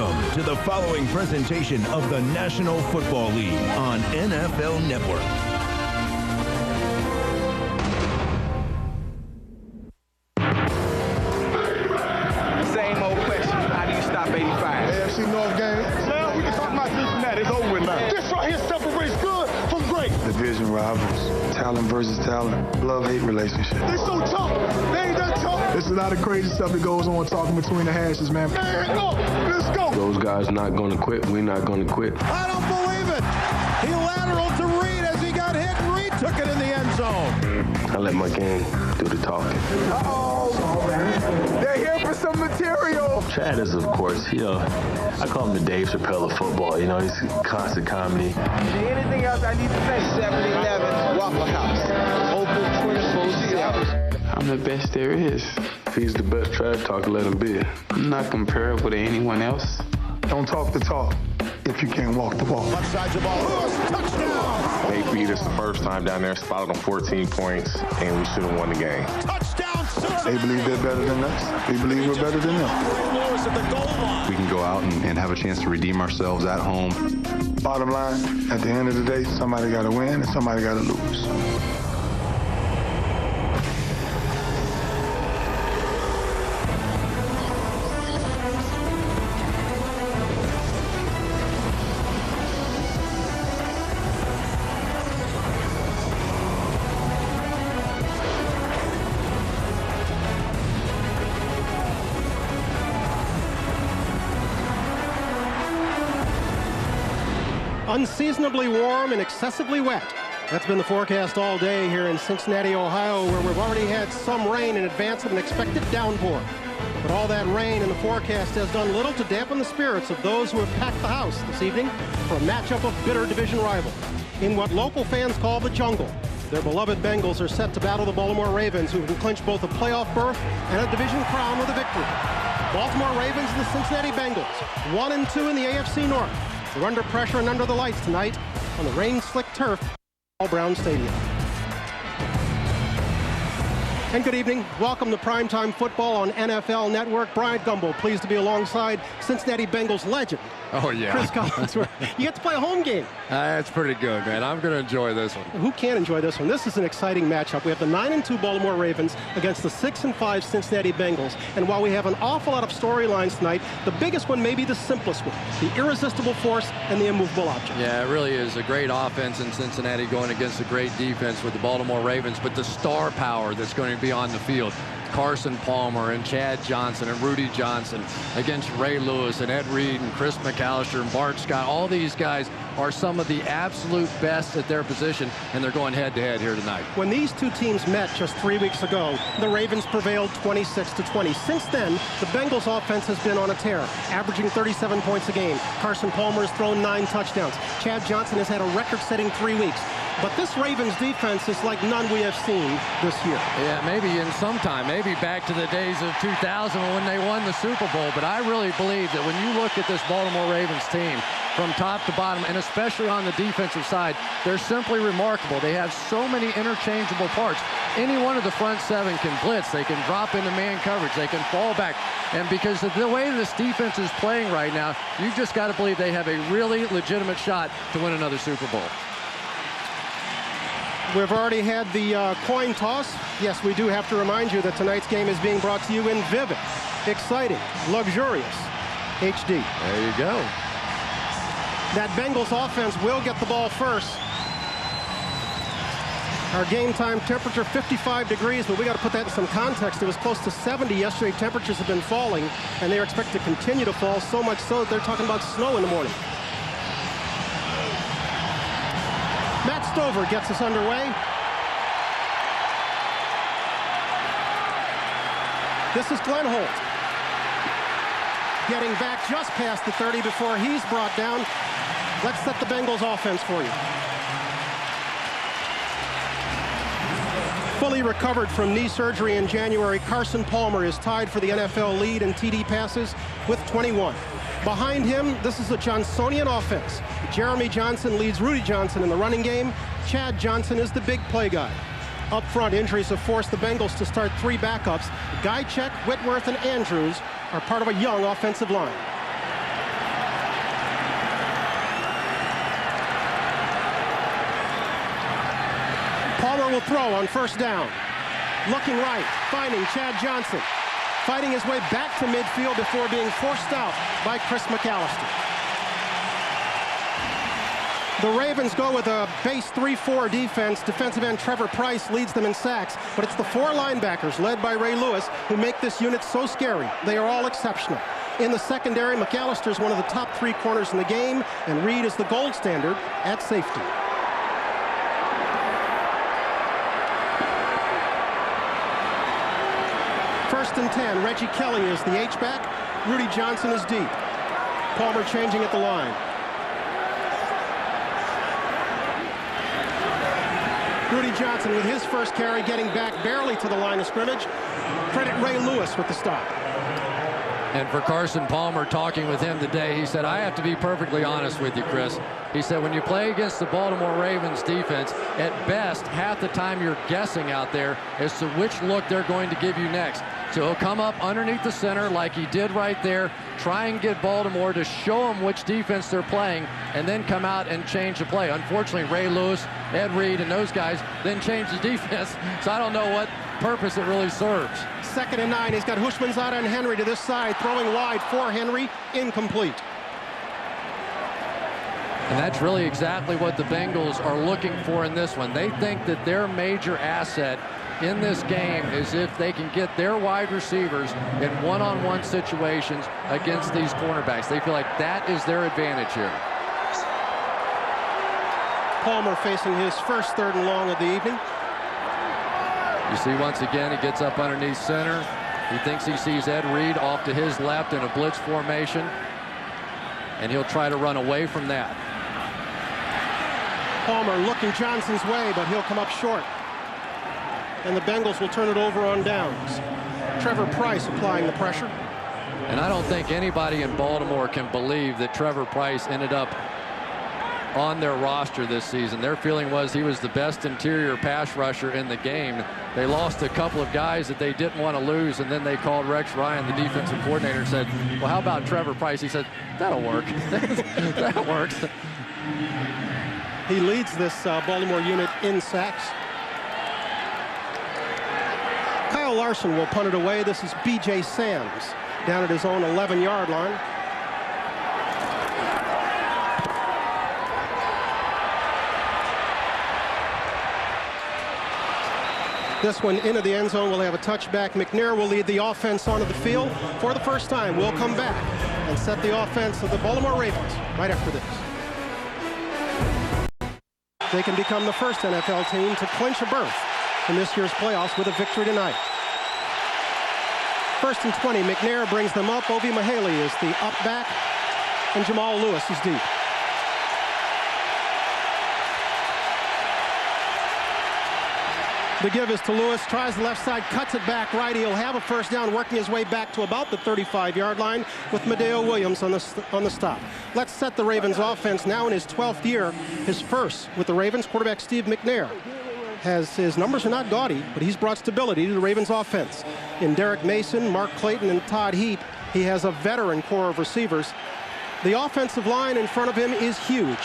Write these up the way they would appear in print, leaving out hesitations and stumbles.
Welcome to the following presentation of the National Football League on NFL Network. Same old question. How do you stop 85? AFC North game. Well, we can talk about Cincinnati. It's over with now. This right here separates good from great. Division rivals, talent versus talent, love-hate relationship. They so tough. They ain't that tough. There's a lot of crazy stuff that goes on talking between the hashes, man. Man, no, let's go. Those guys not going to quit. We're not going to quit. I don't believe it. He lateraled to Reed as he got hit, and Reed took it in the end zone. I let my game do the talking. Uh-oh. They're here for some material. Chad is, of course, I call him the Dave Chappelle of football. He's constant comedy. Is there anything else I need to say? 7-Eleven, Waffle House. Open 24/7. I'm the best there is. If he's the best trash talker, let him be. I'm not comparable to anyone else. Don't talk the talk if you can't walk the walk. Left side of the ball. Lewis, touchdown! They beat us the first time down there, spotted them 14 points, and we should have won the game. Touchdown, sir! They believe they're better than us. We believe we're better than them. Lewis at the goal line. We can go out and have a chance to redeem ourselves at home. Bottom line, at the end of the day, somebody got to win and somebody got to lose. Unseasonably warm and excessively wet. That's been the forecast all day here in Cincinnati, Ohio, where we've already had some rain in advance of an expected downpour. But all that rain in the forecast has done little to dampen the spirits of those who have packed the house this evening for a matchup of bitter division rivals. In what local fans call the jungle, their beloved Bengals are set to battle the Baltimore Ravens, who can clinch both a playoff berth and a division crown with a victory. Baltimore Ravens and the Cincinnati Bengals, 1-2 in the AFC North. They're under pressure and under the lights tonight on the rain-slicked turf at Brown Stadium. And good evening. Welcome to Primetime Football on NFL Network. Brian Gumbel, pleased to be alongside Cincinnati Bengals legend. Oh, yeah. Chris Collinsworth. You get to play a home game. That's pretty good, man. I'm going to enjoy this one. Who can't enjoy this one? This is an exciting matchup. We have the 9-2 Baltimore Ravens against the 6-5 Cincinnati Bengals. And while we have an awful lot of storylines tonight, the biggest one may be the simplest one, the irresistible force and the immovable object. Yeah, it really is a great offense in Cincinnati going against a great defense with the Baltimore Ravens, but the star power that's going to be on the field. Carson Palmer and Chad Johnson and Rudy Johnson against Ray Lewis and Ed Reed and Chris McAllister and Bart Scott. All these guys are some of the absolute best at their position, and they're going head-to-head here tonight. When these two teams met just 3 weeks ago, the Ravens prevailed 26-20. Since then, the Bengals offense has been on a tear, averaging 37 points a game. Carson Palmer has thrown 9 touchdowns. Chad Johnson has had a record-setting 3 weeks. But this Ravens defense is like none we have seen this year. Yeah, maybe in some time, maybe back to the days of 2000 when they won the Super Bowl. But I really believe that when you look at this Baltimore Ravens team from top to bottom, and especially on the defensive side, they're simply remarkable. They have so many interchangeable parts. Any one of the front 7 can blitz. They can drop into man coverage. They can fall back. And because of the way this defense is playing right now, you've just got to believe they have a really legitimate shot to win another Super Bowl. We've already had the coin toss. Yes, we do have to remind you that tonight's game is being brought to you in vivid, exciting, luxurious HD. There you go. That Bengals offense will get the ball first. Our game time temperature 55 degrees, but we got to put that in some context. It was close to 70 yesterday. Temperatures have been falling, and they are expected to continue to fall, so much so that they're talking about snow in the morning. Matt Stover gets us underway. This is Glenn Holt. Getting back just past the 30 before he's brought down. Let's set the Bengals offense for you. Fully recovered from knee surgery in January, Carson Palmer is tied for the NFL lead in TD passes with 21. Behind him, this is a Johnsonian offense. Jeremy Johnson leads Rudy Johnson in the running game. Chad Johnson is the big play guy. Up front, injuries have forced the Bengals to start 3 backups. Guycheck, Whitworth, and Andrews are part of a young offensive line. Palmer will throw on first down. Looking right, finding Chad Johnson. Fighting his way back to midfield before being forced out by Chris McAllister. The Ravens go with a base 3-4 defense. Defensive end Trevor Price leads them in sacks, but it's the 4 linebackers led by Ray Lewis who make this unit so scary. They are all exceptional. In the secondary, McAllister is one of the top 3 corners in the game, and Reed is the gold standard at safety. First and 10, Reggie Kelly is the H-back. Rudy Johnson is deep. Palmer changing at the line. Rudy Johnson with his first carry getting back barely to the line of scrimmage. Credit Ray Lewis with the stop. And for Carson Palmer, talking with him today, he said, I have to be perfectly honest with you, Chris. He said, when you play against the Baltimore Ravens defense, at best, half the time you're guessing out there as to which look they're going to give you next. So he'll come up underneath the center like he did right there, try and get Baltimore to show them which defense they're playing, and then come out and change the play. Unfortunately, Ray Lewis, Ed Reed, and those guys then change the defense, so I don't know what purpose it really serves. Second and 9, he's got Hushmanzada and Henry to this side, throwing wide for Henry, incomplete. And that's really exactly what the Bengals are looking for in this one. They think that their major asset in this game is if they can get their wide receivers in one-on-one situations against these cornerbacks. They feel like that is their advantage here. Palmer facing his first 3rd and long of the evening. You see once again he gets up underneath center. He thinks he sees Ed Reed off to his left in a blitz formation, and he'll try to run away from that. Palmer looking Johnson's way, but he'll come up short. And the Bengals will turn it over on downs. Trevor Price applying the pressure. And I don't think anybody in Baltimore can believe that Trevor Price ended up on their roster this season. Their feeling was he was the best interior pass rusher in the game. They lost a couple of guys that they didn't want to lose, and then they called Rex Ryan, the defensive coordinator, and said, well, how about Trevor Price? He said, that'll work. That works. He leads this Baltimore unit in sacks. Kyle Larson will punt it away. This is B.J. Sams down at his own 11-yard line. This one into the end zone will have a touchback. McNair will lead the offense onto the field for the first time. We'll come back and set the offense of the Baltimore Ravens right after this. They can become the first NFL team to clinch a berth in this year's playoffs with a victory tonight. First and 20, McNair brings them up. Ovi Mahaley is the up back, and Jamal Lewis is deep. The give is to Lewis, tries the left side, cuts it back right. He'll have a first down, working his way back to about the 35-yard line with Medeo Williams on the stop. Let's set the Ravens offense now in his 12th year, his first with the Ravens. Quarterback Steve McNair his numbers are not gaudy, but he's brought stability to the Ravens offense. In Derek Mason, Mark Clayton, and Todd Heap, he has a veteran core of receivers. The offensive line in front of him is huge,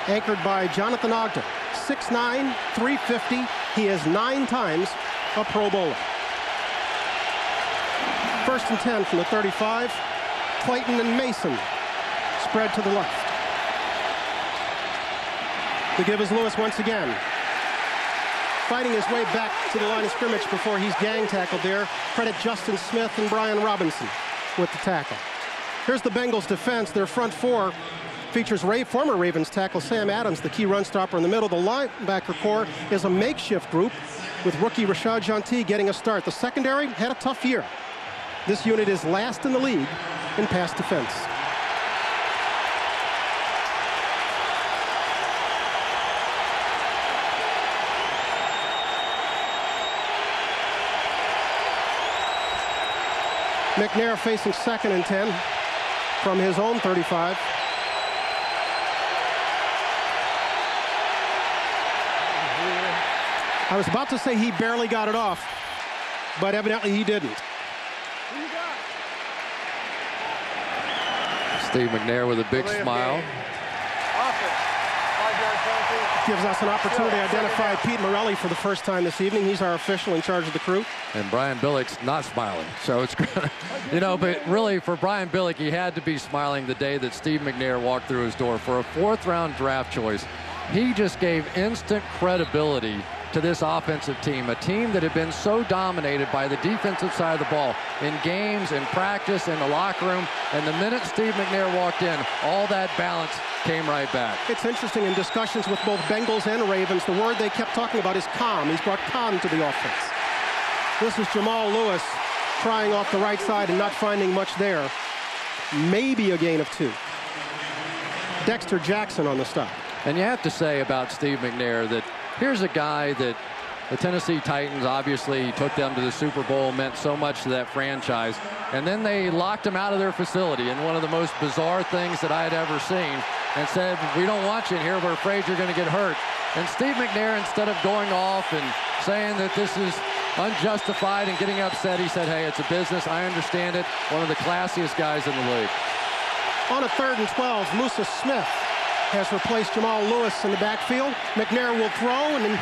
anchored by Jonathan Ogden, 6'9", 350. He is 9 times a Pro Bowler. First and 10 from the 35. Clayton and Mason spread to the left. The give is Lewis once again, fighting his way back to the line of scrimmage before he's gang tackled there. Credit Justin Smith and Brian Robinson with the tackle. Here's the Bengals defense. Their front four features former Ravens tackle Sam Adams, the key run stopper in the middle. The linebacker core is a makeshift group with rookie Rashad Jeanty getting a start. The secondary had a tough year. This unit is last in the league in pass defense. McNair facing second and 10 from his own 35. I was about to say he barely got it off, but evidently he didn't. Steve McNair with a big smile. gives us an opportunity to identify Pete Morelli for the first time this evening. He's our official in charge of the crew. And Brian Billick's not smiling. So it's, you know, but really for Brian Billick, he had to be smiling the day that Steve McNair walked through his door. For a 4th-round draft choice, he just gave instant credibility to this offensive team, a team that had been so dominated by the defensive side of the ball in games, in practice, in the locker room. And the minute Steve McNair walked in, all that balance came right back. It's interesting, in discussions with both Bengals and Ravens, the word they kept talking about is calm. He's brought calm to the offense. This is Jamal Lewis trying off the right side and not finding much there. Maybe a gain of 2. Dexter Jackson on the stop. And you have to say about Steve McNair that here's a guy that the Tennessee Titans obviously took them to the Super Bowl, meant so much to that franchise. And then they locked him out of their facility in one of the most bizarre things that I had ever seen and said, we don't want you in here. We're afraid you're going to get hurt. And Steve McNair, instead of going off and saying that this is unjustified and getting upset, he said, hey, it's a business. I understand it. One of the classiest guys in the league. On a 3rd and 12, Musa Smith has replaced Jamal Lewis in the backfield. McNair will throw, and then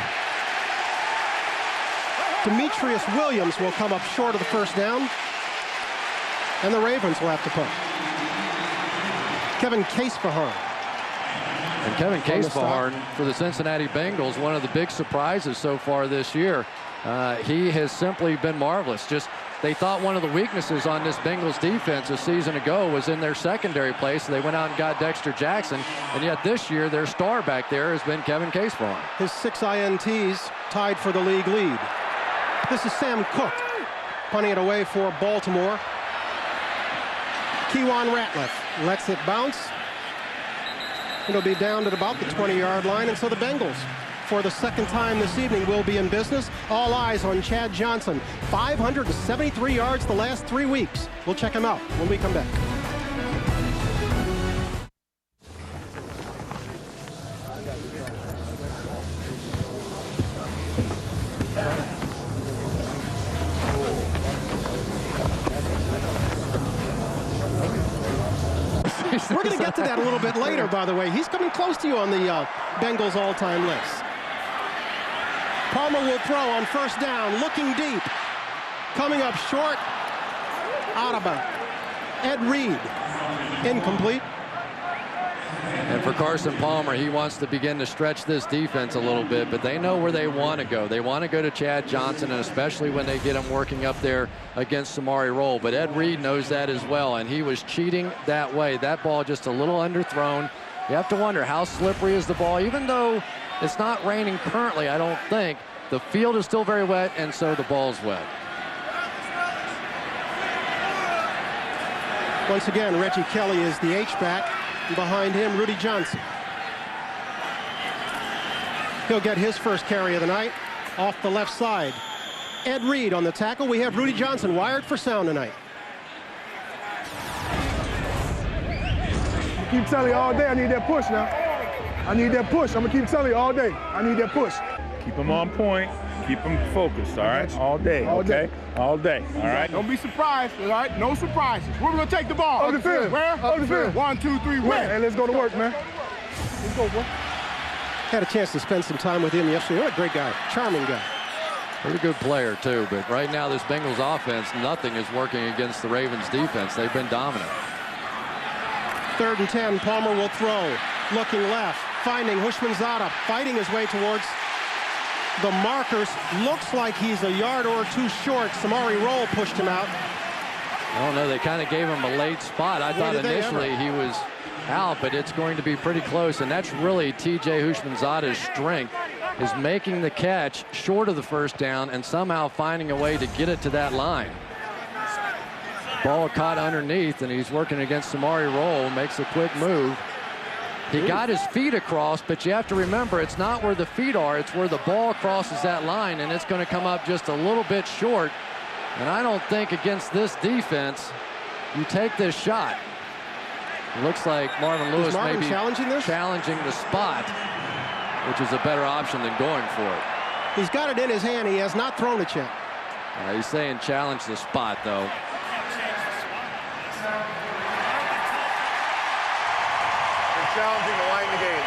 Demetrius Williams will come up short of the first down. And the Ravens will have to punt. Kevin Casefaharn. And Kevin Casefaharn for the Cincinnati Bengals, one of the big surprises so far this year. He has simply been marvelous. Just they thought one of the weaknesses on this Bengals defense a season ago was in their secondary play, so they went out and got Dexter Jackson. And yet this year, their star back there has been Kevin Casefaharn. His 6 INTs tied for the league lead. This is Sam Cook punting it away for Baltimore. Kewan Ratliff lets it bounce. It'll be down at about the 20-yard line, and so the Bengals, for the 2nd time this evening, will be in business. All eyes on Chad Johnson. 573 yards the last 3 weeks. We'll check him out when we come back. We're going to get to that a little bit later, by the way. He's coming close to you on the Bengals all-time list. Palmer will throw on 1st down, looking deep. Coming up short, out of bounds. Ed Reed, incomplete. And for Carson Palmer, he wants to begin to stretch this defense a little bit, but they know where they want to go. They want to go to Chad Johnson, and especially when they get him working up there against Samari Rolle. But Ed Reed knows that as well, and he was cheating that way. That ball just a little underthrown. You have to wonder, how slippery is the ball? Even though it's not raining currently, I don't think, the field is still very wet, and so the ball's wet. Once again, Reggie Kelly is the H-back. Behind him, Rudy Johnson. He'll get his first carry of the night off the left side. Ed Reed on the tackle. We have Rudy Johnson wired for sound tonight. I keep telling you all day I need that push now. I need that push. I'm going to keep telling you all day. I need that push. Keep him on point. Keep him focused, all right? All day, okay? All day, all right? Don't be surprised, all right? No surprises. Where we going to take the ball? Up the field. Where? Up the field. 1, 2, 3, where? Hey, let's go to work, man. Let's go, boy. Had a chance to spend some time with him yesterday. What a great guy. Charming guy. Pretty good player, too. But right now, this Bengals offense, nothing is working against the Ravens defense. They've been dominant. 3rd and 10. Palmer will throw. Looking left. Finding Hushmanzada. Fighting his way towards the markers. Looks like he's a yard or 2 short. Samari Rolle pushed him out. I don't know. They kind of gave him a late spot. I thought initially he was out, but it's going to be pretty close. And that's really T.J. Hushmanzada's strength, is making the catch short of the first down and somehow finding a way to get it to that line. Ball caught underneath, and he's working against Samari Rolle. Makes a quick move. He got his feet across, but you have to remember, it's not where the feet are, it's where the ball crosses that line, and it's going to come up just a little bit short. And I don't think against this defense, you take this shot. It looks like Marvin Lewis may be challenging the spot, which is a better option than going for it. He's got it in his hand. He has not thrown it yet. He's saying challenge the spot, though. Challenging the line of the game.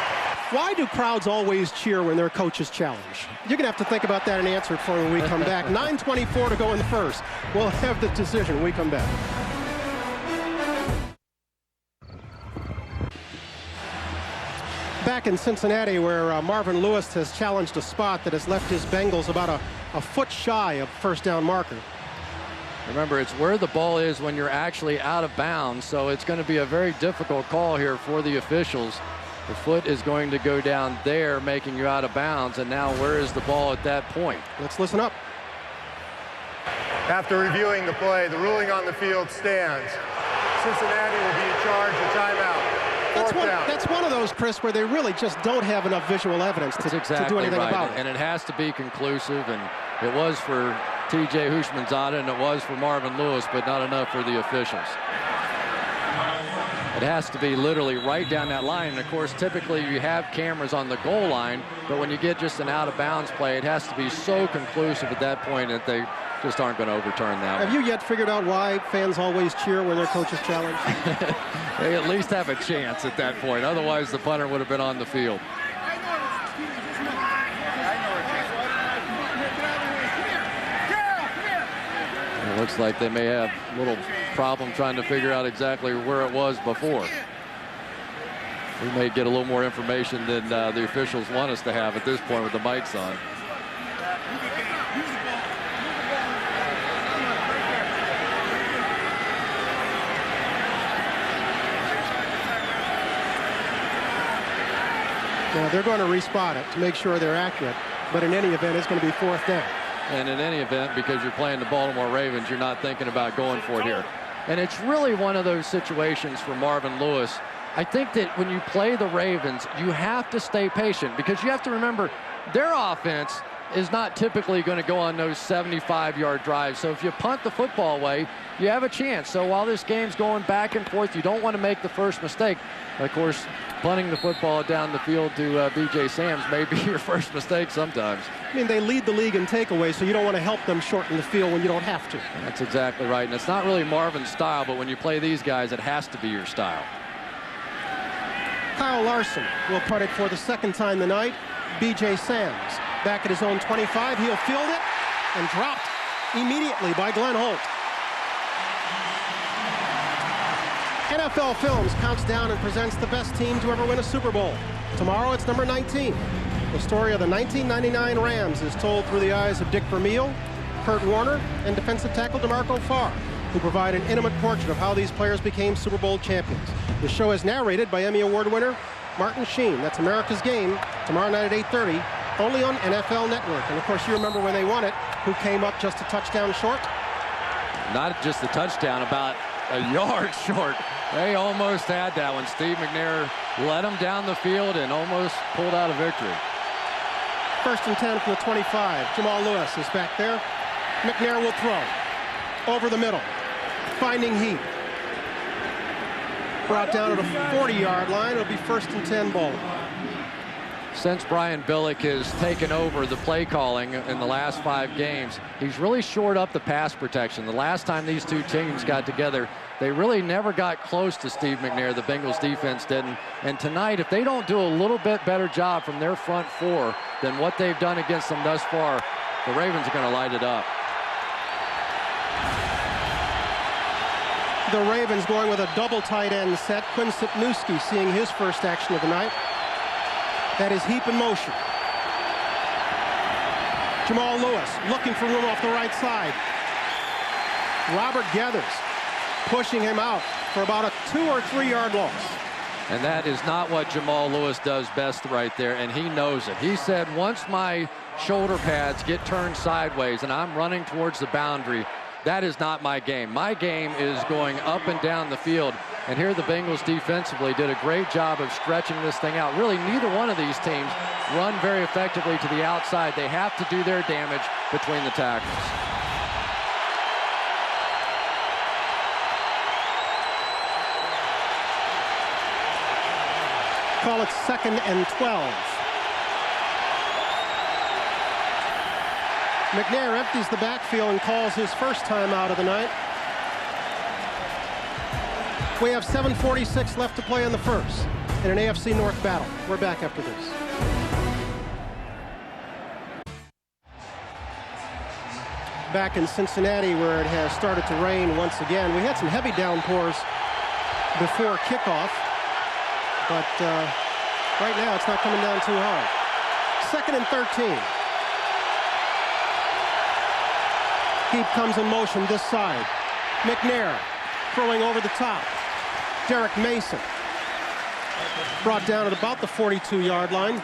Why do crowds always cheer when their coaches challenge? You're going to have to think about that and answer it for me when we come back. 9:24 to go in the first. We'll have the decision when we come back. Back in Cincinnati, where Marvin Lewis has challenged a spot that has left his Bengals about a foot shy of first down marker. Remember, it's where the ball is when you're actually out of bounds, so it's going to be a very difficult call here for the officials. The foot is going to go down there, making you out of bounds, and now where is the ball at that point? Let's listen up. After reviewing the play, the ruling on the field stands. Cincinnati will be in charge of timeout. That's one of those, Chris, where they really just don't have enough visual evidence to do anything about it. And it has to be conclusive, and it was for T.J. Houshmandzadeh, and it was for Marvin Lewis, but not enough for the officials. It has to be literally right down that line. And of course, typically you have cameras on the goal line, but when you get just an out-of-bounds play, it has to be so conclusive at that point that they just aren't going to overturn that. Have you yet figured out why fans always cheer when their coaches challenge? They at least have a chance at that point. Otherwise, the punter would have been on the field. It looks like they may have a little problem trying to figure out exactly where it was before. We may get a little more information than the officials want us to have at this point with the mics on. Now, they're going to respot it to make sure they're accurate, but in any event, it's going to be fourth down. And in any event, because you're playing the Baltimore Ravens, you're not thinking about going for it here. And it's really one of those situations for Marvin Lewis. I think that when you play the Ravens, you have to stay patient, because you have to remember their offense is not typically going to go on those 75-yard drives. So if you punt the football away, you have a chance. So while this game's going back and forth, you don't want to make the first mistake. Of course, punting the football down the field to B.J. Sams may be your first mistake sometimes. I mean, they lead the league in takeaways, so you don't want to help them shorten the field when you don't have to. That's exactly right. And it's not really Marvin's style, but when you play these guys, it has to be your style. Kyle Larson will punt it for the second time tonight. B.J. Sams back at his own 25. He'll field it and dropped immediately by Glenn Holt. NFL Films counts down and presents the best team to ever win a Super Bowl. Tomorrow it's number 19. The story of the 1999 Rams is told through the eyes of Dick Vermeil, Kurt Warner, and defensive tackle DeMarco Farr, who provide an intimate portrait of how these players became Super Bowl champions. The show is narrated by Emmy Award winner Martin Sheen. That's America's Game, tomorrow night at 8:30, only on NFL Network. And of course, you remember when they won it, who came up just a touchdown short? Not just a touchdown, about a yard short. They almost had that one. Steve McNair led them down the field and almost pulled out a victory. First and 10 from the 25. Jamal Lewis is back there. McNair will throw. Over the middle. Finding Heat. Brought down at a 40-yard line. It'll be first and 10 ball. Since Brian Billick has taken over the play calling in the last 5 games, he's really shored up the pass protection. The last time these two teams got together, they really never got close to Steve McNair. The Bengals defense didn't. And tonight, if they don't do a little bit better job from their front four than what they've done against them thus far, the Ravens are going to light it up. The Ravens going with a double tight end set. Quinn Sipnewski seeing his first action of the night. That is Heap in motion. Jamal Lewis looking for room off the right side. Robert Geathers pushing him out for about a 2 or 3 yard loss. And that is not what Jamal Lewis does best right there, and he knows it. He said, once my shoulder pads get turned sideways and I'm running towards the boundary, that is not my game. My game is going up and down the field. And here the Bengals defensively did a great job of stretching this thing out. Really, neither one of these teams run very effectively to the outside. They have to do their damage between the tackles. Call it 2nd and 12. McNair empties the backfield and calls his first timeout of the night. We have 7:46 left to play in the first. in an AFC North battle. We're back after this. Back in Cincinnati, where it has started to rain once again. We had some heavy downpours before kickoff, but right now it's not coming down too hard. 2nd and 13. Heap comes in motion this side. McNair throwing over the top. Derek Mason brought down at about the 42-yard line.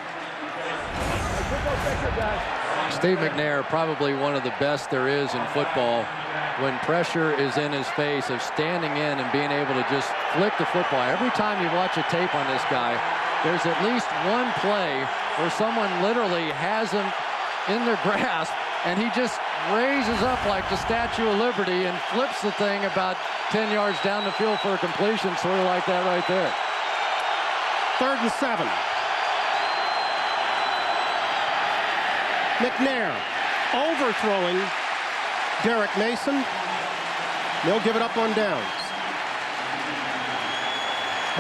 Steve McNair, probably one of the best there is in football when pressure is in his face, of standing in and being able to just flick the football. Every time you watch a tape on this guy, there's at least one play where someone literally has him in their grasp and he just raises up like the Statue of Liberty and flips the thing about 10 yards down the field for a completion, sort of like that right there. 3rd and 7. McNair overthrowing Derek Mason. They'll give it up on downs.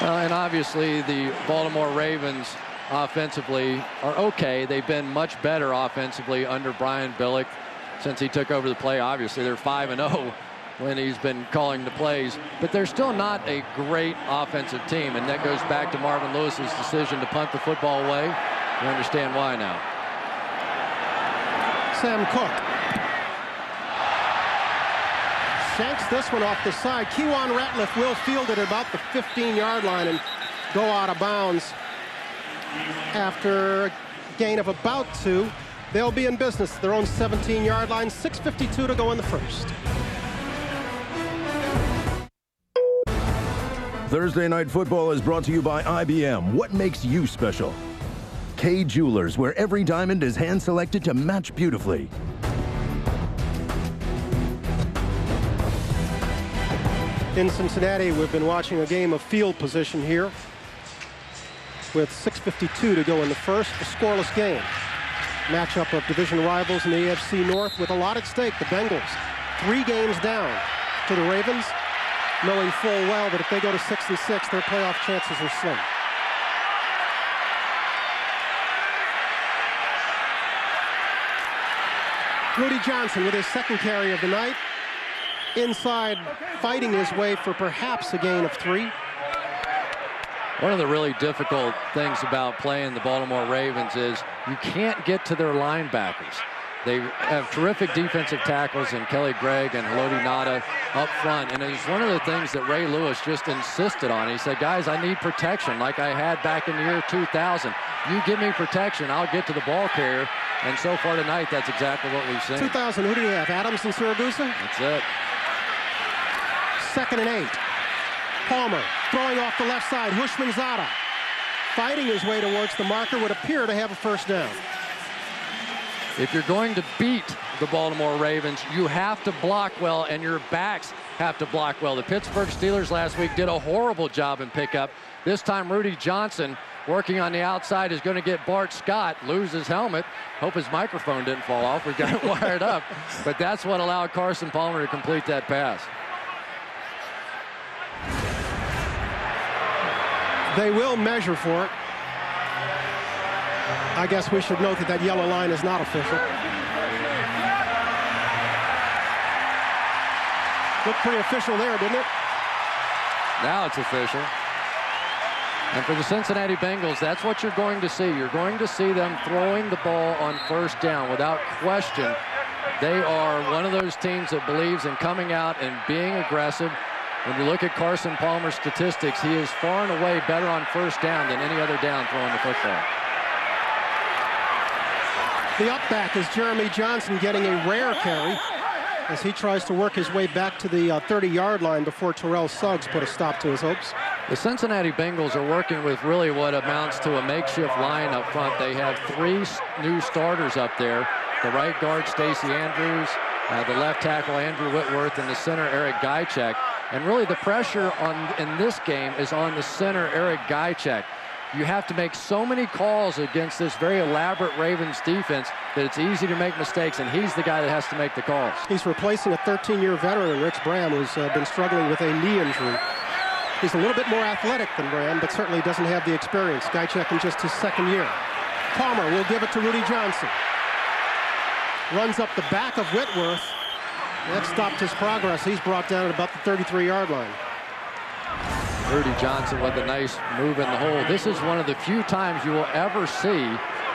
And obviously the Baltimore Ravens offensively are okay. They've been much better offensively under Brian Billick since he took over the play. Obviously they're 5-0 when he's been calling the plays, but they're still not a great offensive team, and that goes back to Marvin Lewis's decision to punt the football away. You understand why now. Sam Cook shanks this one off the side. Kewan Ratliff will field it at about the 15-yard line and go out of bounds after a gain of about 2. They'll be in business at their own 17-yard line. 6:52 to go in the first. Thursday Night Football is brought to you by IBM. What makes you special? K Jewelers, where every diamond is hand-selected to match beautifully. In Cincinnati, we've been watching a game of field position here with 6:52 to go in the first, a scoreless game. Matchup of division rivals in the AFC North with a lot at stake. The Bengals, 3 games down to the Ravens, knowing full well that if they go to 6-6, their playoff chances are slim. Rudy Johnson with his second carry of the night. Inside, fighting his way for perhaps a gain of 3. One of the really difficult things about playing the Baltimore Ravens is you can't get to their linebackers. They have terrific defensive tackles in Kelly Gregg and Haloti Ngata up front. And it's one of the things that Ray Lewis just insisted on. He said, guys, I need protection like I had back in the year 2000. You give me protection, I'll get to the ball carrier. And so far tonight, that's exactly what we've seen. 2000, who do you have? Adams and Siragusa? That's it. 2nd and 8. Palmer throwing off the left side. Hushmanzada fighting his way towards the marker, would appear to have a first down. If you're going to beat the Baltimore Ravens, you have to block well, and your backs have to block well. The Pittsburgh Steelers last week did a horrible job in pickup. This time, Rudy Johnson, working on the outside, is going to get Bart Scott, lose his helmet. Hope his microphone didn't fall off. We've got it wired up. But that's what allowed Carson Palmer to complete that pass. They will measure for it. I guess we should note that that yellow line is not official. Looked pretty official there, didn't it? Now it's official. And for the Cincinnati Bengals, that's what you're going to see. You're going to see them throwing the ball on first down without question. They are one of those teams that believes in coming out and being aggressive. When you look at Carson Palmer's statistics, he is far and away better on first down than any other down throwing the football. The up back is Jeremy Johnson getting a rare carry as he tries to work his way back to the 30-yard line before Terrell Suggs put a stop to his hopes. The Cincinnati Bengals are working with really what amounts to a makeshift line up front. They have 3 new starters up there. The right guard, Stacey Andrews, the left tackle, Andrew Whitworth, and the center, Eric Guychek. And really the pressure in this game is on the center, Eric Guychek. You have to make so many calls against this very elaborate Ravens defense that it's easy to make mistakes, and he's the guy that has to make the calls. He's replacing a 13-year veteran, Rich Bram, who's been struggling with a knee injury. He's a little bit more athletic than Graham, but certainly doesn't have the experience. Guychek in just his second year. Palmer will give it to Rudy Johnson. Runs up the back of Whitworth. That stopped his progress. He's brought down at about the 33-yard line. Rudy Johnson with a nice move in the hole. This is one of the few times you will ever see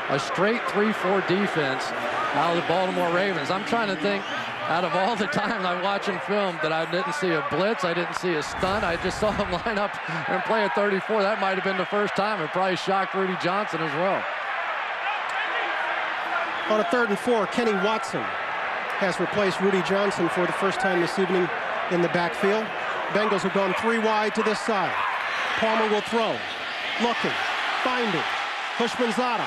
a straight 3-4 defense out of the Baltimore Ravens. I'm trying to think, out of all the time I'm watching film, that I didn't see a blitz, I didn't see a stunt. I just saw him line up and play at 34. That might have been the first time. It probably shocked Rudy Johnson as well. On a 3rd and 4, Kenny Watson has replaced Rudy Johnson for the first time this evening in the backfield. Bengals have gone 3 wide to this side. Palmer will throw. Looking. Finding. Hushmanzada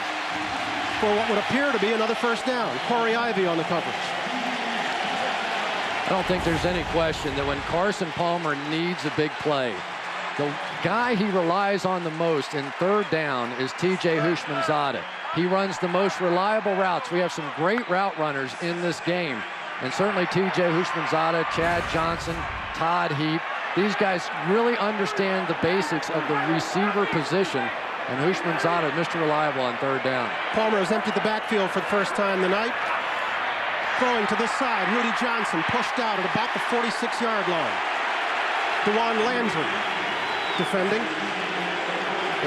for what would appear to be another first down. Corey Ivy on the coverage. I don't think there's any question that when Carson Palmer needs a big play, the guy he relies on the most in 3rd down is T.J. Hushmanzada. He runs the most reliable routes. We have some great route runners in this game. And certainly T.J. Hushmanzada, Chad Johnson, Todd Heap. These guys really understand the basics of the receiver position. And Hushmanzada, Mr. Reliable on 3rd down. Palmer has emptied the backfield for the first time tonight. Throwing to this side, Rudy Johnson pushed out at about the 46-yard line. DeJuan Landry defending.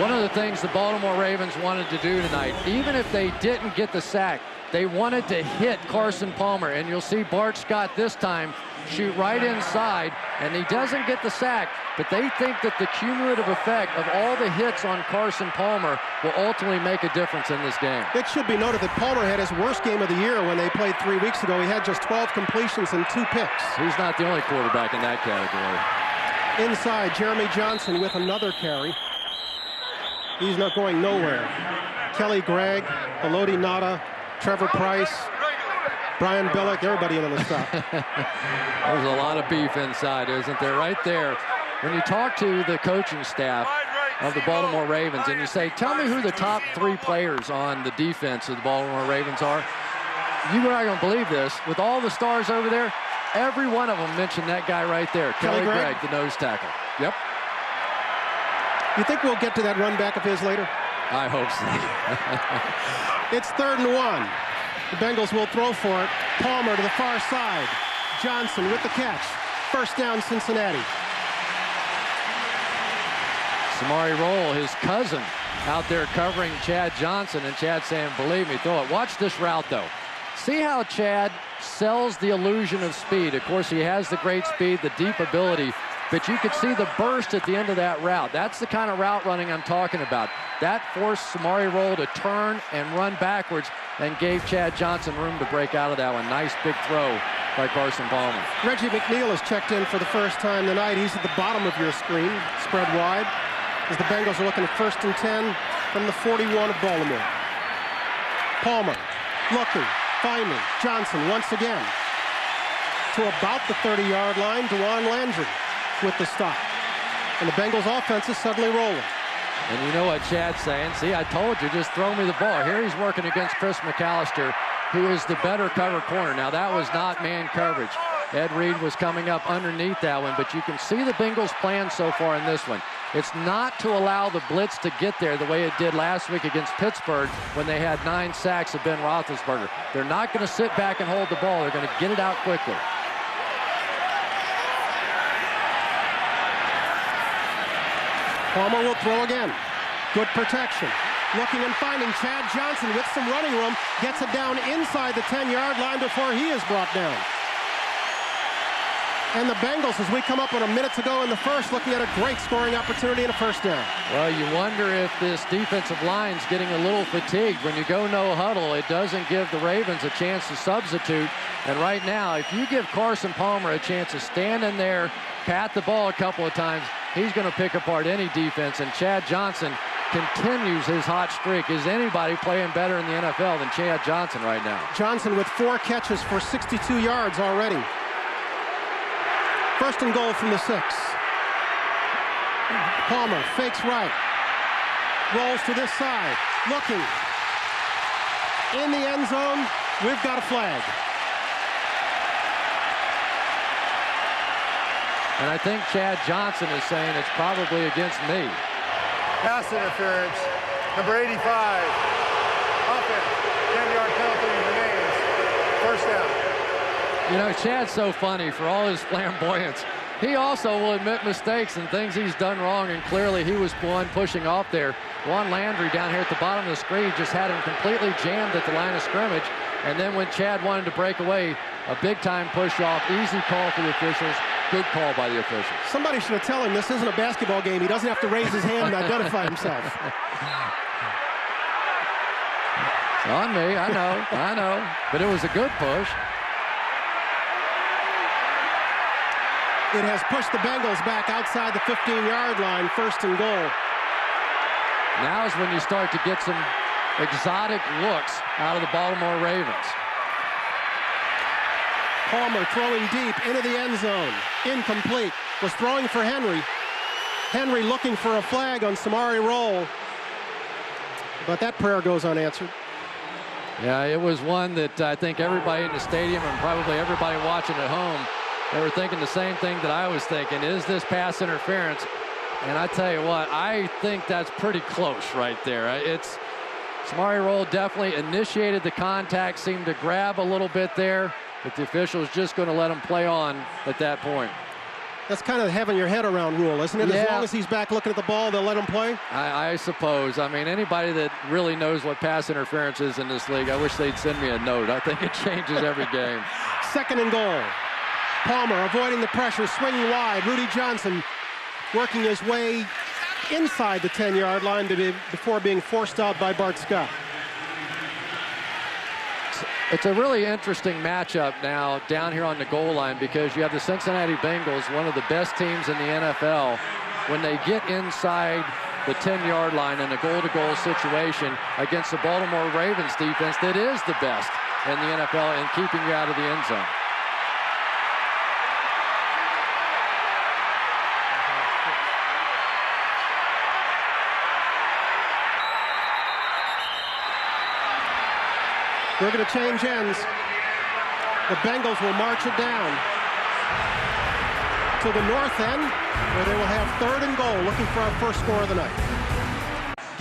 One of the things the Baltimore Ravens wanted to do tonight, even if they didn't get the sack, they wanted to hit Carson Palmer. And you'll see Bart Scott this time shoot right inside, and he doesn't get the sack, but they think that the cumulative effect of all the hits on Carson Palmer will ultimately make a difference in this game. It should be noted that Palmer had his worst game of the year when they played 3 weeks ago. He had just 12 completions and 2 picks. He's not the only quarterback in that category. Inside, Jeremy Johnson with another carry. He's not going nowhere. Kelly Gregg, Elodie Nada, Trevor Price, Brian Billick, everybody in on the stop. There's a lot of beef inside, isn't there? Right there. When you talk to the coaching staff of the Baltimore Ravens and you say, tell me who the top 3 players on the defense of the Baltimore Ravens are, you are going to believe this. With all the stars over there, every one of them mentioned that guy right there, Kelly Gregg, the nose tackle. Yep. You think we'll get to that run back of his later? I hope so. It's 3rd and 1. The Bengals will throw for it. Palmer to the far side. Johnson with the catch. First down, Cincinnati. Samari Roll, his cousin, out there covering Chad Johnson, and Chad saying, believe me, throw it. Watch this route, though. See how Chad sells the illusion of speed. Of course, he has the great speed, the deep ability, but you could see the burst at the end of that route. That's the kind of route running I'm talking about. That forced Samari Roll to turn and run backwards and gave Chad Johnson room to break out of that one. Nice big throw by Carson Palmer. Reggie McNeil has checked in for the first time tonight. He's at the bottom of your screen, spread wide, as the Bengals are looking at 1st and 10 from the 41 of Baltimore. Palmer looking, finding Johnson once again to about the 30-yard line. DeJuan Landry with the stop. And the Bengals offense is suddenly rolling. And you know what Chad's saying? See, I told you, just throw me the ball. Here he's working against Chris McAllister, who is the better cover corner. Now, that was not man coverage. Ed Reed was coming up underneath that one, but you can see the Bengals' plan so far in this one. It's not to allow the blitz to get there the way it did last week against Pittsburgh when they had 9 sacks of Ben Roethlisberger. They're not going to sit back and hold the ball. They're going to get it out quickly. Palmer will throw again. Good protection. Looking and finding Chad Johnson with some running room. Gets it down inside the 10-yard line before he is brought down. And the Bengals, as we come up on a minute to go in the first, looking at a great scoring opportunity and a first down. Well, you wonder if this defensive line's getting a little fatigued. When you go no huddle, it doesn't give the Ravens a chance to substitute. And right now, if you give Carson Palmer a chance to stand in there, pat the ball a couple of times, he's going to pick apart any defense. And Chad Johnson continues his hot streak. Is anybody playing better in the NFL than Chad Johnson right now? Johnson with 4 catches for 62 yards already. First and goal from the 6. Palmer fakes right. Rolls to this side. Looking. In the end zone. We've got a flag. And I think Chad Johnson is saying it's probably against me. Pass interference, number 85. Offense, 10-yard penalty remains. First down. You know, Chad's so funny for all his flamboyance. He also will admit mistakes and things he's done wrong, and clearly he was one pushing off there. Juan Landry down here at the bottom of the screen just had him completely jammed at the line of scrimmage. And then when Chad wanted to break away, a big-time push-off, easy call for the officials, good call by the officials. Somebody should have told him this isn't a basketball game. He doesn't have to raise his hand and identify himself. It's on me, I know. But it was a good push. It has pushed the Bengals back outside the 15-yard line, first and goal. Now is when you start to get some exotic looks out of the Baltimore Ravens. Palmer throwing deep into the end zone. Incomplete. Was throwing for Henry. Henry looking for a flag on Samari Roll. But that prayer goes unanswered. Yeah, it was one that I think everybody in the stadium and probably everybody watching at home, they were thinking the same thing that I was thinking. Is this pass interference? And I tell you what, I think that's pretty close right there. It's Samari Roll definitely initiated the contact, seemed to grab a little bit there, but the official is just going to let him play on at that point. That's kind of having your head around rule, isn't it? Yeah. As long as he's back looking at the ball, they'll let him play? I suppose. I mean, anybody that really knows what pass interference is in this league, I wish they'd send me a note. I think it changes every game. Second and goal. Palmer avoiding the pressure, swinging wide. Rudy Johnson working his way inside the 10-yard line before being forced out by Bart Scott. It's a really interesting matchup now down here on the goal line because you have the Cincinnati Bengals, one of the best teams in the NFL. When they get inside the 10-yard line in a goal-to-goal situation against the Baltimore Ravens defense that is the best in the NFL in keeping you out of the end zone. We're going to change ends. The Bengals will march it down to the north end, where they will have third and goal, looking for our first score of the night.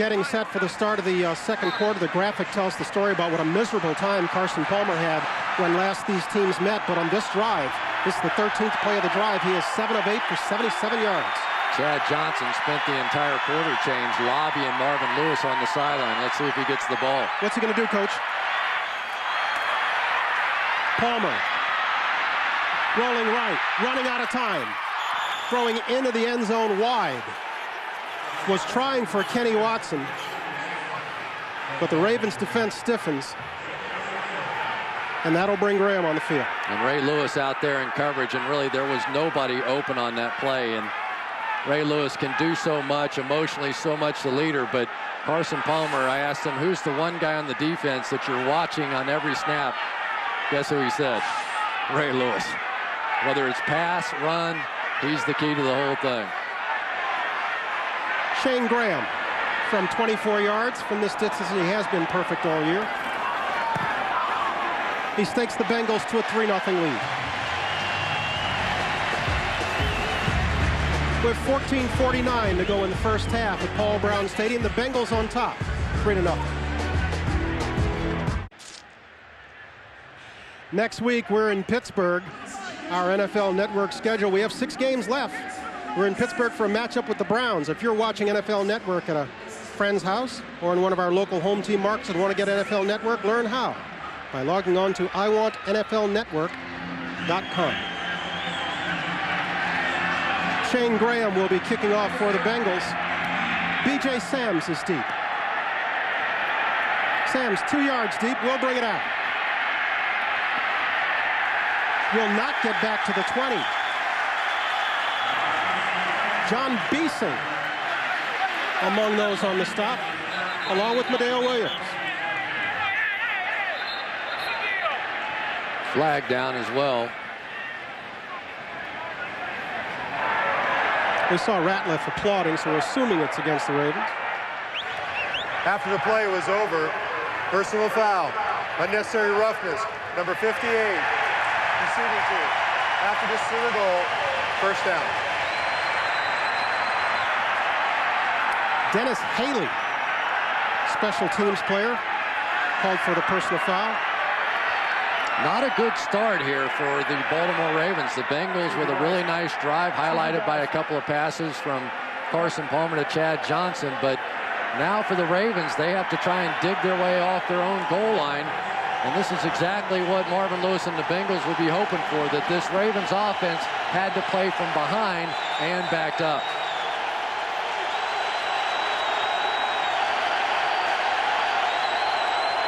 Getting set for the start of the second quarter. The graphic tells the story about what a miserable time Carson Palmer had when last these teams met. But on this drive, this is the 13th play of the drive. He is 7 of 8 for 77 yards. Chad Johnson spent the entire quarter change lobbying Marvin Lewis on the sideline. Let's see if he gets the ball. What's he going to do, Coach? Palmer rolling right, running out of time, throwing into the end zone wide. Was trying for Kenny Watson, but the Ravens defense stiffens, and that'll bring Graham on the field. And Ray Lewis out there in coverage, and really there was nobody open on that play. And Ray Lewis can do so much, emotionally so much the leader, but Carson Palmer, I asked him, who's the one guy on the defense that you're watching on every snap? Guess who he said? Ray Lewis. Whether it's pass, run, he's the key to the whole thing. Shane Graham from 24 yards from this distance. He has been perfect all year. He stakes the Bengals to a 3-0 lead. With 14:49 to go in the first half at Paul Brown Stadium, the Bengals on top, 3-0. Next week, we're in Pittsburgh. Our NFL Network schedule, we have 6 games left. We're in Pittsburgh for a matchup with the Browns. If you're watching NFL Network at a friend's house or in one of our local home team markets and want to get NFL Network, learn how by logging on to iwantnflnetwork.com. Shane Graham will be kicking off for the Bengals. B.J. Sams is deep. Sams 2 yards deep, will bring it out. Will not get back to the 20. John Beesing among those on the stop, along with Madeo Williams. Flag down as well. We saw Ratliff applauding, so we're assuming it's against the Ravens. After the play was over, personal foul, unnecessary roughness, number 58. Proceeding to, after this third goal, First down. Dennis Haley, special teams player, called for the personal foul. Not a good start here for the Baltimore Ravens. The Bengals with a really nice drive, highlighted by a couple of passes from Carson Palmer to Chad Johnson. But now for the Ravens, they have to try and dig their way off their own goal line. And this is exactly what Marvin Lewis and the Bengals would be hoping for, that this Ravens offense had to play from behind and backed up.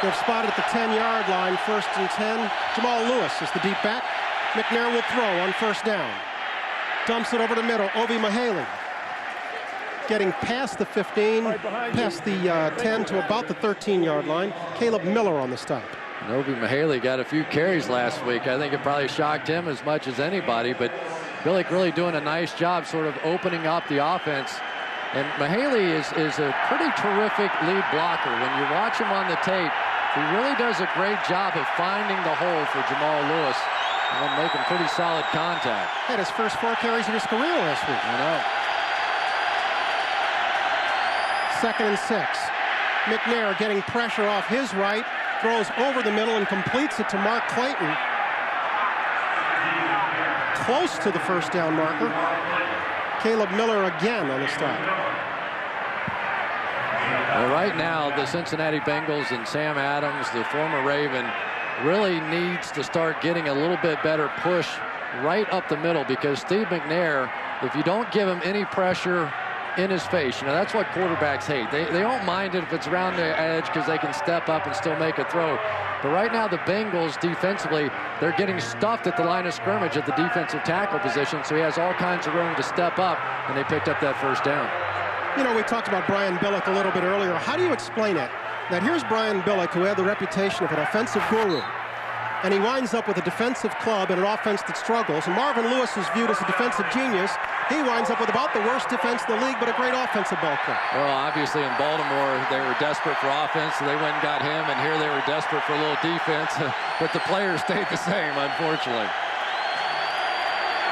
They've spotted at the 10-yard line, 1st and 10. Jamal Lewis is the deep back. McNair will throw on 1st down. Dumps it over the middle. Ovi Mihaly getting past the 15, past the 10 to about the 13-yard line. Caleb Miller on the stop. Ovi Mihaly got a few carries last week. I think it probably shocked him as much as anybody, but Billick really doing a nice job sort of opening up the offense. And Mihaly is a pretty terrific lead blocker. When you watch him on the tape, he really does a great job of finding the hole for Jamal Lewis and then making pretty solid contact. Had his first 4 carries of his career last week. I know. 2nd and 6. McNair getting pressure off his right, throws over the middle and completes it to Mark Clayton. Close to the 1st down marker. Caleb Miller again on the stop. Well, right now, the Cincinnati Bengals and Sam Adams, the former Raven, really needs to start getting a little bit better push right up the middle, because Steve McNair, if you don't give him any pressure in his face, that's what quarterbacks hate. They don't mind it if it's around the edge because they can step up and still make a throw. But right now, the Bengals defensively, they're getting stuffed at the line of scrimmage at the defensive tackle position, so he has all kinds of room to step up, and they picked up that 1st down. We talked about Brian Billick a little bit earlier. How do you explain it? That here's Brian Billick, who had the reputation of an offensive guru, and he winds up with a defensive club and an offense that struggles. And Marvin Lewis is viewed as a defensive genius. He winds up with about the worst defense in the league, but a great offensive ball club. Well, obviously in Baltimore, they were desperate for offense, so they went and got him, and here they were desperate for a little defense, but the players stayed the same, unfortunately.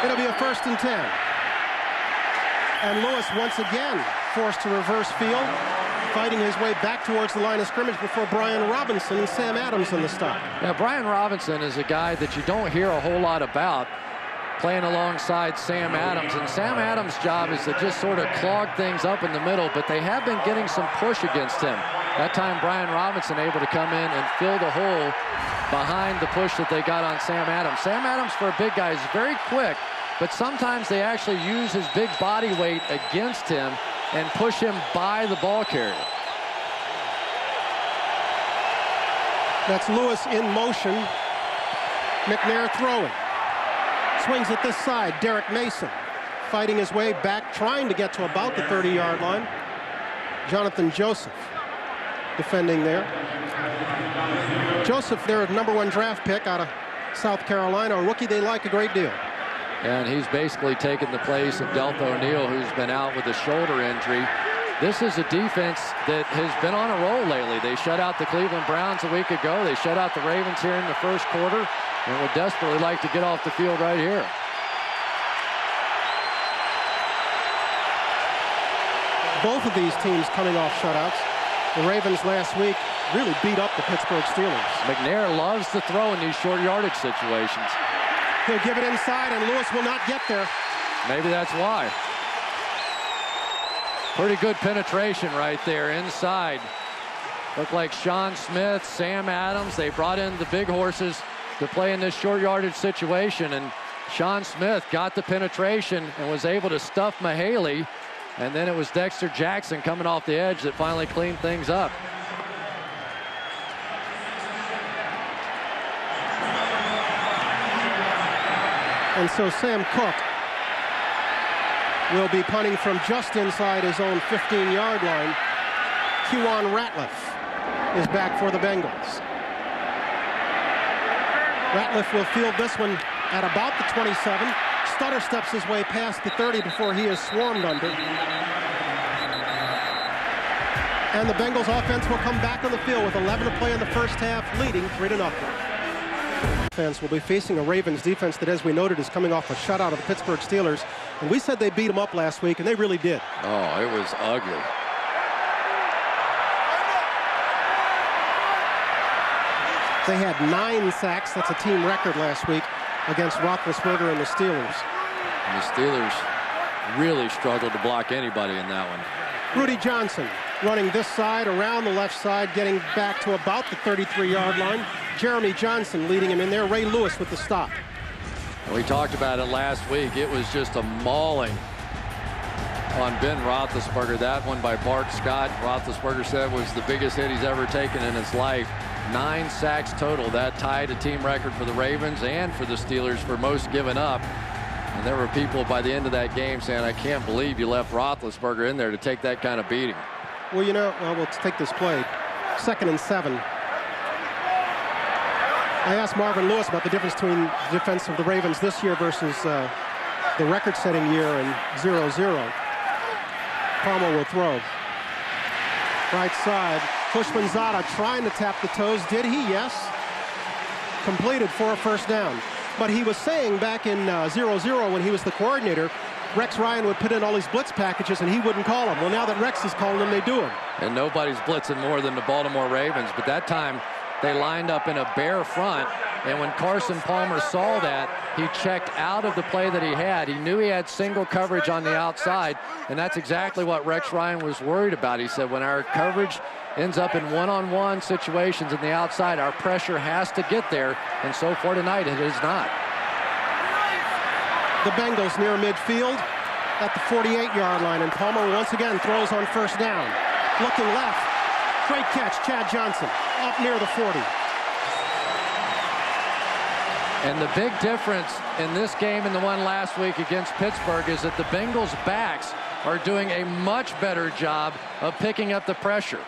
It'll be a 1st and 10. And Lewis once again forced to reverse field, fighting his way back towards the line of scrimmage before Brian Robinson and Sam Adams on the stop. Now, Brian Robinson is a guy that you don't hear a whole lot about, playing alongside Sam Adams. And Sam Adams' job is to just sort of clog things up in the middle, but they have been getting some push against him. That time, Brian Robinson able to come in and fill the hole behind the push that they got on Sam Adams. Sam Adams, for a big guy, is very quick, but sometimes they actually use his big body weight against him and push him by the ball carrier. That's Lewis in motion. McNair throwing. Swings it this side. Derek Mason fighting his way back, trying to get to about the 30-yard line. Jonathan Joseph defending there. Joseph, their #1 draft pick out of South Carolina, a rookie they like a great deal. And he's basically taken the place of Deltha O'Neal, who's been out with a shoulder injury. This is a defense that has been on a roll lately. They shut out the Cleveland Browns a week ago. They shut out the Ravens here in the 1st quarter, and would desperately like to get off the field right here. Both of these teams coming off shutouts. The Ravens last week really beat up the Pittsburgh Steelers. McNair loves to throw in these short yardage situations. He'll give it inside, and Lewis will not get there. Maybe that's why. Pretty good penetration right there inside. Looked like Sean Smith, Sam Adams. They brought in the big horses to play in this short yardage situation, and Sean Smith got the penetration and was able to stuff Mihaly, and then it was Dexter Jackson coming off the edge that finally cleaned things up. And so Sam Cook will be punting from just inside his own 15-yard line. Kewan Ratliff is back for the Bengals. Ratliff will field this one at about the 27. Stutter steps his way past the 30 before he is swarmed under. And the Bengals offense will come back on the field with 11 to play in the 1st half, leading 3-0. offense will be facing a Ravens defense that, as we noted, is coming off a shutout of the Pittsburgh Steelers. And we said they beat them up last week, and they really did. Oh, it was ugly. They had 9 sacks. That's a team record last week against Roethlisberger and the Steelers. And the Steelers really struggled to block anybody in that one. Rudy Johnson running this side, around the left side, getting back to about the 33-yard line. Jeremy Johnson leading him in there. Ray Lewis with the stop. We talked about it last week. It was just a mauling on Ben Roethlisberger. That one by Bart Scott. Roethlisberger said was the biggest hit he's ever taken in his life. 9 sacks total. That tied a team record for the Ravens and for the Steelers for most given up. And there were people by the end of that game saying, I can't believe you left Roethlisberger in there to take that kind of beating. Well, you know, we'll take this play. 2nd and 7. I asked Marvin Lewis about the difference between the defense of the Ravens this year versus the record-setting year in 0-0. Palmer will throw. Right side. Houshmandzadeh trying to tap the toes. Did he? Yes. Completed for a first down. But he was saying back in 0-0 when he was the coordinator, Rex Ryan would put in all these blitz packages and he wouldn't call them. Well, now that Rex is calling them, they do them. And nobody's blitzing more than the Baltimore Ravens. But that time they lined up in a bare front. And when Carson Palmer saw that, he checked out of the play that he had. He knew he had single coverage on the outside. And that's exactly what Rex Ryan was worried about. He said, when our coverage ends up in one-on-one situations in the outside, our pressure has to get there. And so far tonight, it is not. The Bengals near midfield at the 48-yard line. And Palmer once again throws on first down. Looking left. Great catch, Chad Johnson, up near the 40. And the big difference in this game and the one last week against Pittsburgh is that the Bengals backs are doing a much better job of picking up the pressure.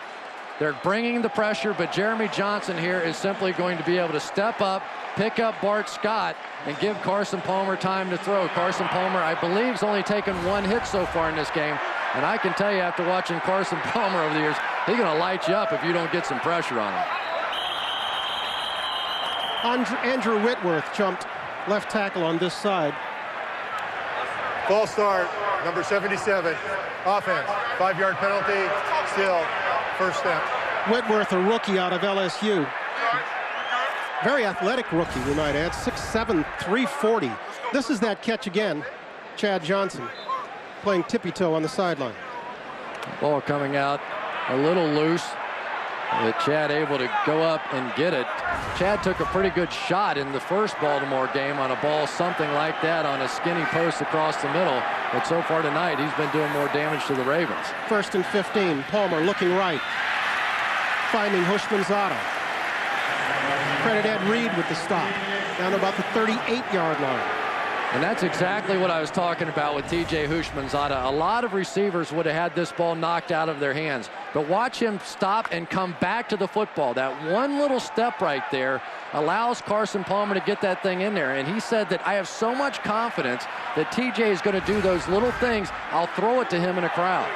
They're bringing the pressure, but Jeremy Johnson here is simply going to be able to step up, pick up Bart Scott, and give Carson Palmer time to throw. Carson Palmer, I believe, has only taken 1 hit so far in this game. And I can tell you, after watching Carson Palmer over the years, he's going to light you up if you don't get some pressure on him. Andrew Whitworth jumped left tackle on this side. False start, number 77. Offense, 5-yard penalty, still first down. Whitworth, a rookie out of LSU. Very athletic rookie, we might add. 6'7", 340. This is that catch again. Chad Johnson playing tippy-toe on the sideline. Ball coming out a little loose. Chad able to go up and get it. Chad took a pretty good shot in the first Baltimore game on a ball something like that on a skinny post across the middle. But so far tonight, he's been doing more damage to the Ravens. 1st and 15. Palmer looking right. Finding Houshmandzadeh. Credit Ed Reed with the stop. Down about the 38-yard line. And that's exactly what I was talking about with T.J. Houshmandzadeh. A lot of receivers would have had this ball knocked out of their hands. But watch him stop and come back to the football. That one little step right there allows Carson Palmer to get that thing in there. And he said that I have so much confidence that T.J. is going to do those little things. I'll throw it to him in a crowd.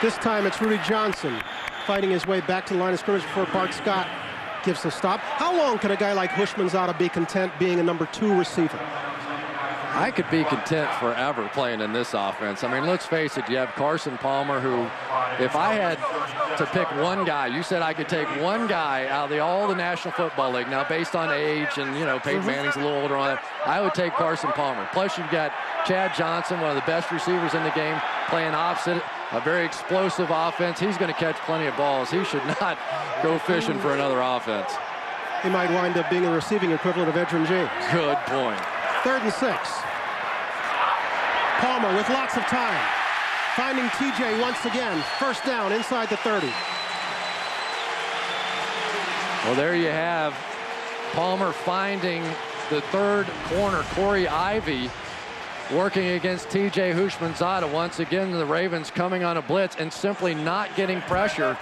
This time it's Rudy Johnson fighting his way back to the line of scrimmage before Bart Scott gives the stop. How long can a guy like Houshmandzadeh be content being a number 2 receiver? I could be content forever playing in this offense. I mean, let's face it, you have Carson Palmer, who, if I had to pick one guy, you said I could take one guy out of all the National Football League. Now, based on age and, you know, Peyton Manning's a little older on it, I would take Carson Palmer. Plus, you've got Chad Johnson, one of the best receivers in the game, playing opposite. A very explosive offense. He's going to catch plenty of balls. He should not go fishing for another offense. He might wind up being a receiving equivalent of Edgerrin James. Good point. 3rd and 6. Palmer with lots of time. Finding TJ once again. First down inside the 30. Well, there you have Palmer finding the 3rd corner, Corey Ivy, working against T.J. Houshmandzadeh. Once again, the Ravens coming on a blitz and simply not getting pressure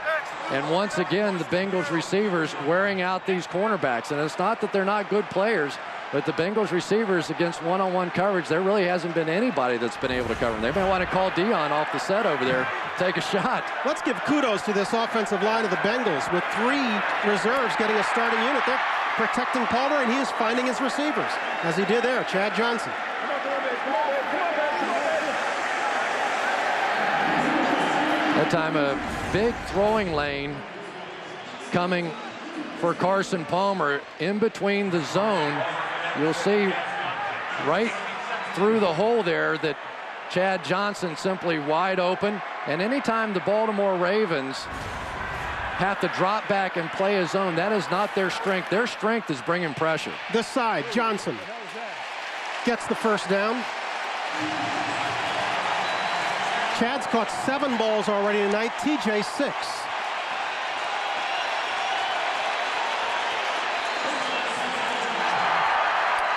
And once again, the Bengals receivers wearing out these cornerbacks. And it's not that they're not good players, but the Bengals receivers against one-on-one coverage, there really hasn't been anybody that's been able to cover them. They may want to call Dion off the set over there, take a shot. Let's give kudos to this offensive line of the Bengals with 3 reserves getting a starting unit. They're protecting Palmer, and he is finding his receivers, as he did there, Chad Johnson. That time a big throwing lane coming for Carson Palmer in between the zone. You'll see right through the hole there that Chad Johnson simply wide open. And anytime the Baltimore Ravens have to drop back and play a zone, that is not their strength. Their strength is bringing pressure. This side, Johnson gets the first down. Chad's caught 7 balls already tonight, TJ 6.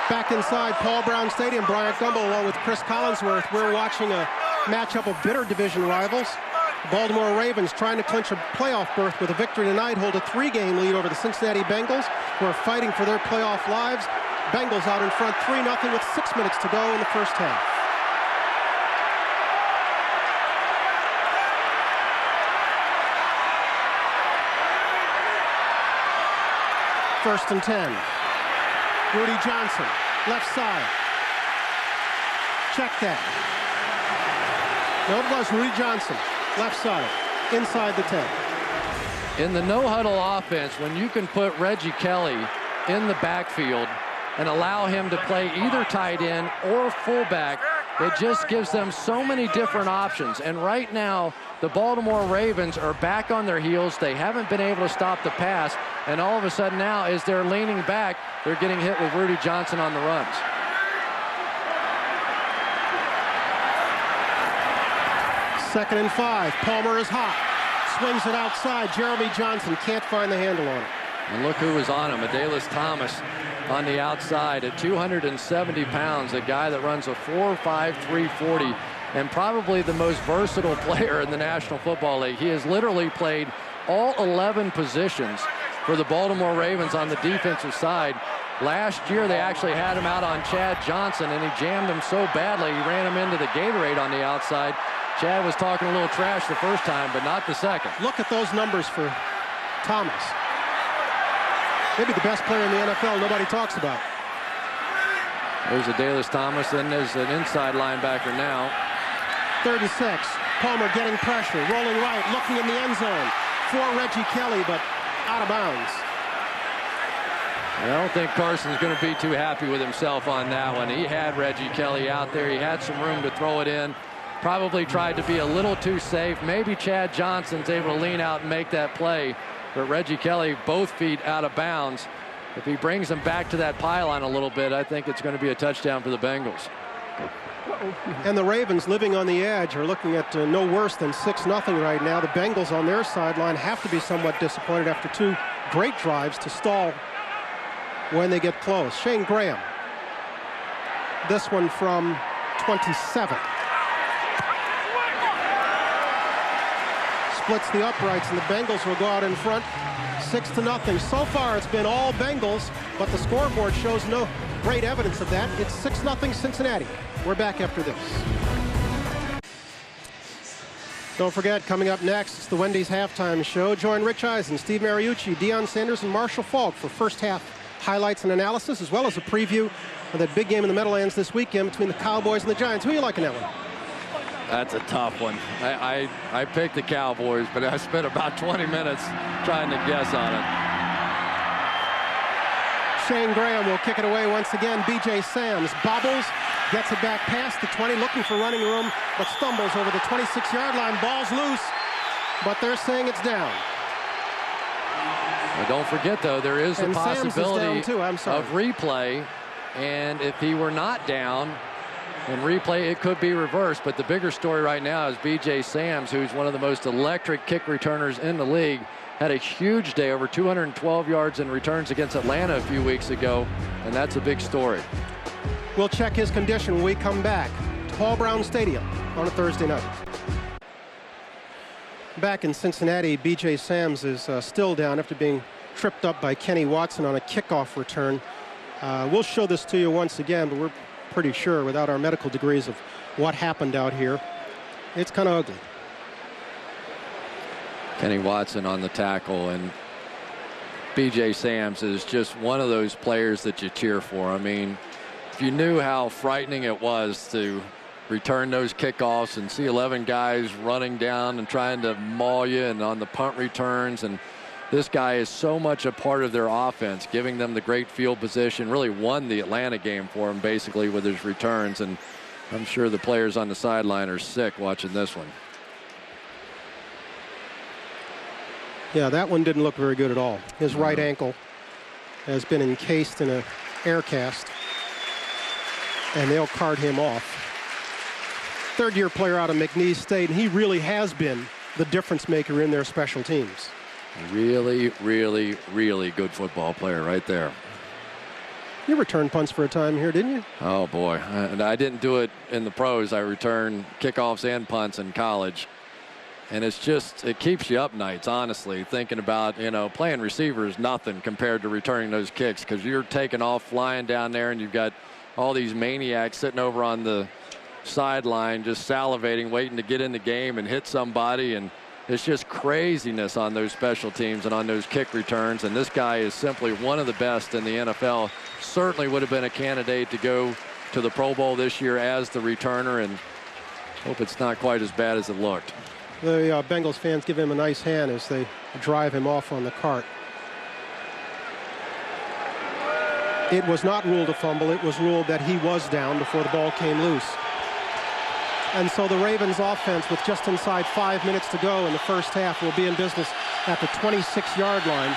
Back inside Paul Brown Stadium, Bryant Gumbel along with Chris Collinsworth. We're watching a matchup of bitter division rivals. The Baltimore Ravens trying to clinch a playoff berth with a victory tonight, hold a 3-game lead over the Cincinnati Bengals, who are fighting for their playoff lives. Bengals out in front 3-0 with 6 minutes to go in the first half. First and 10. Rudy Johnson, left side. Check that. No, it was Rudy Johnson, left side, inside the 10. In the no-huddle offense, when you can put Reggie Kelly in the backfield and allow him to play either tight end or fullback, it just gives them so many different options. And right now, the Baltimore Ravens are back on their heels. They haven't been able to stop the pass. And all of a sudden now, as they're leaning back, they're getting hit with Rudy Johnson on the runs. Second and 5. Palmer is hot. Swings it outside. Jeremy Johnson can't find the handle on it. And look who was on him. Adalys Thomas on the outside at 270 pounds. A guy that runs a 4.5 340 and probably the most versatile player in the National Football League. He has literally played all 11 positions for the Baltimore Ravens on the defensive side. Last year, they actually had him out on Chad Johnson, and he jammed him so badly, he ran him into the Gatorade on the outside. Chad was talking a little trash the first time, but not the second. Look at those numbers for Thomas. Maybe the best player in the NFL nobody talks about. There's Adalys Thomas, and there's an inside linebacker now. 3rd and 6. Palmer getting pressure, rolling right, looking in the end zone for Reggie Kelly, but out of bounds. I don't think Carson's going to be too happy with himself on that one. He had Reggie Kelly out there. He had some room to throw it in. Probably tried to be a little too safe. Maybe Chad Johnson's able to lean out and make that play. But Reggie Kelly, both feet out of bounds. If he brings them back to that pylon a little bit, I think it's going to be a touchdown for the Bengals. And the Ravens, living on the edge, are looking at no worse than 6-0 right now. The Bengals on their sideline have to be somewhat disappointed after 2 great drives to stall when they get close. Shane Graham. This one from 27. Splits the uprights, and the Bengals will go out in front 6-0. So far, it's been all Bengals, but the scoreboard shows no great evidence of that. It's 6-0 Cincinnati. We're back after this. Don't forget, coming up next, it's the Wendy's halftime show. Join Rich Eisen, Steve Mariucci, Deion Sanders, and Marshall Falk for first half highlights and analysis, as well as a preview of that big game in the Meadowlands this weekend between the Cowboys and the Giants. Who are you liking that one? That's a tough one. I picked the Cowboys, but I spent about 20 minutes trying to guess on it. Shane Graham will kick it away once again. B.J. Sams bobbles, gets it back past the 20, looking for running room, but stumbles over the 26-yard line. Ball's loose, but they're saying it's down. Well, don't forget, though, there is a possibility of replay, and if he were not down in replay, it could be reversed. But the bigger story right now is B.J. Sams, who's one of the most electric kick returners in the league, had a huge day, over 212 yards in returns against Atlanta a few weeks ago, and that's a big story. We'll check his condition when we come back to Paul Brown Stadium on a Thursday night. Back in Cincinnati, B.J. Sams is still down after being tripped up by Kenny Watson on a kickoff return. We'll show this to you once again, but we're pretty sure without our medical degrees of what happened out here. It's kind of ugly. Kenny Watson on the tackle, and B.J. Sams is just one of those players that you cheer for. I mean, if you knew how frightening it was to return those kickoffs and see 11 guys running down and trying to maul you, and on the punt returns, and this guy is so much a part of their offense, giving them the great field position, really won the Atlanta game for them basically with his returns, and I'm sure the players on the sideline are sick watching this one. Yeah, that one didn't look very good at all. His right ankle has been encased in an air cast, and they'll cart him off. Third-year player out of McNeese State, and he really has been the difference maker in their special teams. Really, really, really good football player right there. You returned punts for a time here, didn't you? Oh, boy. And I didn't do it in the pros. I returned kickoffs and punts in college. And it's just, it keeps you up nights, honestly, thinking about, you know, playing receiver is nothing compared to returning those kicks, because you're taking off, flying down there, and you've got all these maniacs sitting over on the sideline just salivating, waiting to get in the game and hit somebody, and it's just craziness on those special teams and on those kick returns. And this guy is simply one of the best in the NFL. Certainly would have been a candidate to go to the Pro Bowl this year as the returner, and hope it's not quite as bad as it looked. The Bengals fans give him a nice hand as they drive him off on the cart. It was not ruled a fumble. It was ruled that he was down before the ball came loose. And so the Ravens offense, with just inside 5 minutes to go in the first half, will be in business at the 26-yard line.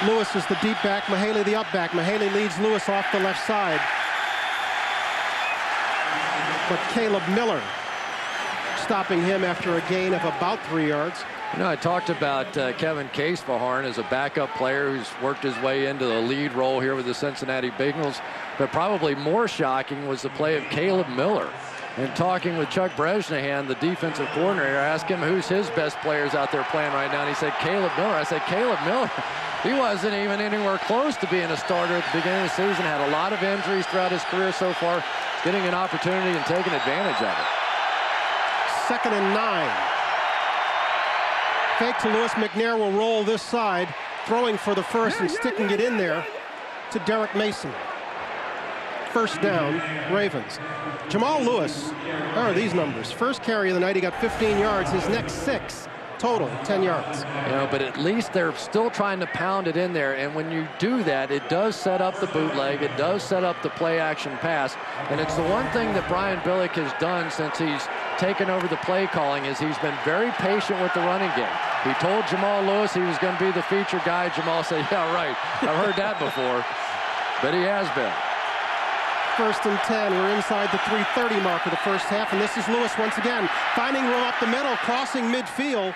Lewis is the deep back, Mahaley the up back. Mahaley leads Lewis off the left side. But Caleb Miller stopping him after a gain of about 3 yards. You know, I talked about Kevin Case-Fahorn as a backup player who's worked his way into the lead role here with the Cincinnati Bengals. But probably more shocking was the play of Caleb Miller. And talking with Chuck Bresnahan, the defensive coordinator, I asked him who's his best players out there playing right now, and he said Caleb Miller. I said, Caleb Miller? He wasn't even anywhere close to being a starter at the beginning of the season. Had a lot of injuries throughout his career so far. Getting an opportunity and taking advantage of it. 2nd and 9. Fake to Lewis. McNair will roll this side, throwing for the first and sticking it in there to Derek Mason. First down, Ravens. Jamal Lewis, how are these numbers? First carry of the night, he got 15 yards. His next 6 total, 10 yards. You know, but at least they're still trying to pound it in there. And when you do that, it does set up the bootleg. It does set up the play action pass. And it's the one thing that Brian Billick has done since he's taken over the play calling, is he's been very patient with the running game. He told Jamal Lewis he was going to be the feature guy. Jamal said, yeah, right. I've heard that before. But he has been. 1st and 10. We're inside the 3:30 mark of the first half, and this is Lewis once again finding room up the middle, crossing midfield,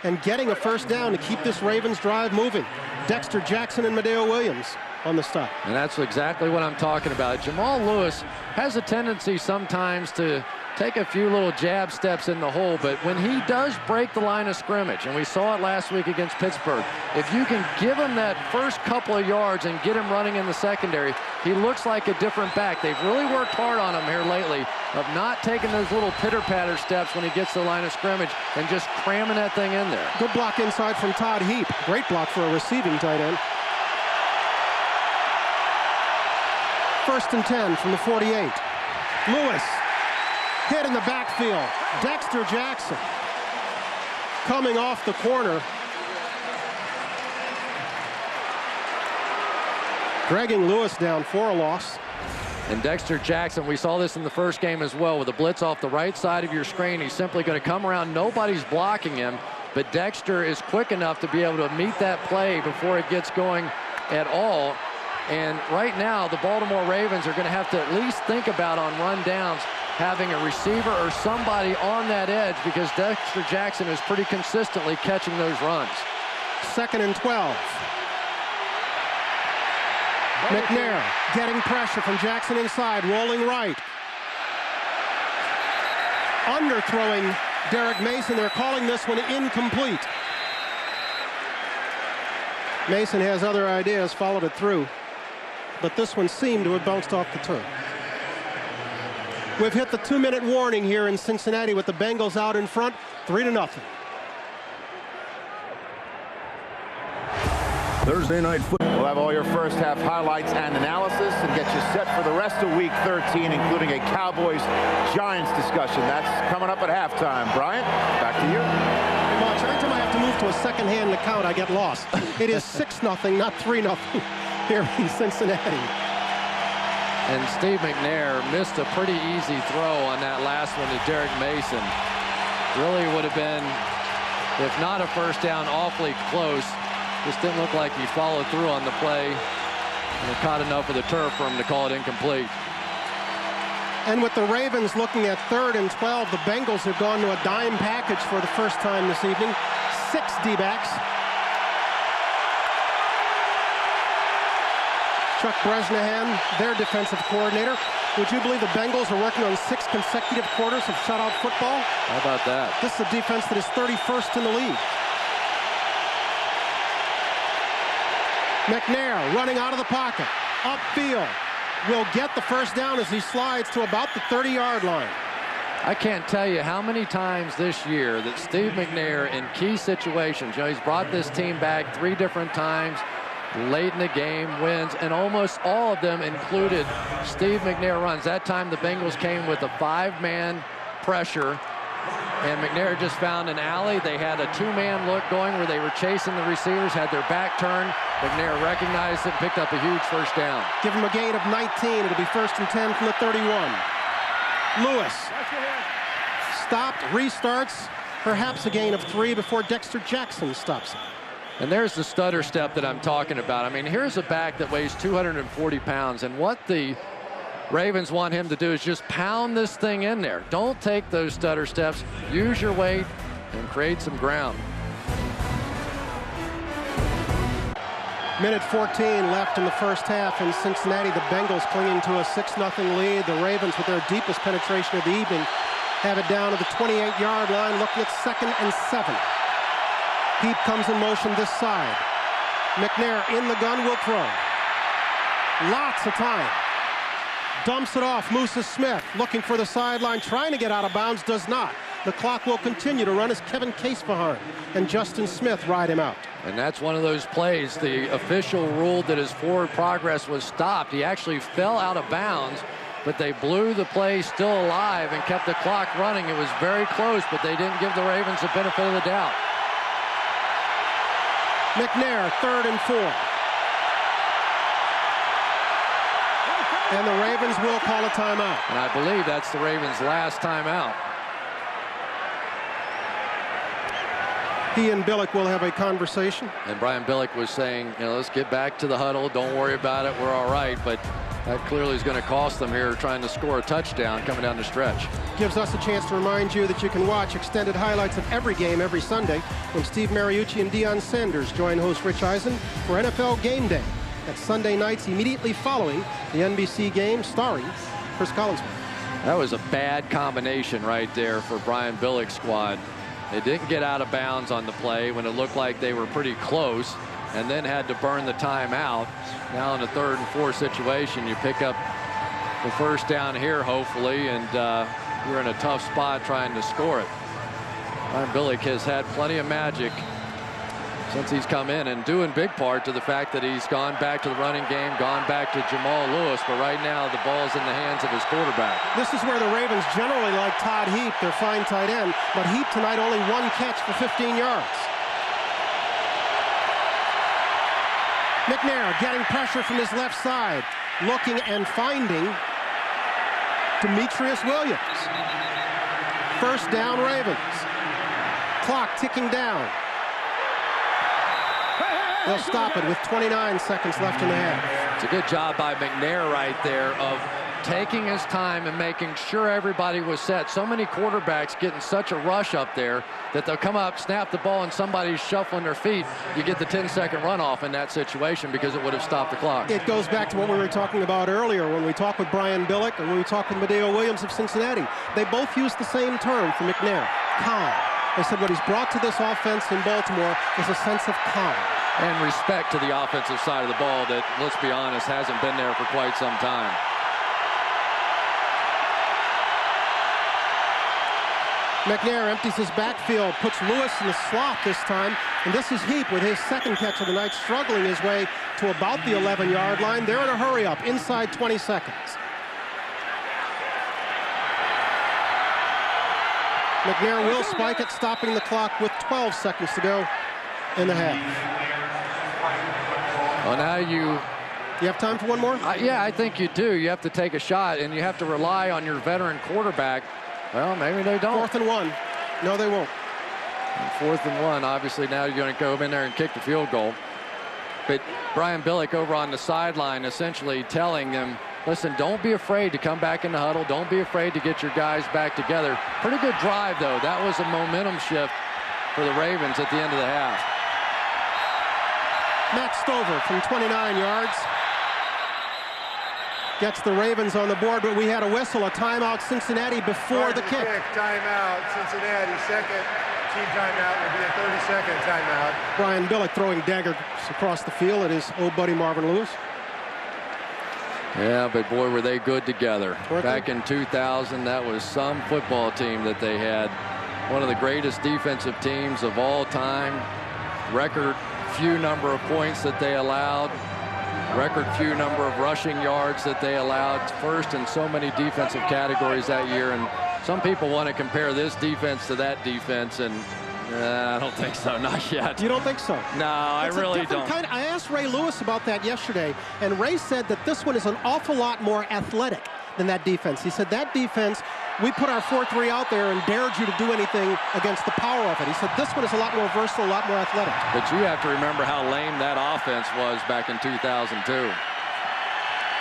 and getting a first down to keep this Ravens drive moving. Dexter Jackson and Madeo Williams on the stop. And that's exactly what I'm talking about. Jamal Lewis has a tendency sometimes to take a few little jab steps in the hole, but when he does break the line of scrimmage, and we saw it last week against Pittsburgh, if you can give him that first couple of yards and get him running in the secondary, he looks like a different back. They've really worked hard on him here lately of not taking those little pitter-patter steps when he gets to the line of scrimmage and just cramming that thing in there. Good block inside from Todd Heap. Great block for a receiving tight end. 1st and 10 from the 48. Lewis hit in the backfield. Dexter Jackson coming off the corner. Dragging Lewis down for a loss. And Dexter Jackson, we saw this in the first game as well, with a blitz off the right side of your screen. He's simply going to come around. Nobody's blocking him, but Dexter is quick enough to be able to meet that play before it gets going at all. And right now, the Baltimore Ravens are going to have to at least think about on run downs having a receiver or somebody on that edge, because Dexter Jackson is pretty consistently catching those runs. 2nd and 12. McNair getting pressure from Jackson inside, rolling right. Underthrowing Derek Mason, they're calling this one incomplete. Mason has other ideas, followed it through. But this one seemed to have bounced off the turf. We've hit the 2-minute warning here in Cincinnati with the Bengals out in front, 3-0. Thursday Night Football. We'll have all your first half highlights and analysis and get you set for the rest of Week 13, including a Cowboys-Giants discussion. That's coming up at halftime. Bryant, back to you. Every time I have to move to a second-hand account, I get lost. It is 6-0, not 3-0 here in Cincinnati. And Steve McNair missed a pretty easy throw on that last one to Derek Mason. Really would have been, if not a first down, awfully close. Just didn't look like he followed through on the play. And caught enough of the turf for him to call it incomplete. And with the Ravens looking at 3rd and 12, the Bengals have gone to a dime package for the first time this evening. 6 D-backs. Chuck Bresnahan, their defensive coordinator. Would you believe the Bengals are working on 6 consecutive quarters of shutout football? How about that? This is a defense that is 31st in the league. McNair running out of the pocket, upfield. Will get the first down as he slides to about the 30-yard line. I can't tell you how many times this year that Steve McNair in key situations, you know, he's brought this team back 3 different times, late in the game, wins, and almost all of them included Steve McNair runs. That time the Bengals came with a 5-man pressure, and McNair just found an alley. They had a 2-man look going where they were chasing the receivers, had their back turned. McNair recognized it, picked up a huge first down. Give him a gain of 19. It'll be 1st and 10 from the 31. Lewis stopped, restarts, perhaps a gain of 3 before Dexter Jackson stops him. And there's the stutter step that I'm talking about. I mean, here's a back that weighs 240 pounds, and what the Ravens want him to do is just pound this thing in there. Don't take those stutter steps. Use your weight and create some ground. Minute 14 left in the first half in Cincinnati. The Bengals clinging to a 6-0 lead. The Ravens, with their deepest penetration of the evening, have it down to the 28-yard line, looking at 2nd and 7. Heap comes in motion this side. McNair in the gun, will throw. Lots of time. Dumps it off. Mooses Smith looking for the sideline, trying to get out of bounds, does not. The clock will continue to run as Kevin Casebehan and Justin Smith ride him out. And that's one of those plays. The official ruled that his forward progress was stopped. He actually fell out of bounds, but they blew the play still alive and kept the clock running. It was very close, but they didn't give the Ravens the benefit of the doubt. McNair, 3rd and 4. And the Ravens will call a timeout. And I believe that's the Ravens' last timeout. He and Billick will have a conversation. And Brian Billick was saying, you know, let's get back to the huddle. Don't worry about it. We're all right. But that clearly is going to cost them here trying to score a touchdown coming down the stretch. Gives us a chance to remind you that you can watch extended highlights of every game every Sunday when Steve Mariucci and Deion Sanders join host Rich Eisen for NFL Game Day. That's Sunday nights immediately following the NBC game starring Chris Collinsworth. That was a bad combination right there for Brian Billick's squad. They didn't get out of bounds on the play when it looked like they were pretty close, and then had to burn the timeout. Now in a 3rd and 4 situation, you pick up the first down here, hopefully, and you're in a tough spot trying to score it. Brian Billick has had plenty of magic since he's come in, and due in big part to the fact that he's gone back to the running game, gone back to Jamal Lewis, but right now the ball's in the hands of his quarterback. This is where the Ravens generally like Todd Heap, their fine tight end, but Heap tonight only 1 catch for 15 yards. McNair getting pressure from his left side, looking and finding Demetrius Williams. First down, Ravens. Clock ticking down. They'll stop it with 29 seconds left in the half. It's a good job by McNair right there of taking his time and making sure everybody was set. So many quarterbacks getting such a rush up there that they'll come up, snap the ball, and somebody's shuffling their feet. You get the 10-second runoff in that situation because it would have stopped the clock. It goes back to what we were talking about earlier when we talked with Brian Billick and when we talked with Medeo Williams of Cincinnati. They both use the same term for McNair. calm. They said what he's brought to this offense in Baltimore is a sense of calm. And respect to the offensive side of the ball that, let's be honest, hasn't been there for quite some time. McNair empties his backfield, puts Lewis in the slot this time, and this is Heap with his second catch of the night, struggling his way to about the 11-yard line. They're in a hurry-up, inside 20 seconds. McNair will spike it, stopping the clock with 12 seconds to go in the half. Well, now you have time for one more? Yeah, I think you do. You have to take a shot, and you have to rely on your veteran quarterback. Well, maybe they don't. 4th and 1. No, they won't. And 4th and 1. Obviously, now you're going to go in there and kick the field goal. But Brian Billick over on the sideline essentially telling them, listen, don't be afraid to come back in the huddle. Don't be afraid to get your guys back together. Pretty good drive, though. That was a momentum shift for the Ravens at the end of the half. Matt Stover from 29 yards gets the Ravens on the board, but we had a whistle, a timeout, Cincinnati before the kick. Timeout, Cincinnati, second. Team timeout will be a 30-second timeout. Brian Billick throwing daggers across the field at his old buddy Marvin Lewis. Yeah, but boy, were they good together. Back in 2000, that was some football team that they had. One of the greatest defensive teams of all time. Record few number of points that they allowed. Record few number of rushing yards that they allowed. First in so many defensive categories that year. And some people want to compare this defense to that defense, and I don't think so. Not yet. You don't think so? No, I really don't. I asked Ray Lewis about that yesterday, and Ray said that this one is an awful lot more athletic than that defense. He said that defense, we put our 4-3 out there and dared you to do anything against the power of it. He said this one is a lot more versatile, a lot more athletic. But you have to remember how lame that offense was back in 2002.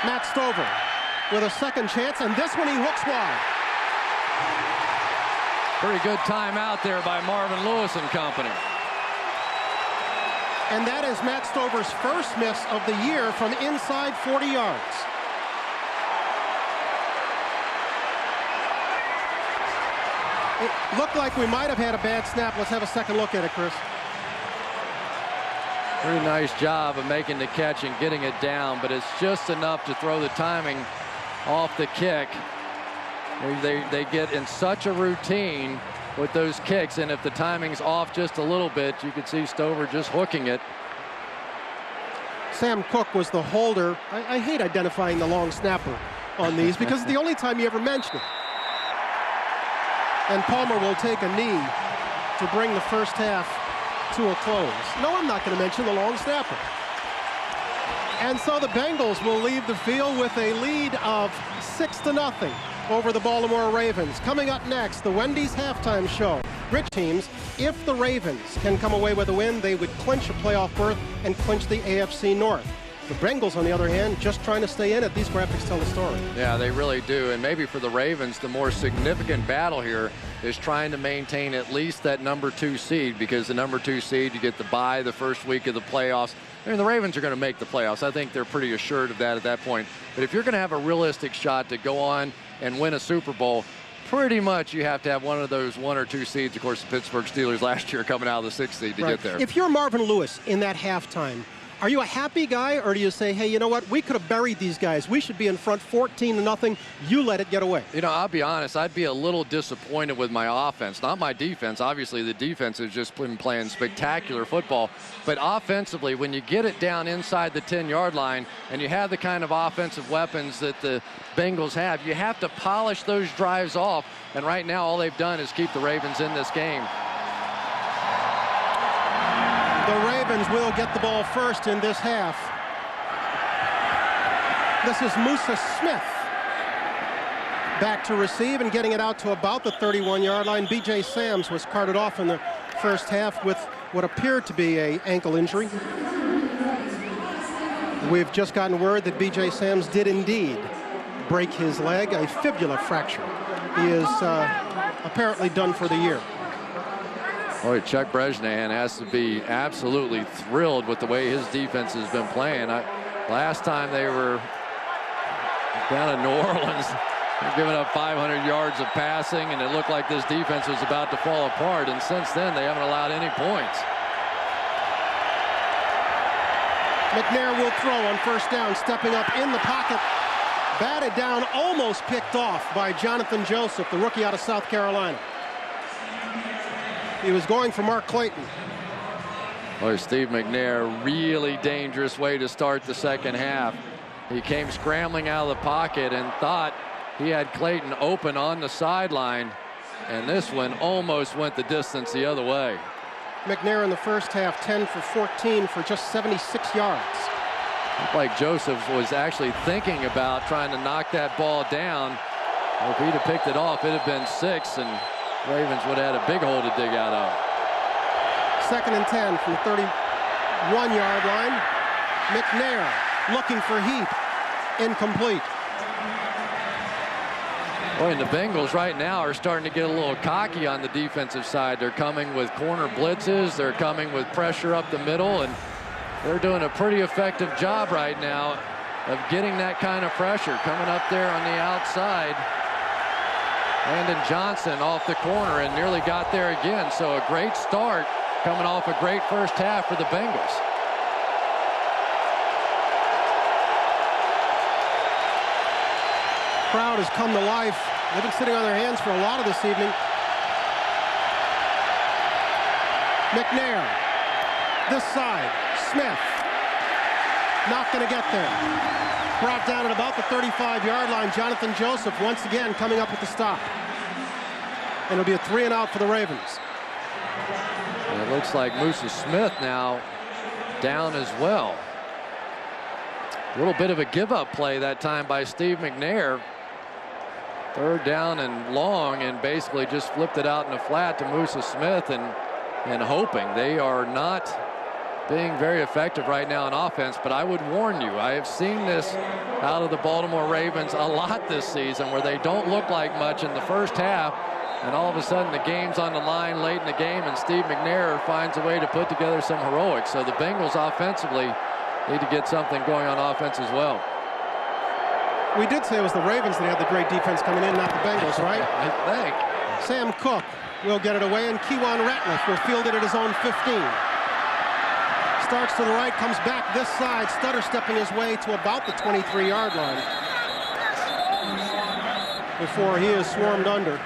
Matt Stover with a second chance, and this one he hooks wide. Pretty good timeout there by Marvin Lewis and company. And that is Matt Stover's first miss of the year from inside 40 yards. It looked like we might have had a bad snap. Let's have a second look at it, Chris. Pretty nice job of making the catch and getting it down, but it's just enough to throw the timing off the kick. They get in such a routine with those kicks, and if the timing's off just a little bit, you could see Stover just hooking it. Sam Cook was the holder. I hate identifying the long snapper on these because it's the only time you ever mention it. And Palmer will take a knee to bring the first half to a close. No, I'm not going to mention the long snapper. And so the Bengals will leave the field with a lead of 6-0 over the Baltimore Ravens. Coming up next, the Wendy's halftime show. Rich teams, if the Ravens can come away with a win, they would clinch a playoff berth and clinch the AFC North. The Bengals, on the other hand, just trying to stay in it. These graphics tell the story. Yeah, they really do. And maybe for the Ravens, the more significant battle here is trying to maintain at least that number 2 seed, because the number 2 seed, you get the bye the first week of the playoffs. I mean, the Ravens are going to make the playoffs. I think they're pretty assured of that at that point. But if you're going to have a realistic shot to go on and win a Super Bowl, pretty much you have to have one of those 1 or 2 seeds. Of course, the Pittsburgh Steelers last year coming out of the 6th seed to get there. If you're Marvin Lewis in that halftime, are you a happy guy, or do you say, hey, you know what, we could have buried these guys. We should be in front 14-0. You let it get away. You know, I'll be honest, I'd be a little disappointed with my offense, not my defense. Obviously, the defense has just been playing spectacular football. But offensively, when you get it down inside the 10-yard line and you have the kind of offensive weapons that the Bengals have, you have to polish those drives off. And right now, all they've done is keep the Ravens in this game. The Ravens will get the ball first in this half. This is Musa Smith back to receive and getting it out to about the 31-yard line. B.J. Sams was carted off in the first half with what appeared to be an ankle injury. We've just gotten word that B.J. Sams did indeed break his leg, a fibula fracture. He is apparently done for the year. Boy, Chuck Bresnahan has to be absolutely thrilled with the way his defense has been playing. Last time they were down in New Orleans, They're giving up 500 yards of passing, and it looked like this defense was about to fall apart. And since then, they haven't allowed any points. McNair will throw on first down, stepping up in the pocket. Batted down, almost picked off by Jonathan Joseph, the rookie out of South Carolina. He was going for Mark Clayton. Boy, Steve McNair, really dangerous way to start the second half. He came scrambling out of the pocket and thought he had Clayton open on the sideline, and this one almost went the distance the other way. McNair in the first half, 10 for 14 for just 76 yards. Looked like Joseph was actually thinking about trying to knock that ball down. Well, if he'd have picked it off, it'd have been 6, and Ravens would have had a big hole to dig out of. 2nd and 10 from the 31-yard line. McNair looking for Heap. Incomplete. Boy, and the Bengals right now are starting to get a little cocky on the defensive side. They're coming with corner blitzes. They're coming with pressure up the middle, and they're doing a pretty effective job right now of getting that kind of pressure. Coming up there on the outside. Landon Johnson off the corner and nearly got there again. So a great start coming off a great first half for the Bengals. Crowd has come to life. They've been sitting on their hands for a lot of this evening. McNair, this side, Smith, not going to get there. Brought down at about the 35-yard line. Jonathan Joseph once again coming up with the stop. And it'll be a 3-and-out for the Ravens. And it looks like Musa Smith now down as well. A little bit of a give-up play that time by Steve McNair. 3rd down and long, and basically just flipped it out in the flat to Musa Smith and hoping. They are not being very effective right now on offense, but I would warn you, I have seen this out of the Baltimore Ravens a lot this season, where they don't look like much in the first half, and all of a sudden the game's on the line late in the game, and Steve McNair finds a way to put together some heroics. So the Bengals offensively need to get something going on offense as well. We did say it was the Ravens that had the great defense coming in, not the Bengals, right? I think. Sam Cook will get it away, and Kewan Ratliff will field it at his own 15. Starts to the right, comes back this side, stutter stepping his way to about the 23-yard line before he is swarmed under.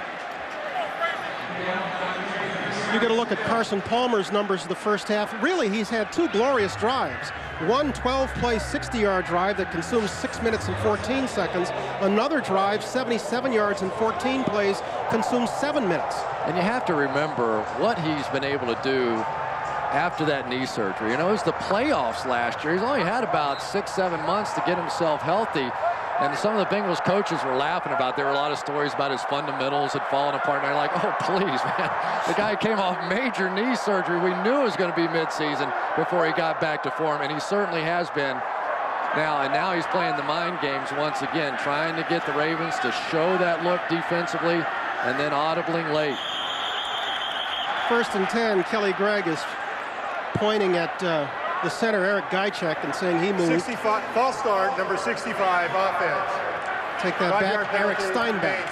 You get a look at Carson Palmer's numbers of the first half. Really, he's had 2 glorious drives. One 12-play, 60-yard drive that consumes 6 minutes and 14 seconds. Another drive, 77 yards and 14 plays, consumes 7 minutes. And you have to remember what he's been able to do after that knee surgery. You know, it was the playoffs last year. He's only had about 6-7 months to get himself healthy. And some of the Bengals coaches were laughing about, there were a lot of stories about his fundamentals had fallen apart. And they're like, oh, please, man. The guy came off major knee surgery. We knew it was going to be midseason before he got back to form, and he certainly has been now. And now he's playing the mind games once again, trying to get the Ravens to show that look defensively and then audibling late. 1st and 10, Kelly Gregg is pointing at the center, Eric Guychek, and saying he moved. 65, false start, number 65, offense. Take that back, Eric Steinbeck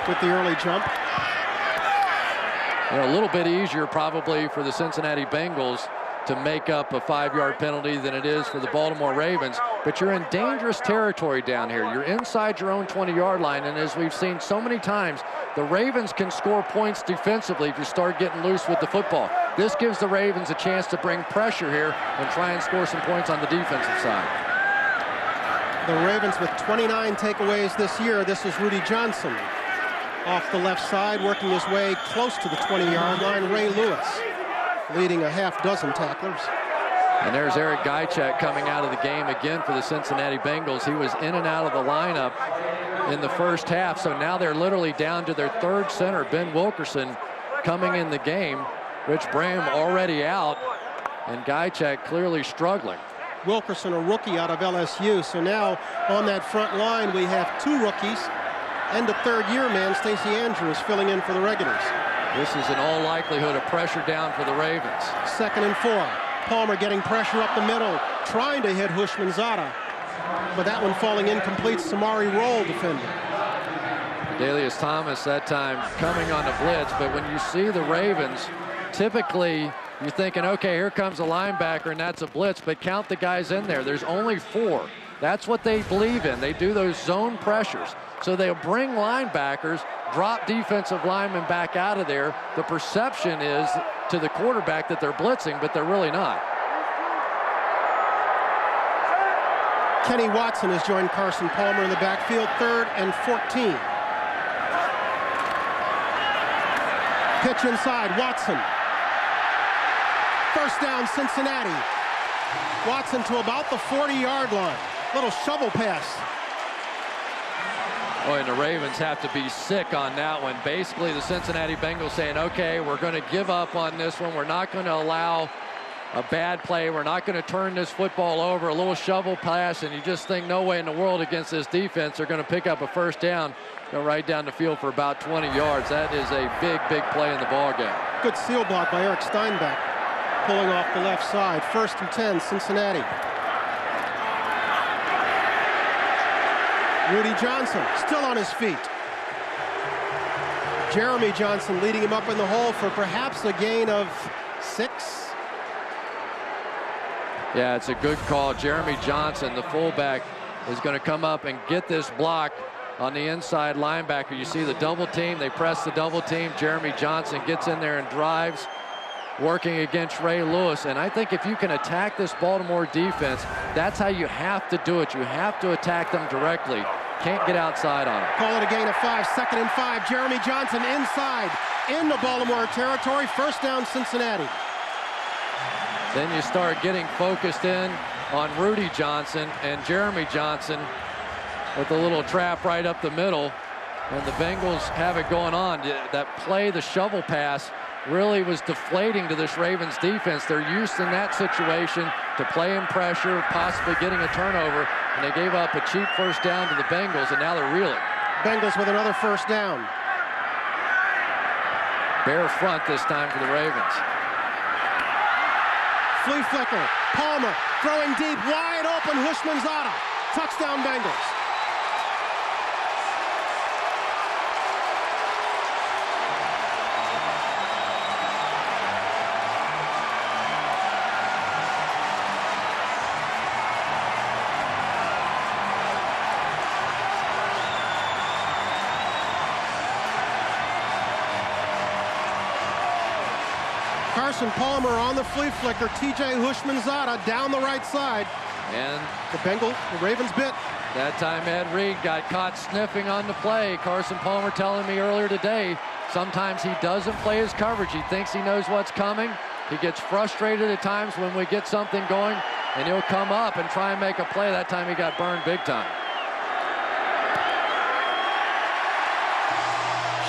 with the early jump. You know, a little bit easier probably for the Cincinnati Bengals to make up a 5-yard penalty than it is for the Baltimore Ravens, but you're in dangerous territory down here. You're inside your own 20-yard line, and as we've seen so many times, the Ravens can score points defensively if you start getting loose with the football. This gives the Ravens a chance to bring pressure here and try and score some points on the defensive side. The Ravens with 29 takeaways this year. This is Rudy Johnson off the left side, working his way close to the 20-yard line. Ray Lewis leading a half dozen tacklers. And there's Eric Guychek coming out of the game again for the Cincinnati Bengals. He was in and out of the lineup in the first half, so now they're literally down to their 3rd center, Ben Wilkerson, coming in the game. Rich Bram already out, and Guychek clearly struggling. Wilkerson, a rookie out of LSU, so now on that front line we have 2 rookies and a 3rd-year man, Stacey Andrews, filling in for the regulars. This is in all likelihood a pressure down for the Ravens. 2nd and 4. Palmer getting pressure up the middle, trying to hit Hushmanzada. but that one falling incomplete. Samari Roll defending. Dalius Thomas that time coming on the blitz, but when you see the Ravens, typically you're thinking, okay, here comes a linebacker and that's a blitz, but count the guys in there. There's only 4. That's what they believe in. They do those zone pressures. So they'll bring linebackers, drop defensive linemen back out of there. The perception is to the quarterback that they're blitzing, but they're really not. Kenny Watson has joined Carson Palmer in the backfield, 3rd and 14. Pitch inside, Watson. First down, Cincinnati. Watson to about the 40-yard line. Little shovel pass. Oh, and the Ravens have to be sick on that one. Basically, the Cincinnati Bengals saying, okay, we're going to give up on this one. We're not going to allow a bad play. We're not going to turn this football over. A little shovel pass, and you just think no way in the world against this defense they're going to pick up a first down, go right down the field for about 20 yards. That is a big, big play in the ballgame. Good seal block by Eric Steinbeck, pulling off the left side. 1st and 10, Cincinnati. Rudy Johnson still on his feet. Jeremy Johnson leading him up in the hole for perhaps a gain of 6. Yeah, it's a good call. Jeremy Johnson, the fullback, is going to come up and get this block on the inside linebacker. You see the double team. They press the double team. Jeremy Johnson gets in there and drives, working against Ray Lewis. And I think if you can attack this Baltimore defense, that's how you have to do it. You have to attack them directly. Can't get outside on them. Call it a gain of 5. 2nd and 5. Jeremy Johnson inside in the Baltimore territory. First down, Cincinnati. Then you start getting focused in on Rudy Johnson and Jeremy Johnson with a little trap right up the middle. And the Bengals have it going on. That play, the shovel pass, really was deflating to this Ravens defense. They're used in that situation to playing pressure, possibly getting a turnover, and they gave up a cheap first down to the Bengals, and now they're reeling. Bengals with another first down. Bare front this time for the Ravens. Flea flicker, Palmer throwing deep, wide open, Hushmanzada. Touchdown Bengals. Carson Palmer on the flea flicker. TJ Hushmanzada down the right side. And the Ravens bit. That time Ed Reed got caught sniffing on the play. Carson Palmer telling me earlier today, sometimes he doesn't play his coverage. He thinks he knows what's coming. He gets frustrated at times when we get something going, and he'll come up and try and make a play. That time he got burned big time.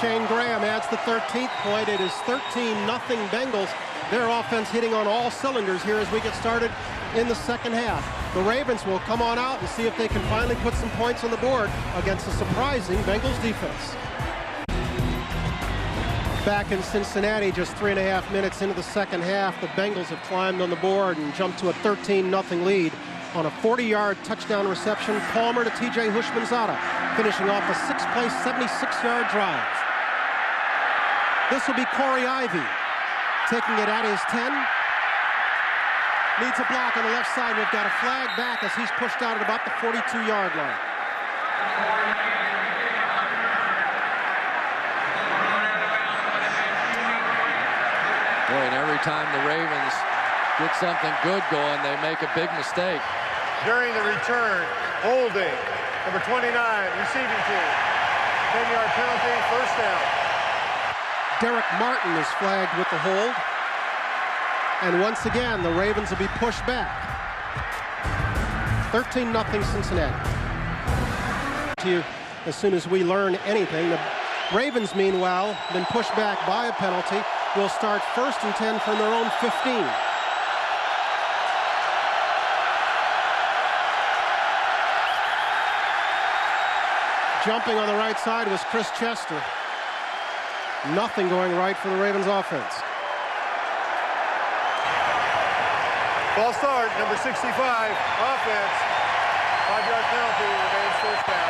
Shane Graham adds the 13th point. It is 13-0 Bengals. Their offense hitting on all cylinders here as we get started in the second half. The Ravens will come on out and see if they can finally put some points on the board against a surprising Bengals defense. Back in Cincinnati, just 3.5 minutes into the second half, the Bengals have climbed on the board and jumped to a 13-0 lead on a 40-yard touchdown reception. Palmer to TJ Hushmanzada, finishing off a 6-play, 76-yard drive. This will be Corey Ivy, taking it at his 10. Needs a block on the left side. We've got a flag back as he's pushed out at about the 42-yard line. Boy, and every time the Ravens get something good going, they make a big mistake. During the return, holding, number 29, receiving team. 10-yard penalty, first down. Derek Martin is flagged with the hold. And once again, the Ravens will be pushed back. 13-0 Cincinnati. To you as soon as we learn anything. The Ravens, meanwhile, been pushed back by a penalty. Will start 1st and 10 from their own 15. Jumping on the right side was Chris Chester. Nothing going right for the Ravens offense. Ball start, number 65, offense. 5-yard penalty, remains first down.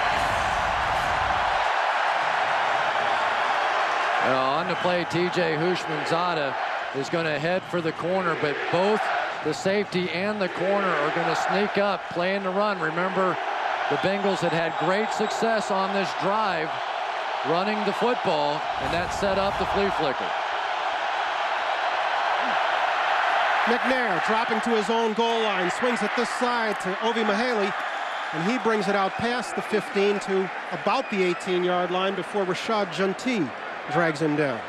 On the play, TJ Hushmanzada is going to head for the corner, but both the safety and the corner are going to sneak up, playing the run. Remember, the Bengals had great success on this drive running the football, and that set up the flea flicker. McNair dropping to his own goal line, swings it this side to Ovi Mihaly, and he brings it out past the 15 to about the 18-yard line before Rashad Junti drags him down.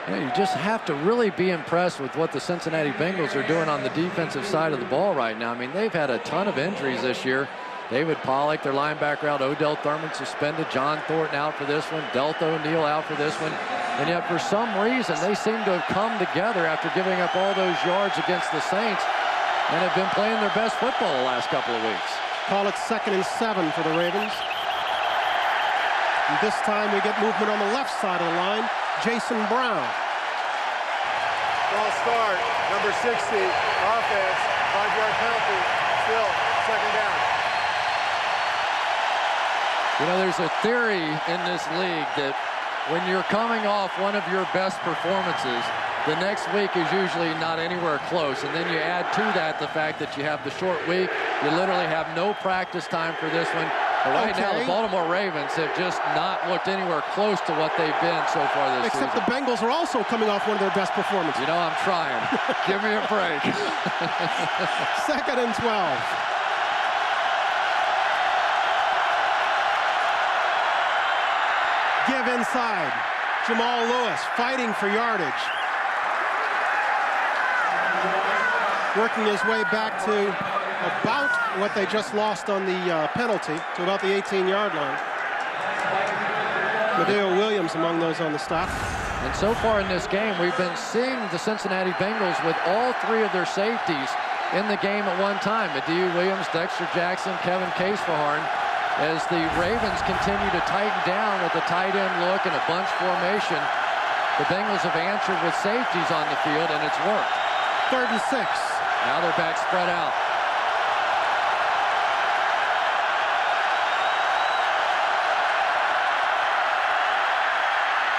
Yeah, you just have to really be impressed with what the Cincinnati Bengals are doing on the defensive side of the ball right now. I mean, they've had a ton of injuries this year. David Pollock, their linebacker, out. Odell Thurman suspended. John Thornton out for this one. Delta O'Neal out for this one. And yet, for some reason, they seem to have come together after giving up all those yards against the Saints and have been playing their best football the last couple of weeks. Call it 2nd and 7 for the Ravens. And this time we get movement on the left side of the line. Jason Brown. Ball start, number 60, offense, 5-yard penalty, still 2nd down. You know, there's a theory in this league that when you're coming off one of your best performances, the next week is usually not anywhere close. And then you add to that the fact that you have the short week. You literally have no practice time for this one. But right now, the Baltimore Ravens have just not looked anywhere close to what they've been so far this season. Except the Bengals are also coming off one of their best performances. You know, I'm trying. Give me a break. 2nd and 12. Give inside. Jamal Lewis fighting for yardage. Working his way back to about what they just lost on the penalty, to about the 18-yard line. Medeo Williams among those on the stop. And so far in this game, we've been seeing the Cincinnati Bengals with all three of their safeties in the game at one time. Medeo Williams, Dexter Jackson, Kevin Casefarhan, as the Ravens continue to tighten down with a tight end look and a bunch formation. The Bengals have answered with safeties on the field, and it's worked. 3rd and 6. Now they're back spread out.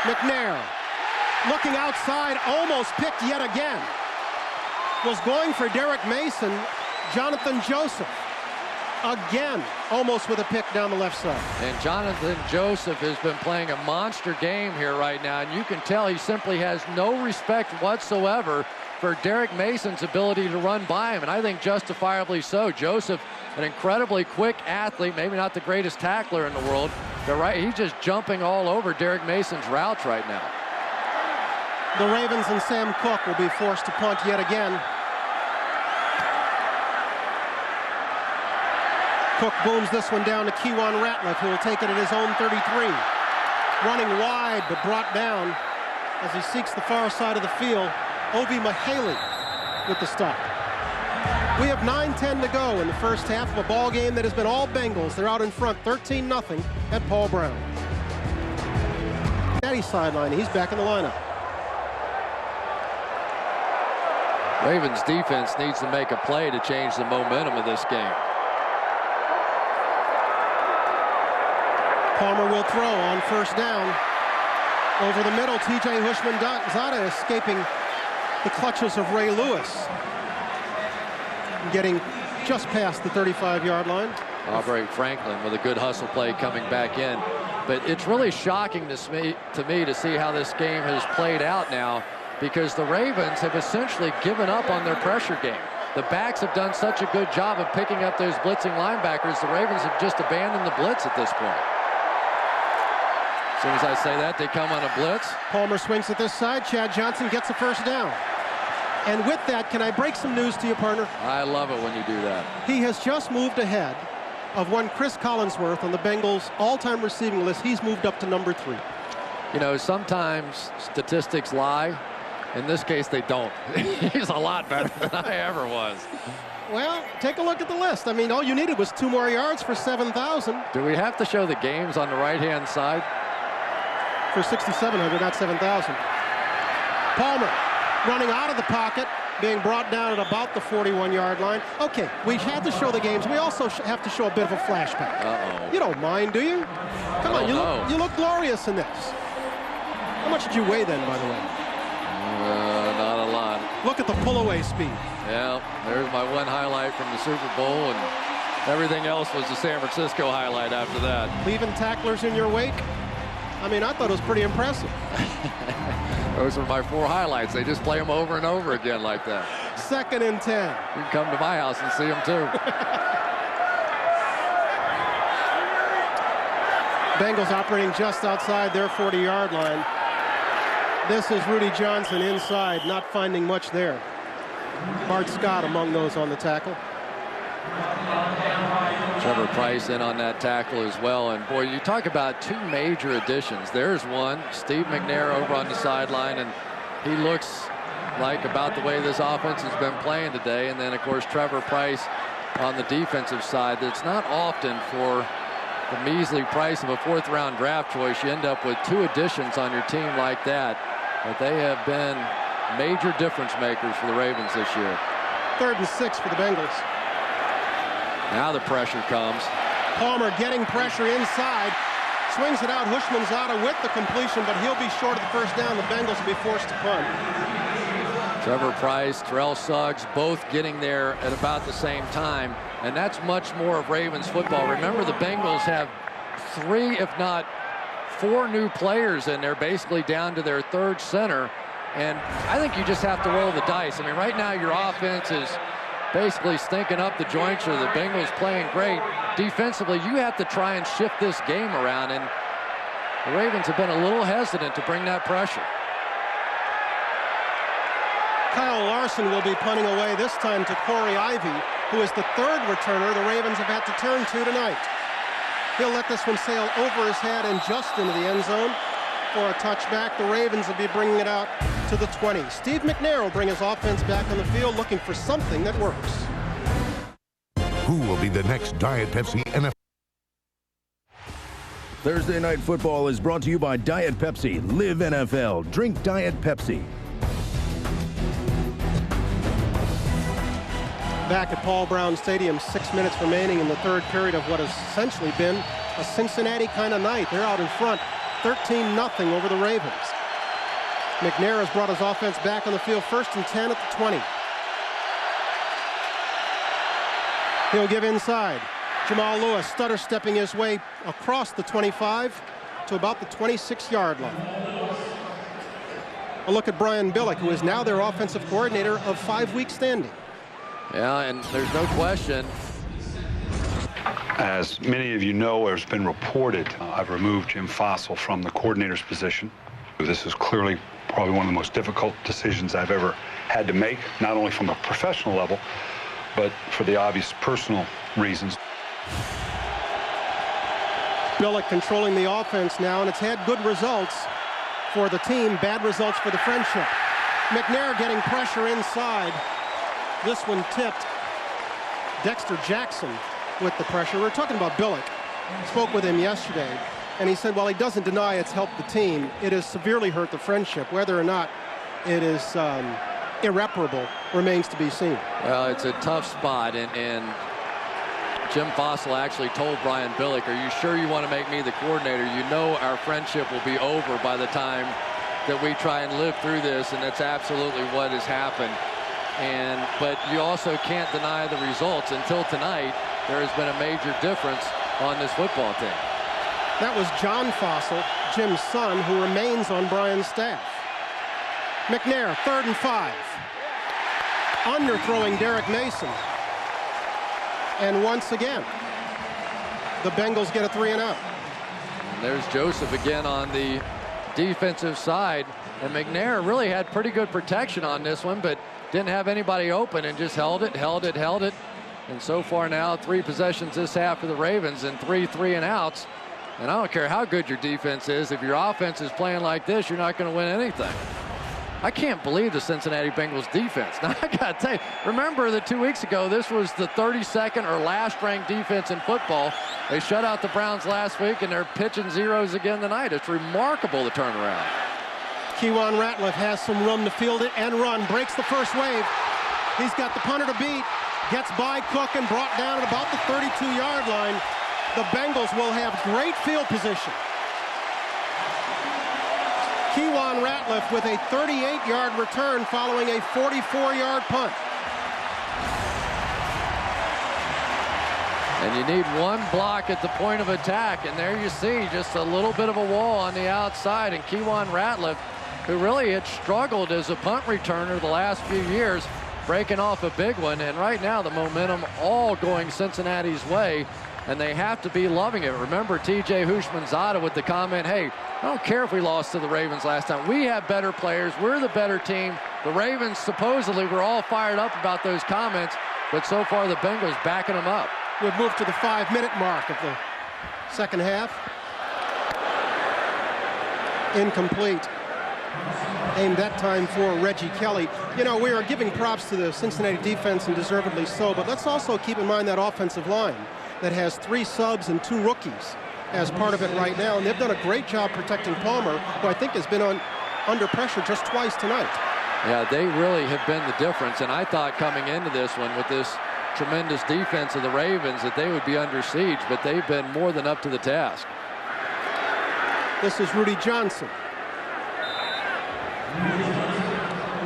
McNair looking outside, almost picked yet again. Was going for Derek Mason. Jonathan Joseph again, almost with a pick down the left side. And Jonathan Joseph has been playing a monster game here right now, and you can tell he simply has no respect whatsoever for Derek Mason's ability to run by him, and I think justifiably so. Joseph, an incredibly quick athlete, maybe not the greatest tackler in the world, but he's just jumping all over Derek Mason's routes right now. The Ravens and Sam Cook will be forced to punt yet again. Cook booms this one down to Kewan Ratliff, who will take it at his own 33. Running wide, but brought down as he seeks the far side of the field. Ovi Mihaly with the stop. We have 9:10 to go in the first half of a ball game that has been all Bengals. They're out in front 13-0 at Paul Brown. Daddy sideline, he's back in the lineup. Ravens defense needs to make a play to change the momentum of this game. Palmer will throw on 1st down. Over the middle, TJ Hushmanzada escaping the clutches of Ray Lewis. Getting just past the 35-yard line. Aubrey Franklin with a good hustle play coming back in. But it's really shocking to me to see how this game has played out now, because the Ravens have essentially given up on their pressure game. The backs have done such a good job of picking up those blitzing linebackers. The Ravens have just abandoned the blitz at this point. As soon as I say that, they come on a blitz. Palmer swings at this side. Chad Johnson gets a 1st down. And with that, can I break some news to you, partner? I love it when you do that. He has just moved ahead of one Chris Collinsworth on the Bengals' all-time receiving list. He's moved up to number 3. You know, sometimes statistics lie. In this case, they don't. He's a lot better than I ever was. Well, take a look at the list. I mean, all you needed was 2 more yards for 7,000. Do we have to show the games on the right-hand side? For 6,700, not 7,000. Palmer running out of the pocket, being brought down at about the 41-yard line. Okay, we had to show the games. We also have to show a bit of a flashback. Uh-oh. You don't mind, do you? Come on, you look glorious in this. How much did you weigh then, by the way? Not a lot. Look at the pull-away speed. Yeah, there's my one highlight from the Super Bowl, and everything else was the San Francisco highlight after that. Leaving tacklers in your wake? I mean, I thought it was pretty impressive. Those were my 4 highlights. They just play them over and over again like that. 2nd and 10. You can come to my house and see them too. Bengals operating just outside their 40-yard line. This is Rudy Johnson inside, not finding much there. Bart Scott among those on the tackle. Trevor Price in on that tackle as well. And boy, you talk about 2 major additions. There's one, Steve McNair over on the sideline, and he looks like about the way this offense has been playing today. And then of course Trevor Price on the defensive side. It's not often for the measly price of a 4th-round draft choice you end up with 2 additions on your team like that. But they have been major difference makers for the Ravens this year. 3rd and 6 for the Bengals. Now the pressure comes. Palmer getting pressure inside. Swings it out. Hushmanzada with the completion, but he'll be short of the first down. The Bengals will be forced to punt. Trevor Price, Terrell Suggs, both getting there at about the same time. And that's much more of Ravens football. Remember, the Bengals have 3, if not 4 new players in there, basically down to their 3rd center. And I think you just have to roll the dice. I mean, right now your offense is basically stinking up the jointure. The Bengals playing great. Defensively, you have to try and shift this game around, and the Ravens have been a little hesitant to bring that pressure. Kyle Larson will be punting away, this time to Corey Ivy, who is the 3rd returner the Ravens have had to turn to tonight. He'll let this one sail over his head and just into the end zone for a touchback. The Ravens will be bringing it out to the 20. Steve McNair will bring his offense back on the field, looking for something that works. Who will be the next Diet Pepsi NFL? Thursday Night Football is brought to you by Diet Pepsi. Live NFL. Drink Diet Pepsi. Back at Paul Brown Stadium, 6 minutes remaining in the 3rd period of what has essentially been a Cincinnati kind of night. They're out in front, 13-0 over the Ravens. McNair has brought his offense back on the field, 1st and 10 at the 20. He'll give inside. Jamal Lewis stutter stepping his way across the 25 to about the 26-yard line. A look at Brian Billick, who is now their offensive coordinator of 5 weeks standing. Yeah, and there's no question. As many of you know, it's been reported, I've removed Jim Fossil from the coordinator's position. This is clearly probably one of the most difficult decisions I've ever had to make, not only from a professional level, but for the obvious personal reasons. Billick controlling the offense now, and it's had good results for the team, bad results for the friendship. McNair getting pressure inside. This one tipped. Dexter Jackson with the pressure. We're talking about Billick. Spoke with him yesterday, and he said while he doesn't deny it's helped the team, it has severely hurt the friendship. Whether or not it is irreparable remains to be seen. Well, it's a tough spot, and Jim Fossil actually told Brian Billick, are you sure you want to make me the coordinator? You know our friendship will be over by the time that we try and live through this, and that's absolutely what has happened. But you also can't deny the results. Until tonight, there has been a major difference on this football team. That was John Fossil, Jim's son, who remains on Brian's staff. McNair, 3rd and 5. Underthrowing Derek Mason. And once again, the Bengals get a 3-and-out. There's Joseph again on the defensive side. And McNair really had pretty good protection on this one, but didn't have anybody open and just held it. And so far now, 3 possessions this half for the Ravens and 3 3-and-outs. And I don't care how good your defense is. If your offense is playing like this, you're not going to win anything. I can't believe the Cincinnati Bengals defense. Now, I got to tell you, remember that 2 weeks ago, this was the 32nd or last ranked defense in football. They shut out the Browns last week, and they're pitching zeros again tonight. It's remarkable, the turnaround. Kewan Ratliff has some room to field it and run. Breaks the first wave. He's got the punter to beat. Gets by Cook and brought down at about the 32-yard line. The Bengals will have great field position. Kewan Ratliff with a 38-yard return following a 44-yard punt. And you need one block at the point of attack, and there you see just a little bit of a wall on the outside, and Kewan Ratliff, who really had struggled as a punt returner the last few years, breaking off a big one, and right now the momentum all going Cincinnati's way, and they have to be loving it. Remember T.J. Houshmandzadeh with the comment, hey, I don't care if we lost to the Ravens last time. We have better players. We're the better team. The Ravens supposedly were all fired up about those comments, but so far the Bengals backing them up. We've moved to the 5-minute mark of the second half. Incomplete. Aimed that time for Reggie Kelly. You know, we are giving props to the Cincinnati defense, and deservedly so, but let's also keep in mind that offensive line that has 3 subs and 2 rookies as part of it right now, and they've done a great job protecting Palmer, who I think has been under pressure just twice tonight. Yeah, they really have been the difference, and I thought coming into this one with this tremendous defense of the Ravens that they would be under siege, but they've been more than up to the task. This is Rudy Johnson.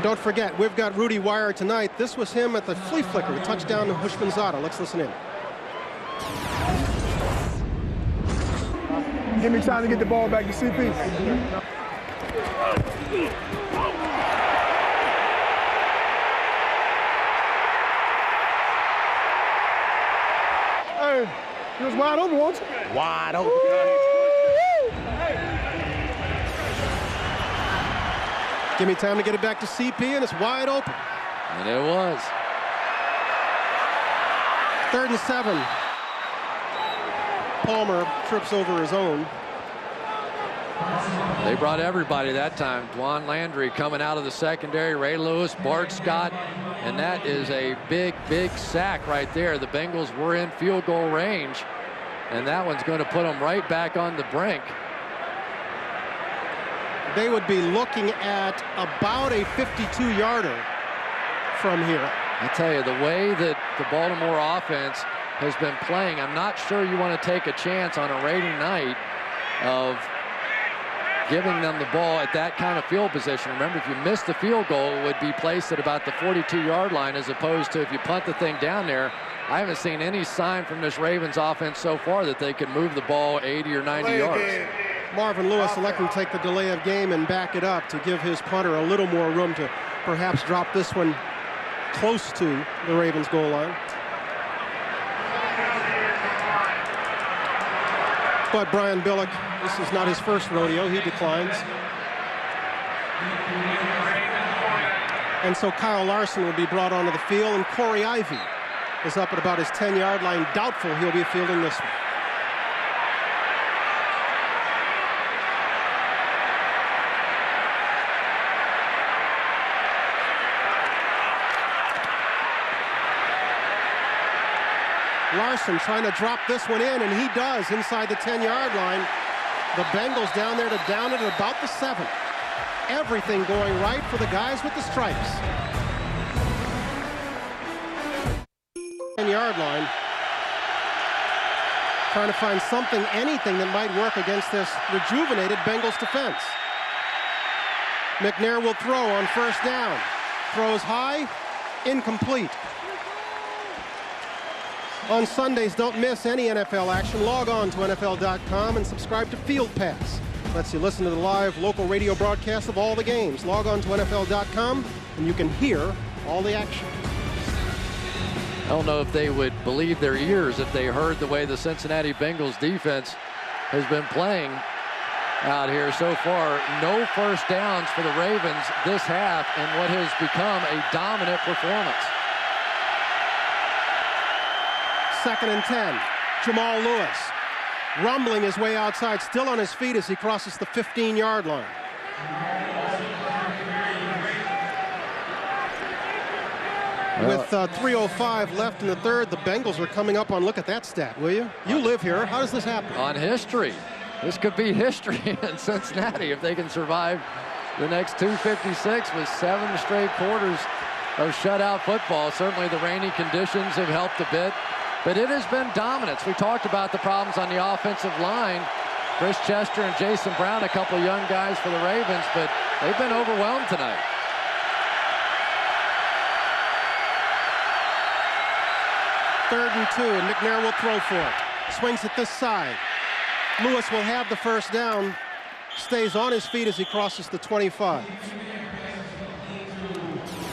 Don't forget, we've got Rudy Wire tonight. This was him at the flea flicker, the touchdown to Houshmandzadeh. Let's listen in. Give me time to get the ball back to CP. Hey, he was wide open, wasn't he? Wide open. Give me time to get it back to CP, and it's wide open. And it was. 3rd and 7. Palmer trips over his own. They brought everybody that time. Dwan Landry coming out of the secondary, Ray Lewis, Bart Scott, and that is a big, big sack right there. The Bengals were in field goal range, and that one's going to put them right back on the brink. They would be looking at about a 52-yarder from here. I tell you, the way that the Baltimore offense has been playing, I'm not sure you want to take a chance on a rainy night of giving them the ball at that kind of field position. Remember, if you missed the field goal, it would be placed at about the 42-yard line, as opposed to if you punt the thing down there. I haven't seen any sign from this Ravens offense so far that they can move the ball 80 or 90 yards. Marvin Lewis electing to take the delay of game and back it up to give his punter a little more room to perhaps drop this one close to the Ravens goal line. But Brian Billick, this is not his first rodeo. He declines. And so Kyle Larson will be brought onto the field, and Corey Ivy is up at about his 10-yard line. Doubtful he'll be fielding this one. Larson trying to drop this one in, and he does inside the 10-yard line. The Bengals down there to down it at about the 7. Everything going right for the guys with the stripes. 10-yard line. Trying to find something, anything that might work against this rejuvenated Bengals defense. McNair will throw on 1st down. Throws high, incomplete. On Sundays, don't miss any NFL action. Log on to NFL.com and subscribe to Field Pass. Lets you listen to the live local radio broadcast of all the games. Log on to NFL.com and you can hear all the action. I don't know if they would believe their ears if they heard the way the Cincinnati Bengals defense has been playing out here so far. No first downs for the Ravens this half in what has become a dominant performance. 2nd and 10. Jamal Lewis rumbling his way outside, still on his feet as he crosses the 15-yard line. With 3:05 left in the third, the Bengals are coming up on, look at that stat, will you? You live here. How does this happen? On history. This could be history in Cincinnati if they can survive the next 256 with 7 straight quarters of shutout football. Certainly the rainy conditions have helped a bit, but it has been dominance. We talked about the problems on the offensive line. Chris Chester and Jason Brown, a couple of young guys for the Ravens, but they've been overwhelmed tonight. Third and 2, and McNair will throw for it. Swings it this side. Lewis will have the first down. Stays on his feet as he crosses the 25.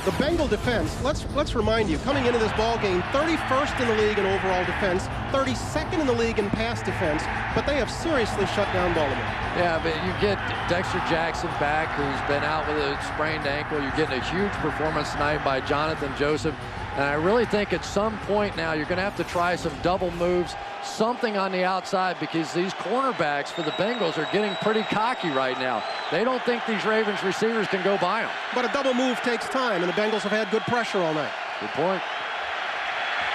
The Bengal defense, let's remind you, coming into this ball game, 31st in the league in overall defense, 32nd in the league in pass defense, but they have seriously shut down Baltimore. Yeah, but you get Dexter Jackson back, who's been out with a sprained ankle. You're getting a huge performance tonight by Jonathan Joseph. And I really think at some point now you're going to have to try some double moves, something on the outside, because these cornerbacks for the Bengals are getting pretty cocky right now. They don't think these Ravens receivers can go by them. But a double move takes time, and the Bengals have had good pressure all night. Good point.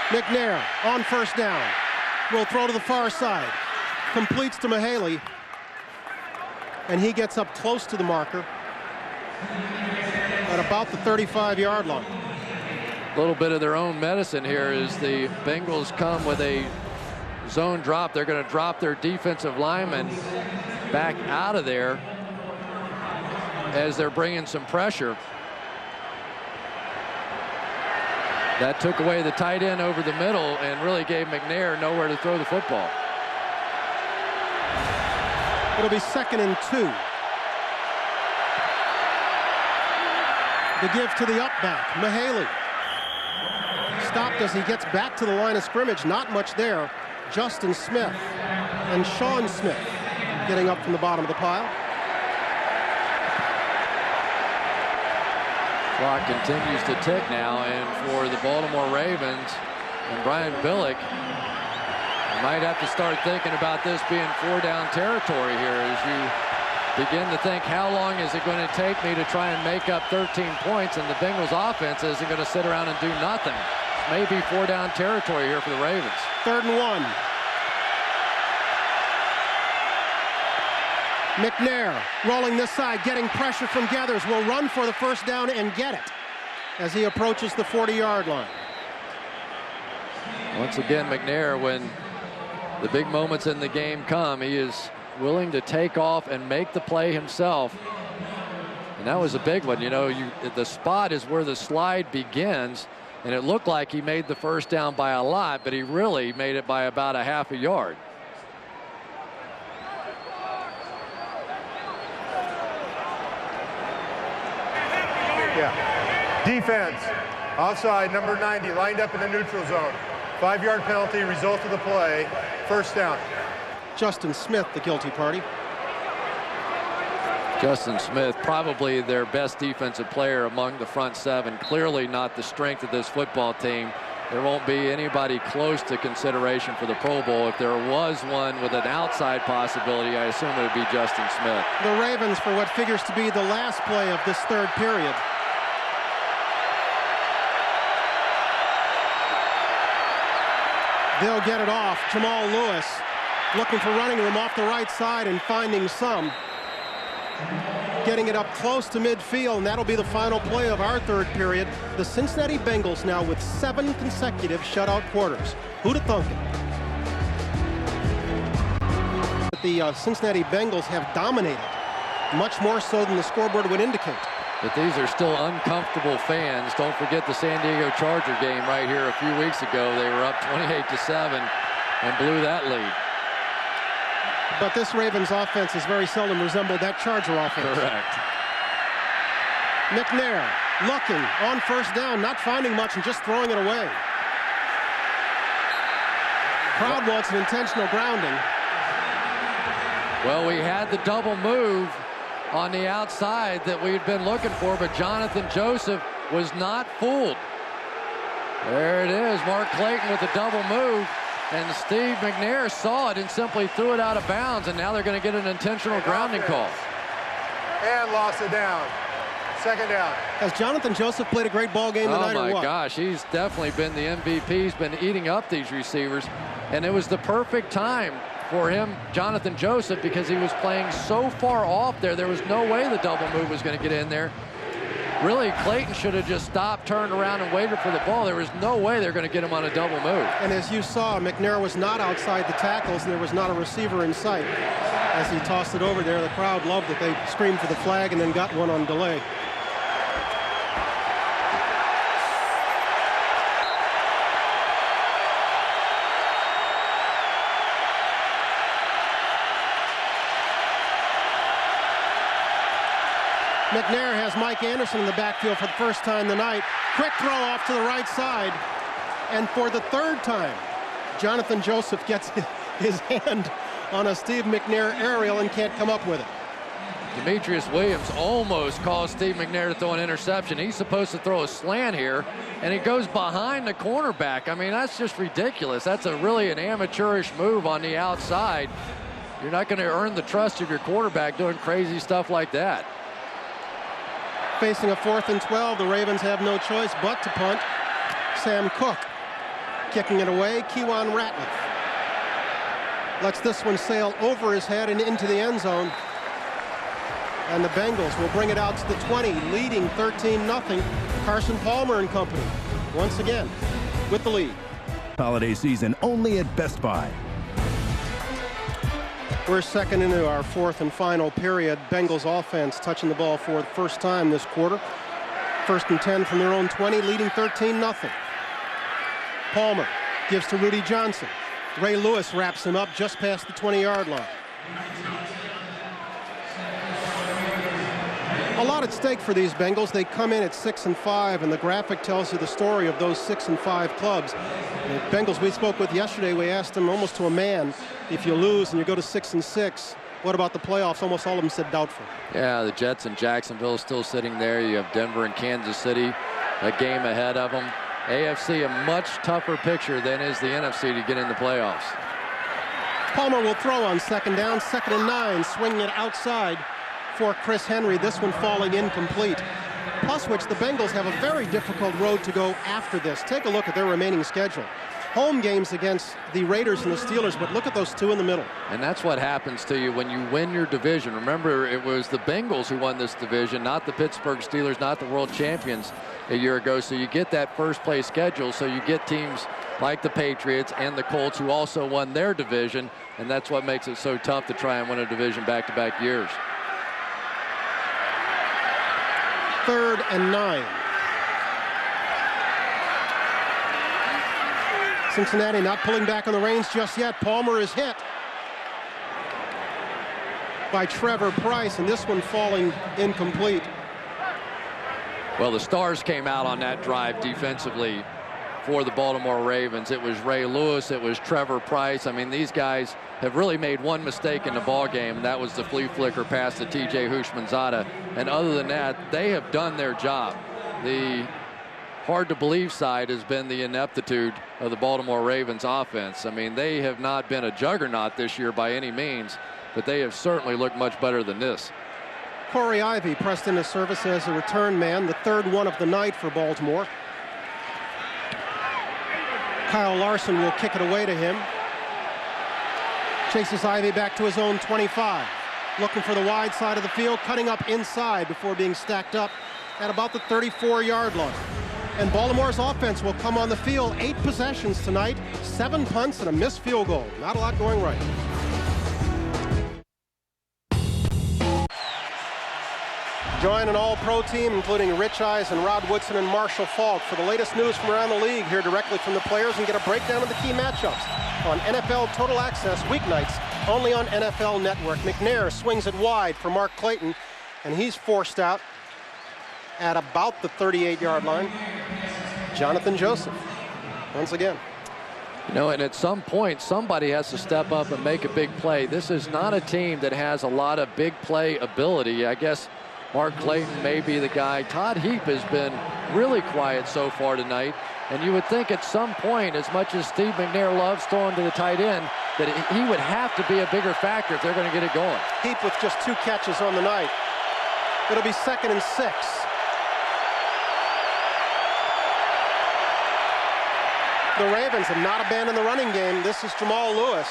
McNair on first down. Will throw to the far side. Completes to Mahaley. And he gets up close to the marker at about the 35-yard line. A little bit of their own medicine here as the Bengals come with a zone drop. They're going to drop their defensive lineman back out of there as they're bringing some pressure. That took away the tight end over the middle and really gave McNair nowhere to throw the football. It'll be 2nd and 2. The give to the up back, Mahaley. Stopped as he gets back to the line of scrimmage. Not much there. Justin Smith and Sean Smith getting up from the bottom of the pile. Clock continues to tick now, and for the Baltimore Ravens and Brian Billick, might have to start thinking about this being 4-down territory here as you begin to think, how long is it going to take me to try and make up 13 points, and the Bengals offense isn't going to sit around and do nothing. Maybe 4-down territory here for the Ravens. 3rd and 1. McNair rolling this side, getting pressure from Gathers, will run for the first down and get it as he approaches the 40-yard line. Once again, McNair, when the big moments in the game come, he is willing to take off and make the play himself. And that was a big one. You know, the spot is where the slide begins. And it looked like he made the first down by a lot, but he really made it by about a half a yard. Yeah. Defense. Offside, number 90, lined up in the neutral zone. 5-yard penalty, result of the play. First down. Justin Smith, the guilty party. Justin Smith, probably their best defensive player among the front 7. Clearly not the strength of this football team. There won't be anybody close to consideration for the Pro Bowl. If there was one with an outside possibility, I assume it would be Justin Smith. The Ravens, for what figures to be the last play of this third period. They'll get it off. Jamal Lewis looking for running room off the right side and finding some. Getting it up close to midfield, and that'll be the final play of our third period. The Cincinnati Bengals now with 7 consecutive shutout quarters. Who'd have thunk it? The Cincinnati Bengals have dominated, much more so than the scoreboard would indicate. But these are still uncomfortable fans. Don't forget the San Diego Charger game right here a few weeks ago. They were up 28-7 and blew that lead. But this Ravens offense has very seldom resembled that Charger offense. Correct. McNair looking on first down, not finding much and just throwing it away. Crowd wants an intentional grounding. Well, we had the double move on the outside that we had been looking for, but Jonathan Joseph was not fooled. There it is, Mark Clayton with the double move. And Steve McNair saw it and simply threw it out of bounds, and now they're going to get an intentional grounding call. And lost it down. 2nd down. Has Jonathan Joseph played a great ball game tonight or what? Oh, my gosh. He's definitely been the MVP. He's been eating up these receivers. And it was the perfect time for him, Jonathan Joseph, because he was playing so far off there. There was no way the double move was going to get in there. really Clayton should have just stopped, turned around, and waited for the ball. There was no way they're going to get him on a double move. And as you saw, McNair was not outside the tackles, and there was not a receiver in sight. As he tossed it over there, the crowd loved it. They screamed for the flag and then got one on delay. McNair has Mike Anderson in the backfield for the first time tonight. Quick throw off to the right side. And for the third time, Jonathan Joseph gets his hand on a Steve McNair aerial and can't come up with it. Demetrius Williams almost caused Steve McNair to throw an interception. He's supposed to throw a slant here, and he goes behind the cornerback. I mean, that's just ridiculous. That's really an amateurish move on the outside. You're not going to earn the trust of your quarterback doing crazy stuff like that. Facing a 4th and 12, the Ravens have no choice but to punt. Sam Cook kicking it away. Kewan Ratliff lets this one sail over his head and into the end zone. And the Bengals will bring it out to the 20, leading 13-0. Carson Palmer and company, once again, with the lead. Holiday season only at Best Buy. We're second into our 4th and final period. Bengals offense touching the ball for the first time this quarter. 1st and 10 from their own 20, leading 13-0. Palmer gives to Rudy Johnson. Ray Lewis wraps him up just past the 20-yard line. A lot at stake for these Bengals. They come in at 6-5, and the graphic tells you the story of those 6-5 clubs. The Bengals we spoke with yesterday, we asked them almost to a man, if you lose and you go to 6-6, what about the playoffs? Almost all of them said doubtful. Yeah, the Jets and Jacksonville still sitting there. You have Denver and Kansas City, a game ahead of them. AFC a much tougher picture than is the NFC to get in the playoffs. Palmer will throw on 2nd down, 2nd and 9, swinging it outside for Chris Henry, this one falling incomplete. Plus which the Bengals have a very difficult road to go after this. Take a look at their remaining schedule. Home games against the Raiders and the Steelers, but look at those two in the middle. And that's what happens to you when you win your division. Remember, it was the Bengals who won this division, not the Pittsburgh Steelers, not the world champions a year ago. So you get that first place schedule, so you get teams like the Patriots and the Colts who also won their division, and that's what makes it so tough to try and win a division back-to-back years. 3rd and 9. Cincinnati not pulling back on the reins just yet. Palmer is hit by Trevor Price, and this one falling incomplete. Well, the stars came out on that drive defensively for the Baltimore Ravens. It was Ray Lewis, it was Trevor Price. I mean, these guys have really made one mistake in the ball game, and that was the flea flicker pass to TJ Houshmandzadeh. And other than that, they have done their job. The hard to believe side has been the ineptitude of the Baltimore Ravens offense. I mean, they have not been a juggernaut this year by any means, but they have certainly looked much better than this. Corey Ivy pressed into service as a return man, the 3rd one of the night for Baltimore. Kyle Larson will kick it away to him. Chases Ivy back to his own 25. Looking for the wide side of the field, cutting up inside before being stacked up at about the 34-yard line. And Baltimore's offense will come on the field. 8 possessions tonight, 7 punts and a missed field goal. Not a lot going right. Join an all-pro team, including Rich Eisen, Rod Woodson, and Marshall Falk for the latest news from around the league. Hear directly from the players and get a breakdown of the key matchups on NFL Total Access weeknights, only on NFL Network. McNair swings it wide for Mark Clayton, and he's forced out at about the 38-yard line. Jonathan Joseph, once again. You know, and at some point, somebody has to step up and make a big play. This is not a team that has a lot of big play ability. I guess Mark Clayton may be the guy. Todd Heap has been really quiet so far tonight. And you would think at some point, as much as Steve McNair loves throwing to the tight end, that he would have to be a bigger factor if they're going to get it going. Heap with just 2 catches on the night. It'll be 2nd and 6. The Ravens have not abandoned the running game. This is Jamal Lewis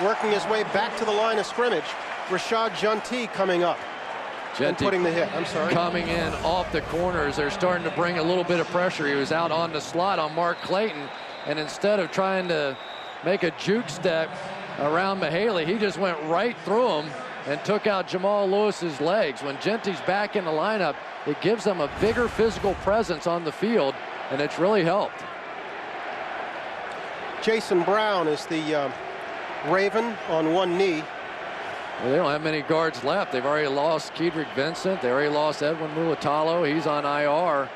working his way back to the line of scrimmage. Rashad Junti coming up. and putting the hit. I'm sorry. Coming in off the corners, they're starting to bring a little bit of pressure. He was out on the slot on Mark Clayton, and instead of trying to make a juke step around Mahaley, he just went right through him and took out Jamal Lewis's legs. When Genty's back in the lineup, it gives them a bigger physical presence on the field, and it's really helped. Jason Brown is the Raven on one knee. Well, they don't have many guards left. They've already lost Kedrick Vincent. They already lost Edwin Mulatalo. He's on IR.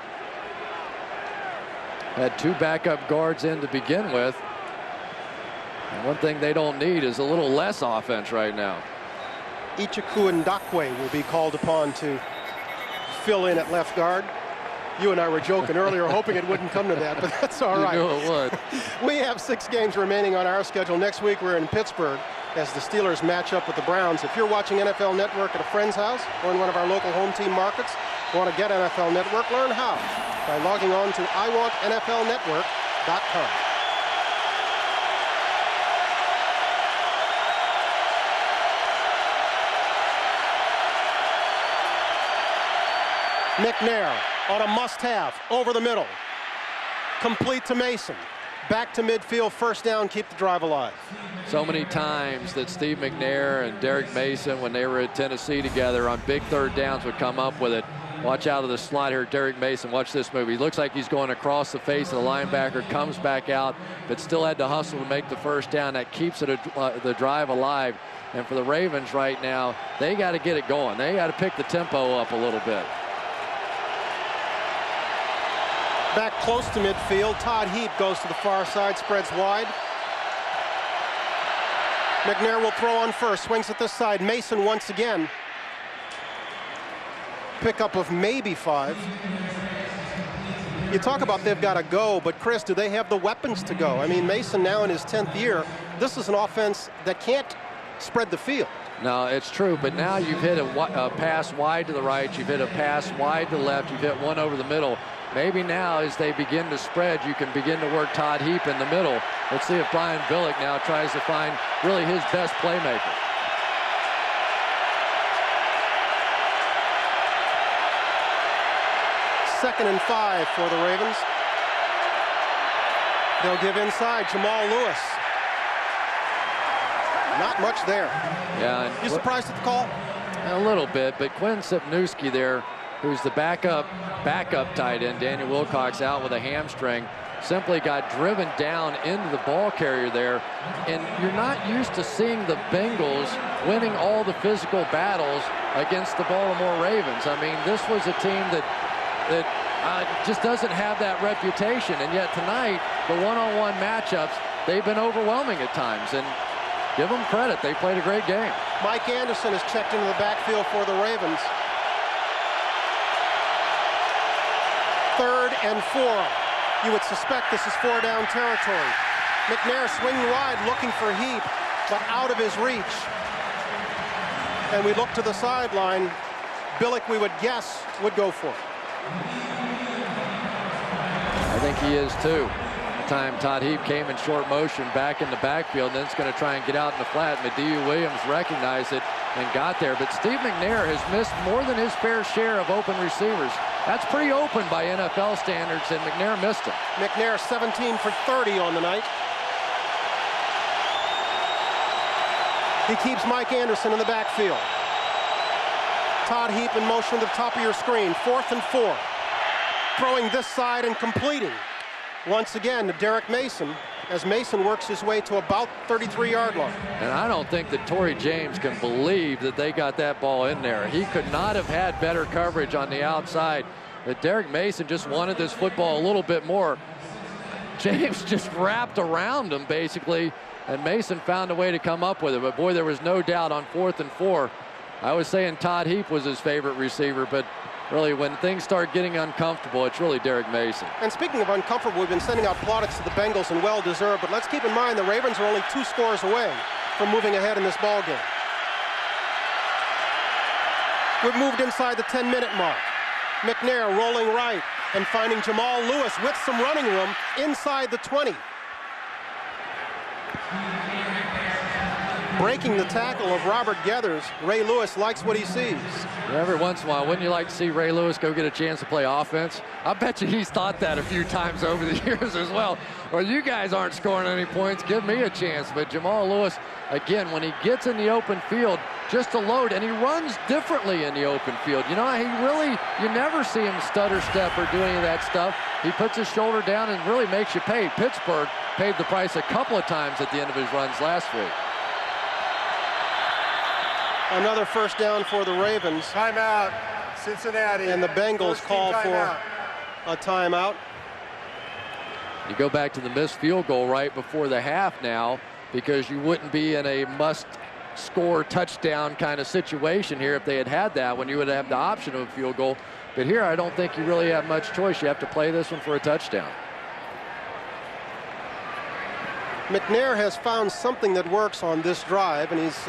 Had 2 backup guards in to begin with. And one thing they don't need is a little less offense right now. Ichukwu Ndakwe will be called upon to fill in at left guard. You and I were joking earlier, hoping it wouldn't come to that, but that's all right. You knew it would. We have 6 games remaining on our schedule. Next week, we're in Pittsburgh as the Steelers match up with the Browns. If you're watching NFL Network at a friend's house or in one of our local home team markets, want to get NFL Network, learn how by logging on to iwantnflnetwork.com. McNair on a must-have over the middle. Complete to Mason. Back to midfield, first down, keep the drive alive. So many times that Steve McNair and Derek Mason, when they were at Tennessee together on big third downs, would come up with it. Watch out of the slot here, Derek Mason. Watch this move. He looks like he's going across the face of the linebacker, comes back out, but still had to hustle to make the first down. That keeps it the drive alive. And for the Ravens right now, they got to get it going. They got to pick the tempo up a little bit. Back close to midfield. Todd Heap goes to the far side, spreads wide. McNair will throw on first, swings at this side. Mason once again. Pickup of maybe 5. You talk about they've got to go, but Chris, do they have the weapons to go? I mean, Mason now in his 10th year, this is an offense that can't spread the field. No, it's true, but now you've hit a pass wide to the right, you've hit a pass wide to the left, you've hit one over the middle. Maybe now, as they begin to spread, you can begin to work Todd Heap in the middle. Let's see if Brian Billick now tries to find really his best playmaker. Second and 5 for the Ravens. They'll give inside Jamal Lewis. Not much there. Yeah. You surprised at the call? A little bit, but Quinn Sipnewski there, who's the backup tight end, Daniel Wilcox, out with a hamstring, simply got driven down into the ball carrier there. And you're not used to seeing the Bengals winning all the physical battles against the Baltimore Ravens. I mean, this was a team that just doesn't have that reputation. And yet tonight, the one-on-one matchups, they've been overwhelming at times. And give them credit. They played a great game. Mike Anderson is checked into the backfield for the Ravens. 3rd and 4. You would suspect this is 4-down territory. McNair swinging wide, looking for Heap, but out of his reach. And we look to the sideline. Billick, we would guess, would go for it. I think he is too. The time Todd Heap came in short motion back in the backfield, and then it's going to try and get out in the flat. Mediu Williams recognized it and got there. But Steve McNair has missed more than his fair share of open receivers. That's pretty open by NFL standards, and McNair missed it. McNair 17 for 30 on the night. He keeps Mike Anderson in the backfield. Todd Heap in motion to the top of your screen. 4th and 4. Throwing this side and completing. Once again to Derek Mason, as Mason works his way to about 33-yard line. And I don't think that Torrey James can believe that they got that ball in there. He could not have had better coverage on the outside. But Derek Mason just wanted this football a little bit more. James just wrapped around him, basically, and Mason found a way to come up with it. But, boy, there was no doubt on 4th and 4. I was saying Todd Heap was his favorite receiver, but really, when things start getting uncomfortable, it's really Derek Mason. And speaking of uncomfortable, we've been sending out plaudits to the Bengals, and well-deserved, but let's keep in mind the Ravens are only 2 scores away from moving ahead in this ball game. We've moved inside the 10-minute mark. McNair rolling right and finding Jamal Lewis with some running room inside the 20. breaking the tackle of Robert Geathers. Ray Lewis likes what he sees. Every once in a while, wouldn't you like to see Ray Lewis go get a chance to play offense? I bet you he's thought that a few times over the years as well. Well, you guys aren't scoring any points. Give me a chance. But Jamal Lewis, again, when he gets in the open field, just to load, and he runs differently in the open field. You know, you never see him stutter step or do any of that stuff. He puts his shoulder down and really makes you pay. Pittsburgh paid the price a couple of times at the end of his runs last week. Another first down for the Ravens. Timeout, Cincinnati. And the Bengals call for a timeout. You go back to the missed field goal right before the half now, because you wouldn't be in a must-score touchdown kind of situation here if they had that, when you would have the option of a field goal. But here, I don't think you really have much choice. You have to play this one for a touchdown. McNair has found something that works on this drive, and he's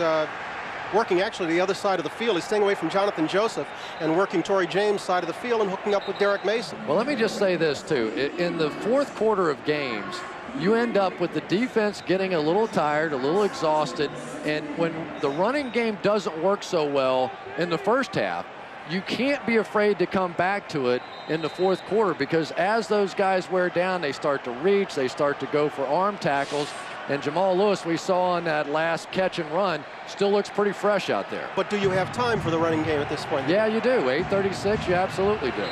working actually the other side of the field. He's staying away from Jonathan Joseph and working Torrey James' side of the field and hooking up with Derek Mason. Well, let me just say this, too. In the fourth quarter of games, you end up with the defense getting a little tired, a little exhausted, and when the running game doesn't work so well in the first half, you can't be afraid to come back to it in the fourth quarter, because as those guys wear down, they start to reach, they start to go for arm tackles. And Jamal Lewis, we saw on that last catch and run, still looks pretty fresh out there. But do you have time for the running game at this point? Yeah, you do. 8:36, you absolutely do.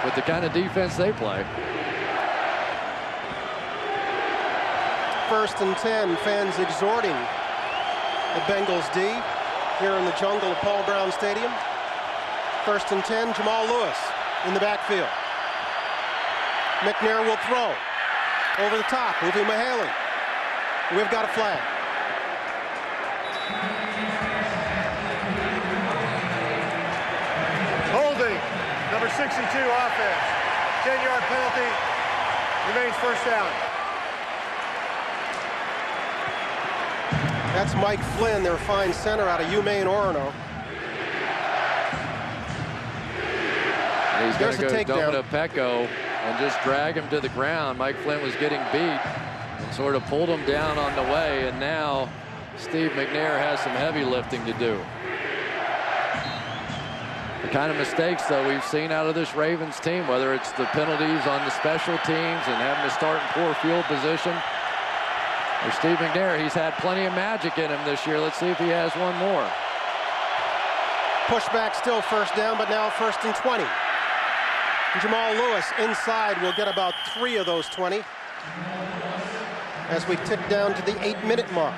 With the kind of defense they play. 1st and 10, fans exhorting the Bengals D here in the jungle of Paul Brown Stadium. 1st and 10, Jamal Lewis in the backfield. McNair will throw. Over the top, Uwe Mahaley. We've got a flag. Holding, number 62 offense. 10-yard penalty, remains first down. That's Mike Flynn, their fine center out of UMaine, Orono. He's going to go Domino Pecco and just drag him to the ground. Mike Flynn was getting beat and sort of pulled him down on the way, and now Steve McNair has some heavy lifting to do. The kind of mistakes, though, we've seen out of this Ravens team, whether it's the penalties on the special teams and having to start in poor field position. For Steve McNair, he's had plenty of magic in him this year. Let's see if he has one more. Pushback still first down, but now 1st and 20. Jamal Lewis inside will get about 3 of those 20 as we tick down to the 8-minute mark.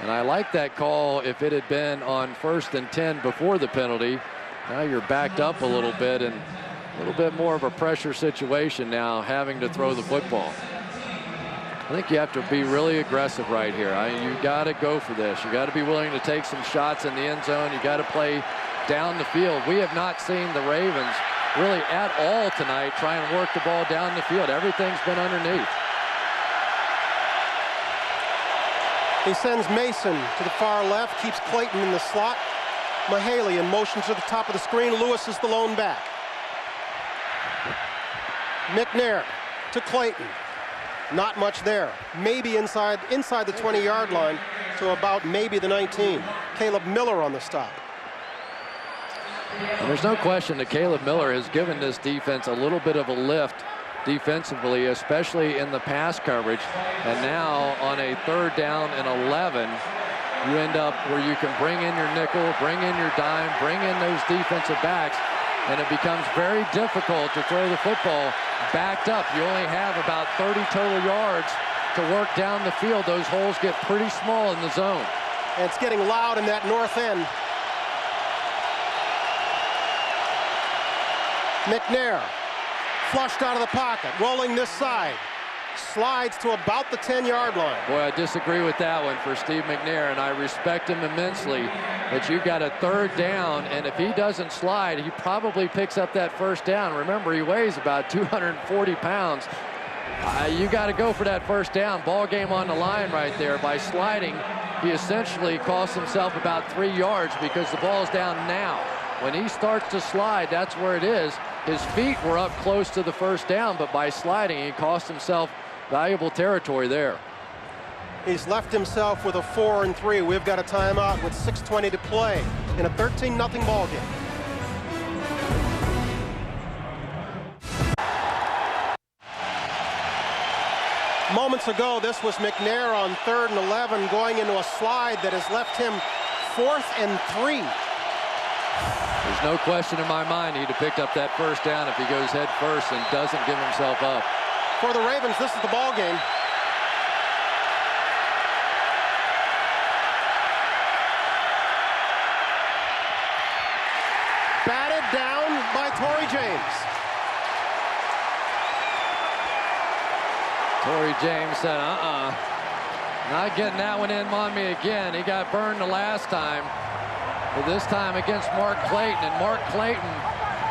And I like that call if it had been on 1st and 10 before the penalty. Now you're backed up a little bit and a little bit more of a pressure situation now, having to throw the football. I think you have to be really aggressive right here. You got to go for this. You got to be willing to take some shots in the end zone. You got to play down the field. We have not seen the Ravens really at all tonight try and work the ball down the field. Everything's been underneath. He sends Mason to the far left, keeps Clayton in the slot. Mahaley in motion to the top of the screen. Lewis is the lone back. McNair to Clayton. Not much there. Maybe inside the 20-yard line to about maybe the 19. Caleb Miller on the stop. And there's no question that Caleb Miller has given this defense a little bit of a lift defensively, especially in the pass coverage. And now on a 3rd down and 11, you end up where you can bring in your nickel, bring in your dime, bring in those defensive backs, and it becomes very difficult to throw the football backed up. You only have about 30 total yards to work down the field. Those holes get pretty small in the zone. And it's getting loud in that north end. McNair flushed out of the pocket, rolling this side. Slides to about the 10-yard line. Boy, I disagree with that one for Steve McNair, and I respect him immensely. But you've got a 3rd down, and if he doesn't slide, he probably picks up that 1st down. Remember, he weighs about 240 pounds. You got to go for that 1st down. Ball game on the line right there. By sliding, he essentially costs himself about 3 yards because the ball's down now. When he starts to slide, that's where it is. His feet were up close to the 1st down, but by sliding, he cost himself valuable territory there. He's left himself with a 4-3. We've got a timeout with 6:20 to play in a 13-0 ball game. Moments ago, this was McNair on 3rd and 11 going into a slide that has left him 4th and 3. There's no question in my mind he'd have picked up that first down if he goes head first and doesn't give himself up. For the Ravens, this is the ball game. Batted down by Torrey James. Torrey James said, not getting that one in on me again. He got burned the last time, but this time against Mark Clayton. And Mark Clayton,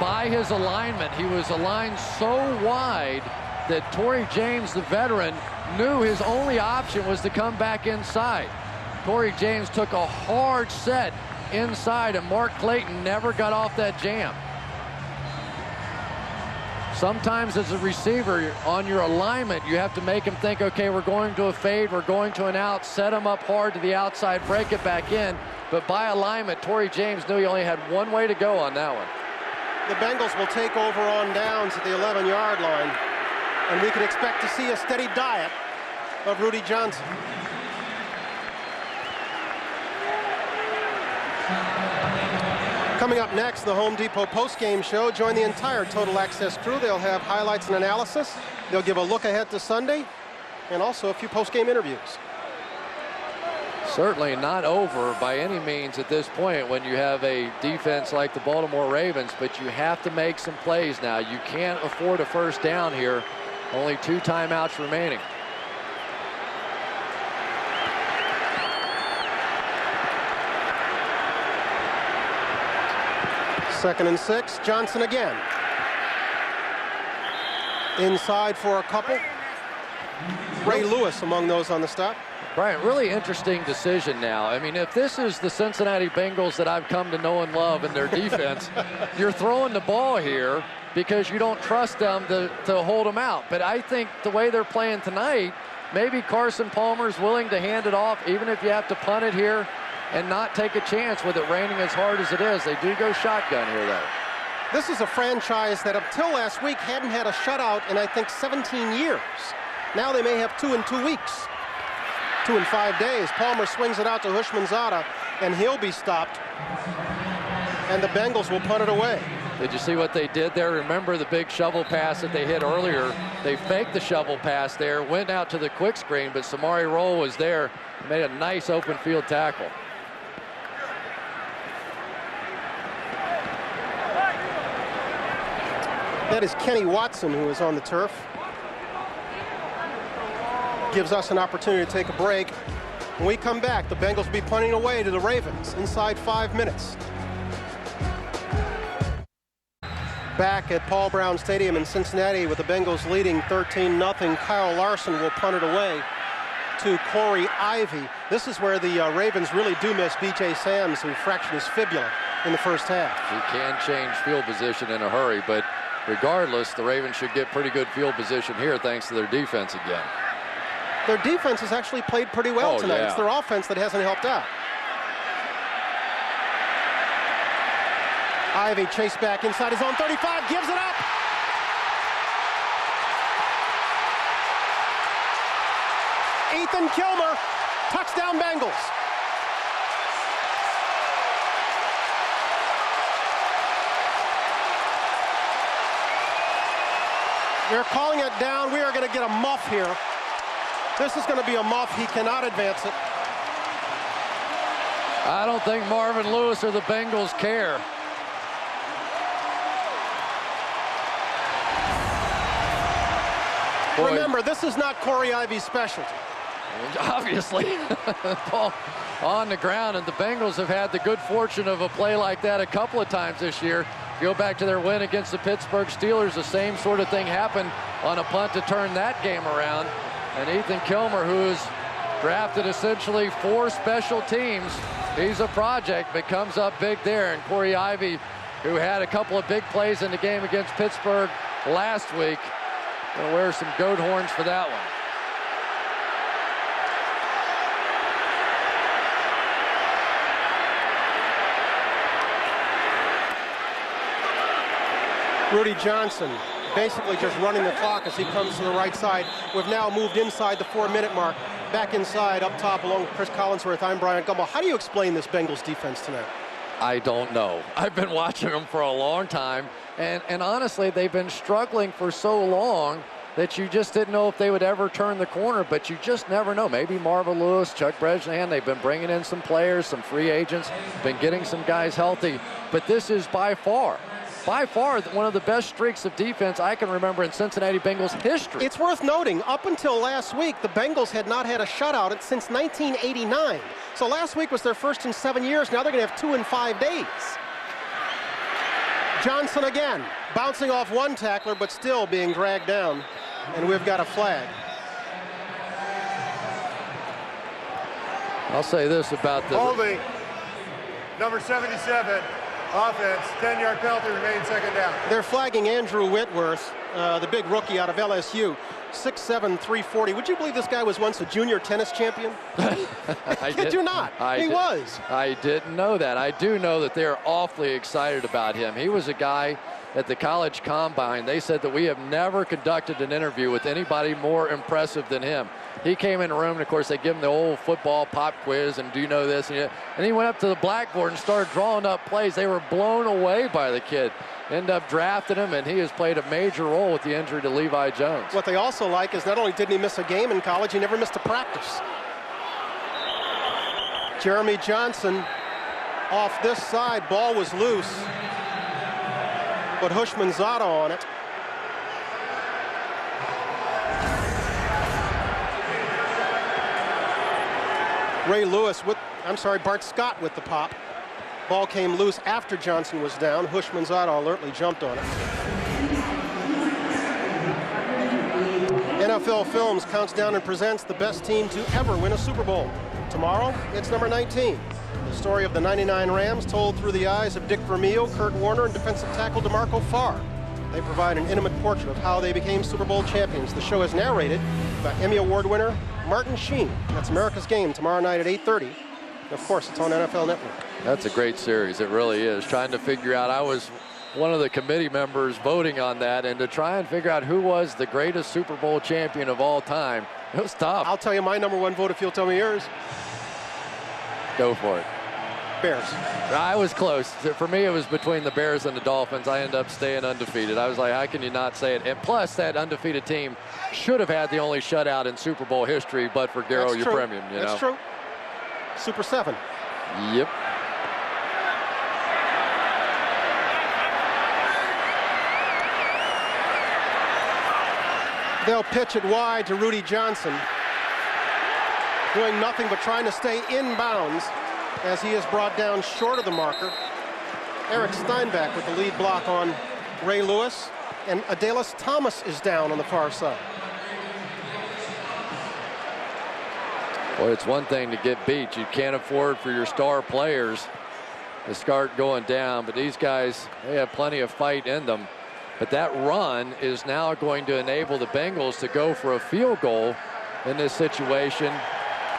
by his alignment, he was aligned so wide that Torrey James, the veteran, knew his only option was to come back inside. Torrey James took a hard set inside, and Mark Clayton never got off that jam. Sometimes as a receiver, on your alignment, you have to make him think, okay, we're going to a fade, we're going to an out, set him up hard to the outside, break it back in. But by alignment, Torrey James knew he only had one way to go on that one. The Bengals will take over on downs at the 11-yard line, and we can expect to see a steady diet of Rudy Johnson. Coming up next, the Home Depot postgame show. Join the entire Total Access crew. They'll have highlights and analysis. They'll give a look ahead to Sunday and also a few postgame interviews. Certainly not over by any means at this point when you have a defense like the Baltimore Ravens, but you have to make some plays now. You can't afford a first down here. Only 2 timeouts remaining. Second and 6, Johnson again. Inside for a couple. Ray Lewis among those on the stop. Brian, really interesting decision now. I mean, if this is the Cincinnati Bengals that I've come to know and love and their defense, you're throwing the ball here because you don't trust them to hold them out. But I think the way they're playing tonight, maybe Carson Palmer's willing to hand it off, even if you have to punt it here and not take a chance with it raining as hard as it is. They do go shotgun here, though. This is a franchise that until last week hadn't had a shutout in, I think, 17 years. Now they may have 2 in 2 weeks. 2 in 5 days. Palmer swings it out to Hushmanzada, and he'll be stopped. And the Bengals will punt it away. Did you see what they did there? Remember the big shovel pass that they hit earlier? They faked the shovel pass there, went out to the quick screen, but Samari Rolle was there and made a nice open field tackle. That is Kenny Watson, who is on the turf. Gives us an opportunity to take a break. When we come back, the Bengals will be punting away to the Ravens inside 5 minutes. Back at Paul Brown Stadium in Cincinnati with the Bengals leading 13-0. Kyle Larson will punt it away to Corey Ivy. This is where the Ravens really do miss B.J. Sams, who fractured his fibula in the first half. He can change field position in a hurry, but regardless, the Ravens should get pretty good field position here thanks to their defense again. Their defense has actually played pretty well tonight. Yeah. It's their offense that hasn't helped out. Ivy chased back inside his own 35, gives it up. Ethan Kilmer, touchdown Bengals. They're calling it down. We are going to get a muff here. This is going to be a muff. He cannot advance it. I don't think Marvin Lewis or the Bengals care. Boy. Remember, this is not Corey Ivy's specialty. Obviously. Paul on the ground, and the Bengals have had the good fortune of a play like that a couple of times this year. Go back to their win against the Pittsburgh Steelers, the same sort of thing happened on a punt to turn that game around. And Ethan Kilmer, who's drafted essentially 4 special teams, he's a project, but comes up big there. And Corey Ivy, who had a couple of big plays in the game against Pittsburgh last week, gonna wear some goat horns for that one. Rudy Johnson basically just running the clock as he comes to the right side. We've now moved inside the 4-minute mark. Back inside, up top, along with Chris Collinsworth. I'm Brian Gumbel. How do you explain this Bengals defense tonight? I don't know. I've been watching them for a long time, and honestly, they've been struggling for so long that you just didn't know if they would ever turn the corner, but you just never know. Maybe Marvin Lewis, Chuck Bresnahan, they've been bringing in some players, some free agents, been getting some guys healthy, but this is by far one of the best streaks of defense I can remember in Cincinnati Bengals history. It's worth noting, up until last week, the Bengals had not had a shutout since 1989. So last week was their first in 7 years. Now they're going to have 2 in 5 days. Johnson again, bouncing off one tackler, but still being dragged down. And we've got a flag. I'll say this about the... Holding, number 77. Offense, 10-yard penalty, remains second down. They're flagging Andrew Whitworth, the big rookie out of LSU, 6'7", 340. Would you believe this guy was once a junior tennis champion? Kid you not. He was. I didn't know that. I do know that they're awfully excited about him. He was a guy at the college combine. They said that we have never conducted an interview with anybody more impressive than him. He came in the room, and of course they give him the old football pop quiz and do you know this, and he went up to the blackboard and started drawing up plays. They were blown away by the kid. End up drafting him, and he has played a major role with the injury to Levi Jones. What they also like is not only didn't he miss a game in college, he never missed a practice. Jeremy Johnson off this side, ball was loose, but Hushmanzada on it. Bart Scott with the pop. Ball came loose after Johnson was down. Hushmanzada alertly jumped on it. NFL Films counts down and presents the best team to ever win a Super Bowl. Tomorrow, it's number 19. The story of the 99 Rams told through the eyes of Dick Vermeil, Kurt Warner, and defensive tackle DeMarco Farr. They provide an intimate portrait of how they became Super Bowl champions. The show is narrated by Emmy Award winner Martin Sheen. That's America's Game tomorrow night at 8:30. Of course, it's on NFL Network. That's a great series. It really is. Trying to figure out, I was one of the committee members voting on that, and to try and figure out who was the greatest Super Bowl champion of all time, it was tough. I'll tell you my number one vote if you'll tell me yours. Go for it. Bears. I was close. For me, it was between the Bears and the Dolphins. I ended up staying undefeated. I was like, how can you not say it? And plus, that undefeated team should have had the only shutout in Super Bowl history, but for Garo Yepremian. That's true. Super 7. Yep. They'll pitch it wide to Rudy Johnson, doing nothing but trying to stay in bounds as he is brought down short of the marker. Eric Steinbach with the lead block on Ray Lewis, and Adalys Thomas is down on the far side. Boy, it's one thing to get beat. You can't afford for your star players to start going down, but these guys, they have plenty of fight in them. But that run is now going to enable the Bengals to go for a field goal in this situation.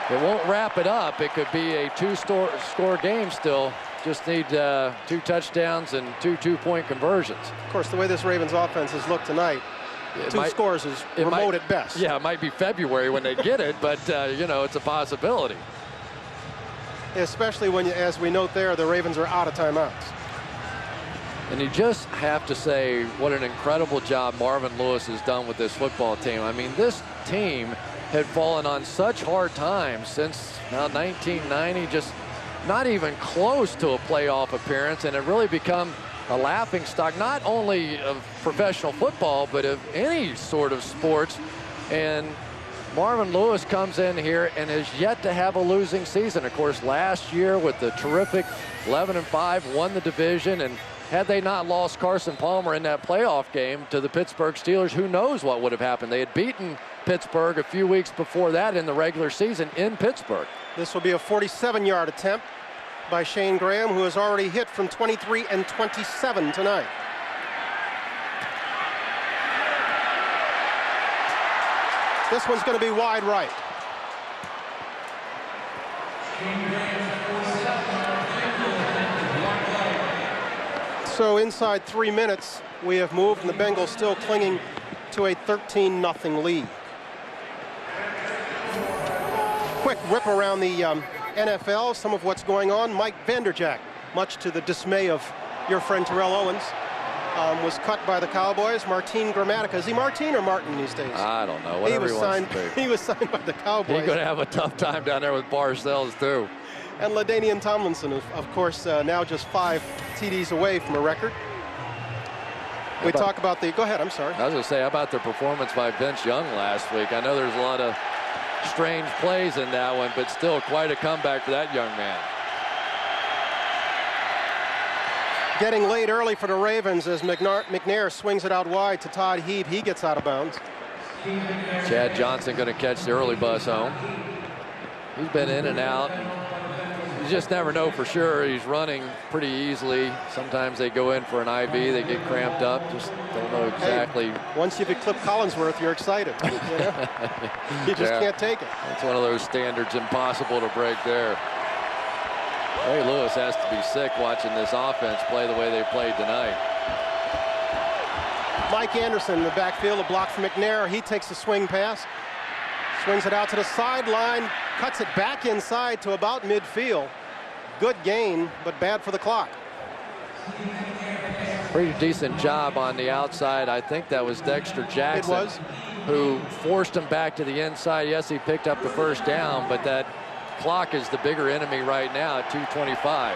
It won't wrap it up. It could be a two-score game still. Just need 2 touchdowns and 2 two-point conversions. Of course, the way this Ravens offense has looked tonight, two scores is remote at best. Yeah, it might be February when they get it, but, you know, it's a possibility. Especially when, as we note there, the Ravens are out of timeouts. And you just have to say what an incredible job Marvin Lewis has done with this football team. I mean, this team had fallen on such hard times since now 1990, just not even close to a playoff appearance, and it really become a laughingstock, not only of professional football, but of any sort of sports. And Marvin Lewis comes in here and has yet to have a losing season. Of course, last year with the terrific 11-5, won the division, and had they not lost Carson Palmer in that playoff game to the Pittsburgh Steelers, who knows what would have happened. They had beaten Pittsburgh a few weeks before that in the regular season in Pittsburgh. This will be a 47-yard attempt by Shane Graham, who has already hit from 23 and 27 tonight. This one's going to be wide right. So inside 3 minutes, we have moved, and the Bengals still clinging to a 13-0 lead. Quick whip around the NFL, some of what's going on. Mike Vanderjagt, much to the dismay of your friend Terrell Owens, was cut by the Cowboys. Martin Gramatica, is he Martin or Martin these days? I don't know. Whatever he was signed by the Cowboys. He's going to have a tough time down there with Parcells too. And LaDainian Tomlinson, of course, now just 5 TDs away from a record. We talk about the, go ahead, I'm sorry. I was going to say, how about the performance by Vince Young last week? I know there's a lot of strange plays in that one, but still quite a comeback for that young man. Getting late early for the Ravens as McNair swings it out wide to Todd Heap. He gets out of bounds. Chad Johnson going to catch the early bus home. He's been in and out. You just never know for sure. He's running pretty easily. Sometimes they go in for an IV, they get cramped up. Just don't know exactly. Hey, once you've eclipsed Collinsworth, you're excited. You know? You just can't take it. It's one of those standards impossible to break there. Ray Lewis has to be sick watching this offense play the way they played tonight. Mike Anderson in the backfield, a block from McNair. He takes a swing pass, swings it out to the sideline, cuts it back inside to about midfield. Good gain, but bad for the clock. Pretty decent job on the outside. I think that was Dexter Jackson. It was. Who forced him back to the inside. Yes, he picked up the first down, but that clock is the bigger enemy right now at 2:25.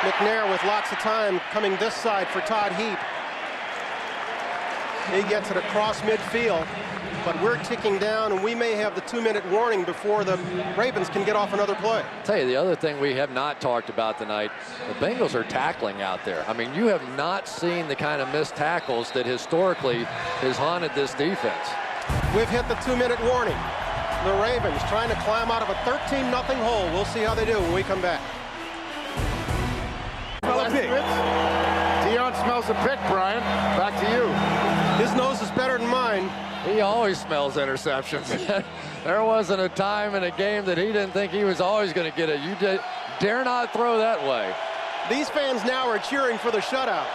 McNair with lots of time coming this side for Todd Heap. He gets it across midfield, but we're ticking down, and we may have the 2-minute warning before the Ravens can get off another play. I'll tell you, the other thing we have not talked about tonight, the Bengals are tackling out there. I mean, you have not seen the kind of missed tackles that historically has haunted this defense. We've hit the 2-minute warning. The Ravens trying to climb out of a 13-0 hole. We'll see how they do when we come back. Deion smells a pick, Brian. Back to you. His nose is better than mine. He always smells interceptions. There wasn't a time in a game that he didn't think he was always going to get it. You dare not throw that way. These fans now are cheering for the shutout.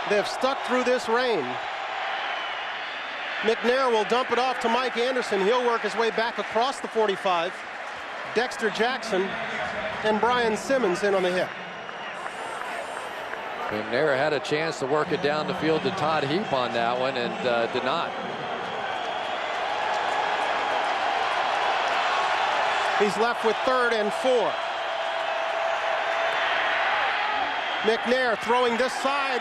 They've stuck through this rain. McNair will dump it off to Mike Anderson. He'll work his way back across the 45. Dexter Jackson and Brian Simmons in on the hit. McNair had a chance to work it down the field to Todd Heap on that one and did not. He's left with 3rd and 4. McNair throwing this side,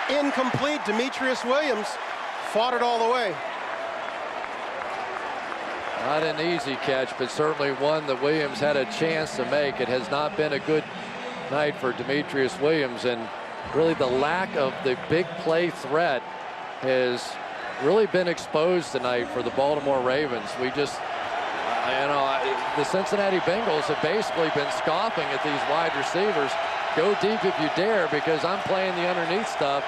incomplete. Demetrius Williams fought it all the way. Not an easy catch, but certainly one that Williams had a chance to make. It has not been a good night for Demetrius Williams, and really the lack of the big play threat has really been exposed tonight for the Baltimore Ravens. We just, the Cincinnati Bengals have basically been scoffing at these wide receivers. Go deep if you dare, because I'm playing the underneath stuff,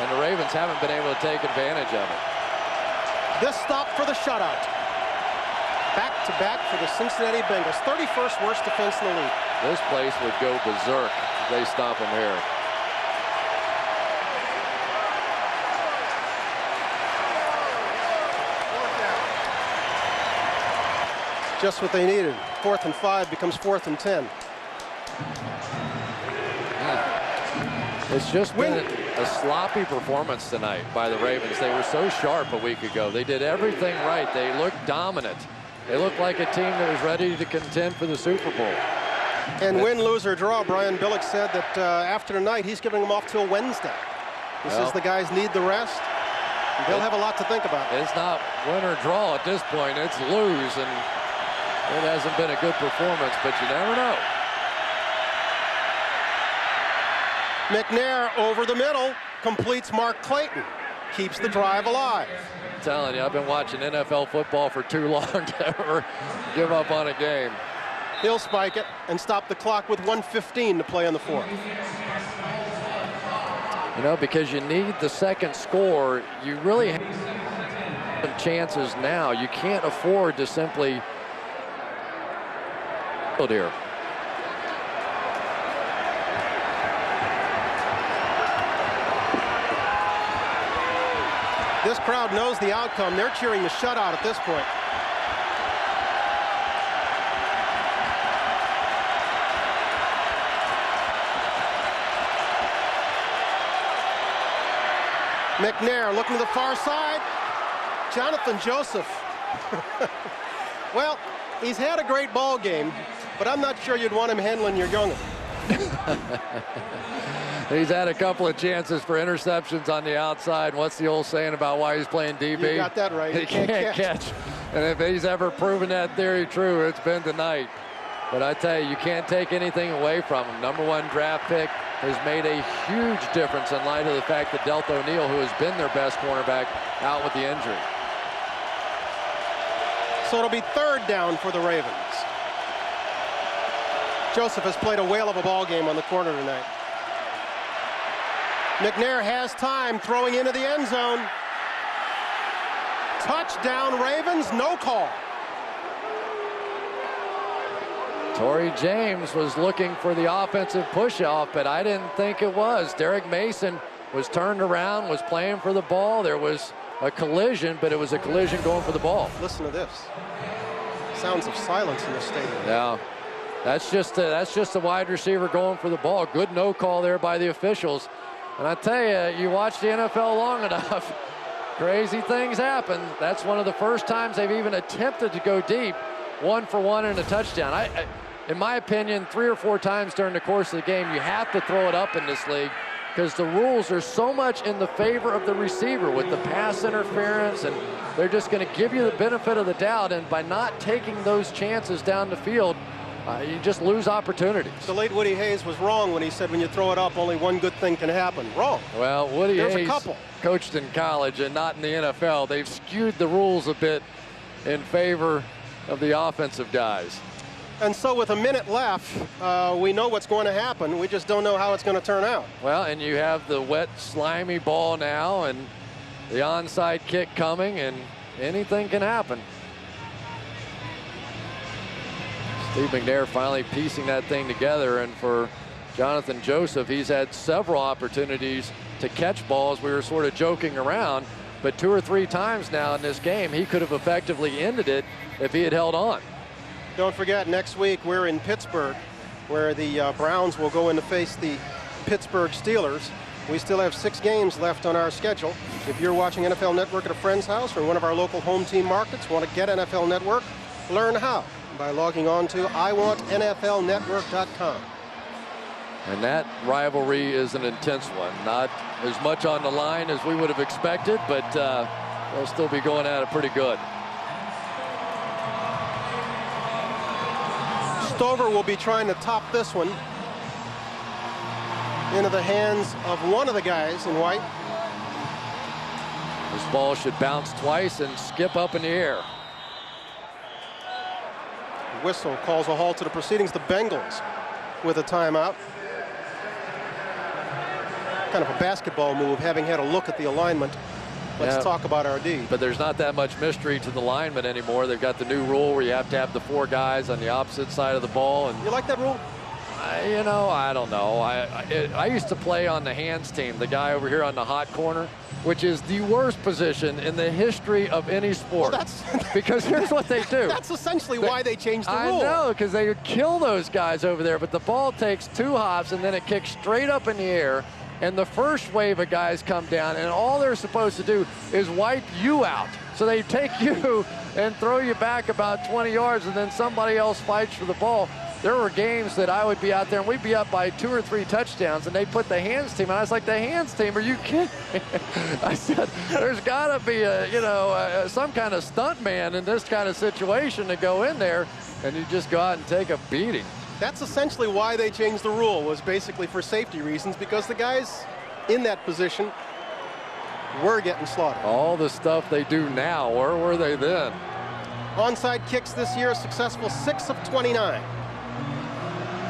and the Ravens haven't been able to take advantage of it. This stop for the shutout. Back-to-back for the Cincinnati Bengals. 31st worst defense in the league. This place would go berserk if they stop them here. Just what they needed. 4th and 5 becomes 4th and 10. It's just been a sloppy performance tonight by the Ravens. They were so sharp a week ago. They did everything right. They looked dominant. They looked like a team that was ready to contend for the Super Bowl. And win, lose, or draw, Brian Billick said that after tonight, he's giving them off till Wednesday. He says the guys need the rest. They'll have a lot to think about. It's not win or draw at this point. It's lose, and it hasn't been a good performance, but you never know. McNair over the middle, completes Mark Clayton, keeps the drive alive. I'm telling you, I've been watching NFL football for too long to ever give up on a game. He'll spike it and stop the clock with 1:15 to play on the 4th. You know, because you need the second score, you really have some chances now. You can't afford to simply here. This crowd knows the outcome. They're cheering the shutout at this point. McNair looking to the far side. Jonathan Joseph. Well, he's had a great ball game, but I'm not sure you'd want him handling your young'un. He's had a couple of chances for interceptions on the outside. What's the old saying about why he's playing DB? You got that right. He can't catch. And if he's ever proven that theory true, it's been tonight. But I tell you can't take anything away from him. #1 draft pick has made a huge difference in light of the fact that Delta O'Neal, who has been their best cornerback, out with the injury. So it'll be 3rd down for the Ravens. Joseph has played a whale of a ball game on the corner tonight. McNair has time, throwing into the end zone. Touchdown Ravens, no call. Torrey James was looking for the offensive push-off, but I didn't think it was. Derek Mason was turned around, was playing for the ball. There was a collision, but it was a collision going for the ball. Listen to this. Sounds of silence in the stadium. Yeah, that's just a wide receiver going for the ball. Good no call there by the officials. And I tell you, you watch the NFL long enough, crazy things happen. That's one of the first times they've even attempted to go deep, 1 for 1 and a touchdown. In my opinion, 3 or 4 times during the course of the game, you have to throw it up in this league because the rules are so much in the favor of the receiver with the pass interference, and they're just going to give you the benefit of the doubt. And by not taking those chances down the field, you just lose opportunities. The late Woody Hayes was wrong when he said when you throw it up, only one good thing can happen. Wrong. Well, Woody There's Hayes a couple. Coached in college and not in the NFL. They've skewed the rules a bit in favor of the offensive guys. And so with a minute left, we know what's going to happen. We just don't know how it's going to turn out. Well, and you have the wet, slimy ball now and the onside kick coming, and anything can happen. Steve McNair finally piecing that thing together, and for Jonathan Joseph, he's had several opportunities to catch balls. We were sort of joking around, but 2 or 3 times now in this game, he could have effectively ended it if he had held on. Don't forget, next week we're in Pittsburgh, where the Browns will go in to face the Pittsburgh Steelers. We still have 6 games left on our schedule. If you're watching NFL Network at a friend's house or one of our local home team markets, want to get NFL Network, learn how by logging on to iwantnflnetwork.com. And that rivalry is an intense one. Not as much on the line as we would have expected, but they'll still be going at it pretty good. Stover will be trying to top this one into the hands of one of the guys in white. This ball should bounce twice and skip up in the air. Whistle calls a halt to the proceedings. The Bengals with a timeout. Kind of a basketball move, having had a look at the alignment. Let's talk about our D. But there's not that much mystery to the linemen anymore. They've got the new rule where you have to have the 4 guys on the opposite side of the ball. And you like that rule? You know, I don't know. I used to play on the hands team, the guy over here on the hot corner, which is the worst position in the history of any sport. Well, that's because here's what they do. That's essentially why they changed the rule. I know, because they would kill those guys over there, but the ball takes 2 hops and then it kicks straight up in the air, and the first wave of guys come down, and all they're supposed to do is wipe you out. So they take you and throw you back about 20 yards, and then somebody else fights for the ball. There were games that I would be out there and we'd be up by 2 or 3 touchdowns, and they'd put the hands team, and I was like, the hands team, are you kidding me? I said, there's got to be some kind of stunt man in this kind of situation to go in there, and you just go out and take a beating. That's essentially why they changed the rule, was basically for safety reasons, because the guys in that position were getting slaughtered. All the stuff they do now, where were they then? Onside kicks this year, successful 6 of 29.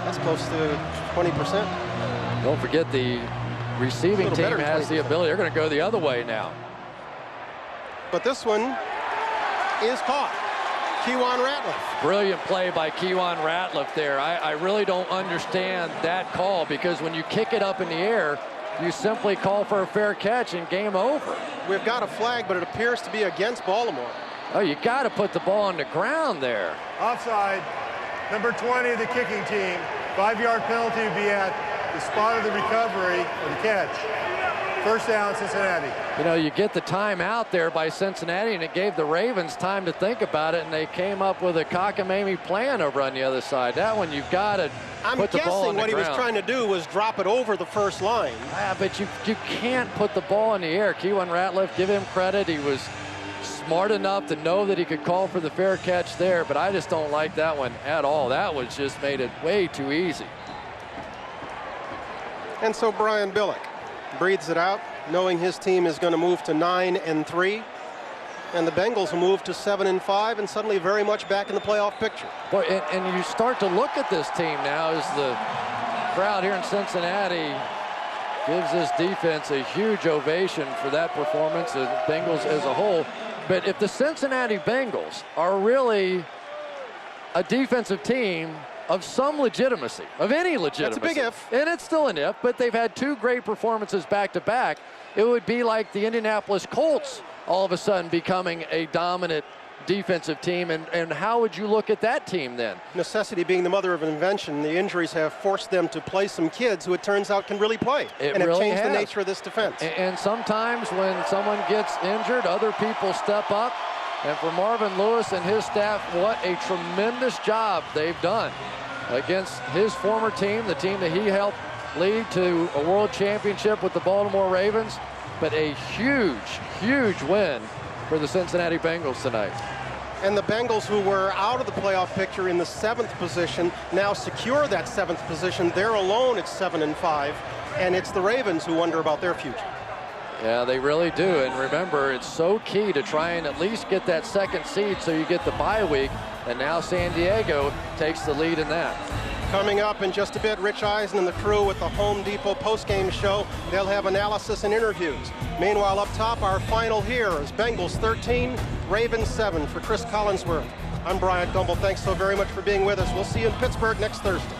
That's close to 20%. Don't forget the receiving team has the ability. They're going to go the other way now. But this one is caught. Keywan Ratliff. Brilliant play by Keywan Ratliff there. I really don't understand that call, because when you kick it up in the air, you simply call for a fair catch and game over. We've got a flag, but it appears to be against Baltimore. Oh, you got to put the ball on the ground there. Offside, number 20 of the kicking team. 5-yard penalty would be at the spot of the recovery or the catch. First down, Cincinnati. You know, you get the time out there by Cincinnati, and it gave the Ravens time to think about it, and they came up with a cockamamie plan over on the other side. That one, you've got to put the ball on the ground. I'm guessing what he was trying to do was drop it over the first line. Yeah, but you can't put the ball in the air. Keywan Ratliff, give him credit. He was smart enough to know that he could call for the fair catch there, but I just don't like that one at all. That was just made it way too easy. And so Brian Billick breathes it out, knowing his team is going to move to 9-3, and the Bengals will move to 7-5, and suddenly very much back in the playoff picture. Boy, and you start to look at this team now as the crowd here in Cincinnati gives this defense a huge ovation for that performance, and the Bengals as a whole. But if the Cincinnati Bengals are really a defensive team of some legitimacy, of any legitimacy. That's a big if. And it's still an if, but they've had two great performances back-to-back. It would be like the Indianapolis Colts all of a sudden becoming a dominant defensive team. And how would you look at that team then? Necessity being the mother of invention, the injuries have forced them to play some kids who it turns out can really play. And have changed the nature of this defense. And sometimes when someone gets injured, other people step up. And for Marvin Lewis and his staff, what a tremendous job they've done against his former team, the team that he helped lead to a world championship with the Baltimore Ravens. But a huge, huge win for the Cincinnati Bengals tonight. And the Bengals, who were out of the playoff picture in the 7th position, now secure that 7th position. They're alone at 7-5, and it's the Ravens who wonder about their future. Yeah, they really do. And remember, it's so key to try and at least get that 2nd seed so you get the bye week. And now San Diego takes the lead in that. Coming up in just a bit, Rich Eisen and the crew at the Home Depot postgame show. They'll have analysis and interviews. Meanwhile, up top, our final here is Bengals 13, Ravens 7. For Chris Collinsworth, I'm Bryant Gumbel. Thanks so very much for being with us. We'll see you in Pittsburgh next Thursday.